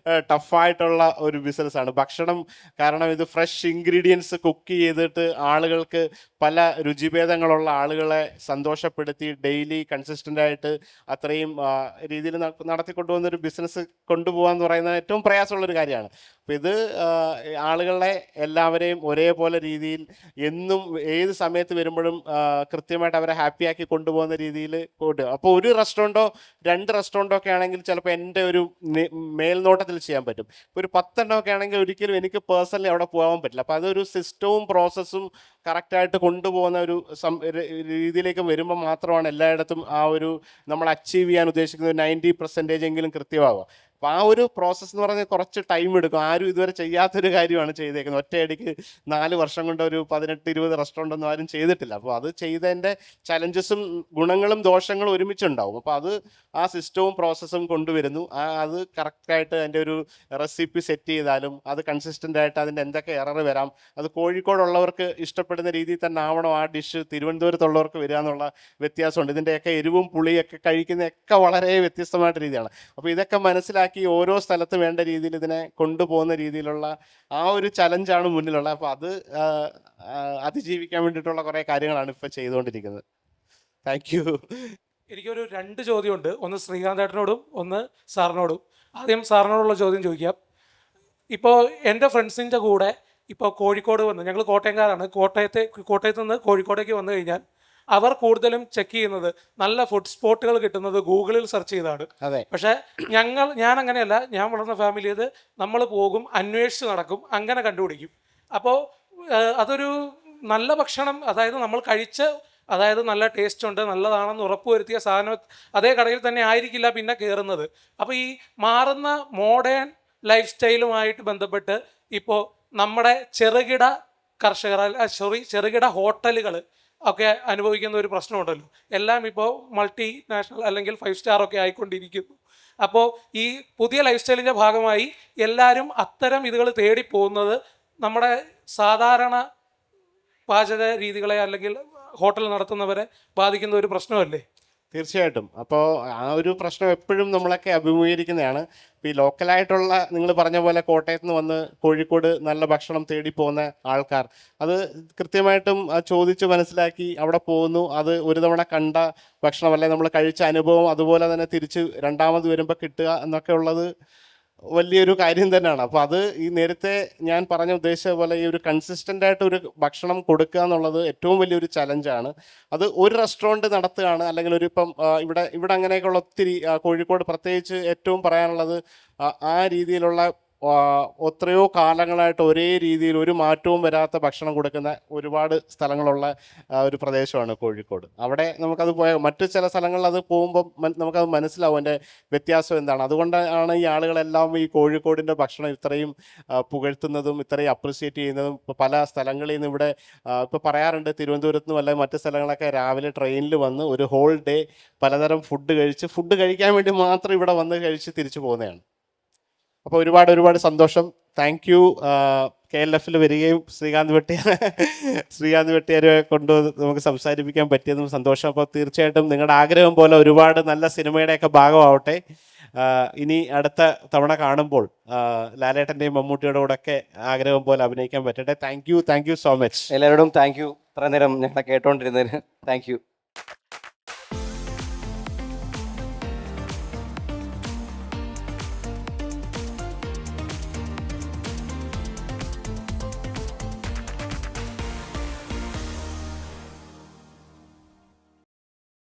ടഫായിട്ടുള്ള ഒരു ബിസിനസ്സാണ്. ഭക്ഷണം, കാരണം ഇത് ഫ്രഷ് ഇൻഗ്രീഡിയൻസ് കുക്ക് ചെയ്തിട്ട് ആളുകൾക്ക് പല രുചിഭേദങ്ങളുള്ള ആളുകളെ സന്തോഷപ്പെടുത്തി ഡെയിലി കൺസിസ്റ്റൻ്റ് ആയിട്ട് അത്രയും രീതിയിൽ നടത്തിക്കൊണ്ടുപോകുന്ന ഒരു ബിസിനസ് കൊണ്ടുപോകാന്ന് പറയുന്നത് ഏറ്റവും പ്രയാസമുള്ളൊരു കാര്യമാണ്. അപ്പോൾ ഇത് ആളുകളെ എല്ലാവരെയും ഒരേപോലെ രീതിയിൽ എന്നും ഏത് സമയത്ത് വരുമ്പോഴും കൃത്യമായിട്ട് അവരെ ഹാപ്പിയാക്കി കൊണ്ടുപോകുന്ന രീതിയിൽ പോയിട്ട്, അപ്പോൾ ഒരു റെസ്റ്റോറൻറ്റോ 2 റെസ്റ്റോറൻറ്റോ ഒക്കെ ആണെങ്കിൽ ചിലപ്പോൾ എൻ്റെ ഒരു മേൽനോട്ടത്തിൽ ചെയ്യാൻ പറ്റും. ഒരു 10 എണ്ണം ഒക്കെ ആണെങ്കിൽ ഒരിക്കലും എനിക്ക് പേഴ്സണലി അവിടെ പോകാൻ പറ്റില്ല. അപ്പോൾ അതൊരു സിസ്റ്റവും പ്രോസസ്സും കറക്റ്റായിട്ട് കൊണ്ടുപോകുന്ന ഒരു രീതിയിലേക്ക് വരുമ്പോൾ മാത്രമാണ് എല്ലായിടത്തും ആ ഒരു നമ്മൾ അച്ചീവ് ചെയ്യാൻ ഉദ്ദേശിക്കുന്ന 90% എങ്കിലും കൃത്യമാവുക. അപ്പോൾ ആ ഒരു പ്രോസസ്സ് എന്ന് പറഞ്ഞാൽ കുറച്ച് ടൈം എടുക്കും. ആരും ഇതുവരെ ചെയ്യാത്തൊരു കാര്യമാണ് ചെയ്തേക്കുന്നത്. ഒറ്റയടിക്ക് 4 വർഷം കൊണ്ട് ഒരു 18-20 റെസ്റ്റോറൻ്റ് ഒന്നും ആരും ചെയ്തിട്ടില്ല. അപ്പോൾ അത് ചെയ്തതിൻ്റെ ചലഞ്ചസും ഗുണങ്ങളും ദോഷങ്ങളും ഒരുമിച്ചുണ്ടാവും. അപ്പോൾ അത് ആ സിസ്റ്റവും പ്രോസസ്സും കൊണ്ടുവരുന്നു. അത് കറക്റ്റായിട്ട് അതിൻ്റെ ഒരു റെസിപ്പി സെറ്റ് ചെയ്താലും അത് കൺസിസ്റ്റൻ്റ് ആയിട്ട് അതിൻ്റെ എന്തൊക്കെ എറർ വരാം, അത് കോഴിക്കോടുള്ളവർക്ക് ഇഷ്ടപ്പെടുന്ന രീതിയിൽ തന്നെ ആവണം ആ ഡിഷ് തിരുവനന്തപുരത്തുള്ളവർക്ക് വരിക എന്നുള്ള വ്യത്യാസമുണ്ട്. ഇതിൻ്റെയൊക്കെ എരിവും പുളിയൊക്കെ കഴിക്കുന്നതൊക്കെ വളരെ വ്യത്യസ്തമായിട്ട് രീതിയാണ്. അപ്പോൾ ഇതൊക്കെ മനസ്സിലാക്കി ഓരോ സ്ഥലത്ത് വേണ്ട രീതിയിൽ ഇതിനെ കൊണ്ടുപോകുന്ന രീതിയിലുള്ള ആ ഒരു ചലഞ്ചാണ് മുന്നിലുള്ളത്. അപ്പോൾ അത് അതിജീവിക്കാൻ വേണ്ടിയിട്ടുള്ള കുറേ കാര്യങ്ങളാണ് ഇപ്പോൾ ചെയ്തുകൊണ്ടിരിക്കുന്നത്. Thank you. എനിക്കൊരു 2 ചോദ്യമുണ്ട്. ഒന്ന് ശ്രീകാന്തേട്ടനോടും ഒന്ന് സാറിനോടും. ആദ്യം സാറിനോടുള്ള ചോദ്യം ചോദിക്കാം. ഇപ്പോൾ എൻ്റെ ഫ്രണ്ട്സിൻ്റെ കൂടെ ഇപ്പോൾ കോഴിക്കോട് വന്ന്, ഞങ്ങൾ കോട്ടയംകാരാണ്, കോട്ടയത്ത് നിന്ന് കോഴിക്കോടേക്ക് വന്നു കഴിഞ്ഞാൽ അവർ കൂടുതലും ചെക്ക് ചെയ്യുന്നത് നല്ല ഫുഡ് സ്പോട്ടുകൾ കിട്ടുന്നത് ഗൂഗിളിൽ സെർച്ച് ചെയ്താണ്. പക്ഷേ ഞാൻ അങ്ങനെയല്ല. ഞാൻ വളർന്ന ഫാമിലിയിൽ നമ്മൾ പോകും, അന്വേഷിച്ച് നടക്കും, അങ്ങനെ കണ്ടുപിടിക്കും. അപ്പോൾ അതൊരു നല്ല ഭക്ഷണം, അതായത് നമ്മൾ അതായത് നല്ല ടേസ്റ്റ് ഉണ്ട്, നല്ലതാണെന്ന് ഉറപ്പുവരുത്തിയ സാധനം അതേ കടയിൽ തന്നെ ആയിരിക്കില്ല പിന്നെ കയറുന്നത്. അപ്പോൾ ഈ മാറുന്ന മോഡേൺ ലൈഫ് സ്റ്റൈലുമായിട്ട് ബന്ധപ്പെട്ട് ഇപ്പോൾ നമ്മുടെ ചെറുകിട ചെറുകിട ഹോട്ടലുകൾ ഒക്കെ അനുഭവിക്കുന്ന ഒരു പ്രശ്നമുണ്ടല്ലോ. എല്ലാം ഇപ്പോൾ മൾട്ടി-നാഷണൽ അല്ലെങ്കിൽ 5 സ്റ്റാർ ഒക്കെ ആയിക്കൊണ്ടിരിക്കുന്നു. അപ്പോൾ ഈ പുതിയ ലൈഫ് സ്റ്റൈലിൻ്റെ ഭാഗമായി എല്ലാവരും അത്തരം ഇതുകൾ തേടി പോകുന്നത് നമ്മുടെ സാധാരണ പാചക രീതികളെ അല്ലെങ്കിൽ ഹോട്ടൽ നടത്തുന്നവരെ ബാധിക്കുന്ന ഒരു പ്രശ്നമല്ലേ? തീർച്ചയായിട്ടും. അപ്പോൾ ആ ഒരു പ്രശ്നം എപ്പോഴും നമ്മളൊക്കെ അഭിമുഖീകരിക്കുന്നതാണ്. ഇപ്പോൾ ഈ ലോക്കലായിട്ടുള്ള നിങ്ങൾ പറഞ്ഞ പോലെ കോട്ടയത്ത് നിന്ന് വന്ന് കോഴിക്കോട് നല്ല ഭക്ഷണം തേടി പോകുന്ന ആൾക്കാർ അത് കൃത്യമായിട്ടും ചോദിച്ച് മനസ്സിലാക്കി അവിടെ പോകുന്നു. അത് ഒരു തവണ കണ്ട ഭക്ഷണമല്ലേ, നമ്മൾ കഴിച്ച അനുഭവം അതുപോലെ തന്നെ തിരിച്ച് രണ്ടാമത് വരുമ്പോൾ കിട്ടുക എന്നൊക്കെ ഉള്ളത് വലിയൊരു കാര്യം തന്നെയാണ്. അപ്പോൾ അത് ഈ നേരത്തെ ഞാൻ ഉദ്ദേശിച്ച പോലെ ഈ ഒരു കൺസിസ്റ്റൻ്റ് ആയിട്ട് ഒരു ഭക്ഷണം കൊടുക്കുക എന്നുള്ളത് ഏറ്റവും വലിയൊരു ചലഞ്ചാണ്. അത് ഒരു റെസ്റ്റോറൻറ്റ് നടത്തുകയാണ് അല്ലെങ്കിൽ ഇപ്പം ഇവിടെ അങ്ങനെയൊക്കെയുള്ള ഒത്തിരി കോഴിക്കോട് പ്രത്യേകിച്ച് ഏറ്റവും പറയാനുള്ളത് ആ രീതിയിലുള്ള എത്രയോ കാലങ്ങളായിട്ട് ഒരേ രീതിയിൽ ഒരു മാറ്റവും വരാത്ത ഭക്ഷണം കൊടുക്കുന്ന ഒരുപാട് സ്ഥലങ്ങളുള്ള ഒരു പ്രദേശമാണ് കോഴിക്കോട്. അവിടെ നമുക്കത് മറ്റു ചില സ്ഥലങ്ങളിൽ അത് പോകുമ്പം നമുക്കത് മനസ്സിലാവും അതിൻ്റെ വ്യത്യാസം എന്താണ്. അതുകൊണ്ടാണ് ഈ ആളുകളെല്ലാം ഈ കോഴിക്കോടിൻ്റെ ഭക്ഷണം ഇത്രയും പുകഴ്ത്തുന്നതും ഇത്രയും അപ്രിസിയേറ്റ് ചെയ്യുന്നതും. ഇപ്പോൾ പല സ്ഥലങ്ങളിൽ നിന്ന് ഇവിടെ ഇപ്പോൾ പറയാറുണ്ട്, തിരുവനന്തപുരത്ത് നിന്നും അല്ലെങ്കിൽ മറ്റു സ്ഥലങ്ങളൊക്കെ രാവിലെ ട്രെയിനിൽ വന്ന് ഒരു ഹോൾ ഡേ പലതരം ഫുഡ് കഴിക്കാൻ വേണ്ടി മാത്രം ഇവിടെ വന്ന് കഴിച്ച് തിരിച്ചു പോകുന്നതാണ്. അപ്പോൾ ഒരുപാട് സന്തോഷം. Thank you. KLF വരികയും ശ്രീകാന്ത് വെട്ടിയാരെ കൊണ്ടുവന്ന് നമുക്ക് സംസാരിപ്പിക്കാൻ പറ്റിയതും സന്തോഷം. അപ്പോൾ തീർച്ചയായിട്ടും നിങ്ങളുടെ ആഗ്രഹം പോലെ ഒരുപാട് നല്ല സിനിമയുടെയൊക്കെ ഭാഗമാവട്ടെ. ഇനി അടുത്ത തവണ കാണുമ്പോൾ ലാലേട്ടൻ്റെയും മമ്മൂട്ടിയുടെ കൂടെ ഒക്കെ ആഗ്രഹം പോലെ അഭിനയിക്കാൻ പറ്റട്ടെ. Thank you so much. എല്ലാവരോടും താങ്ക് യു. ഇത്ര നേരം ഞങ്ങളെ കേട്ടോണ്ടിരുന്നതിന് താങ്ക് യു.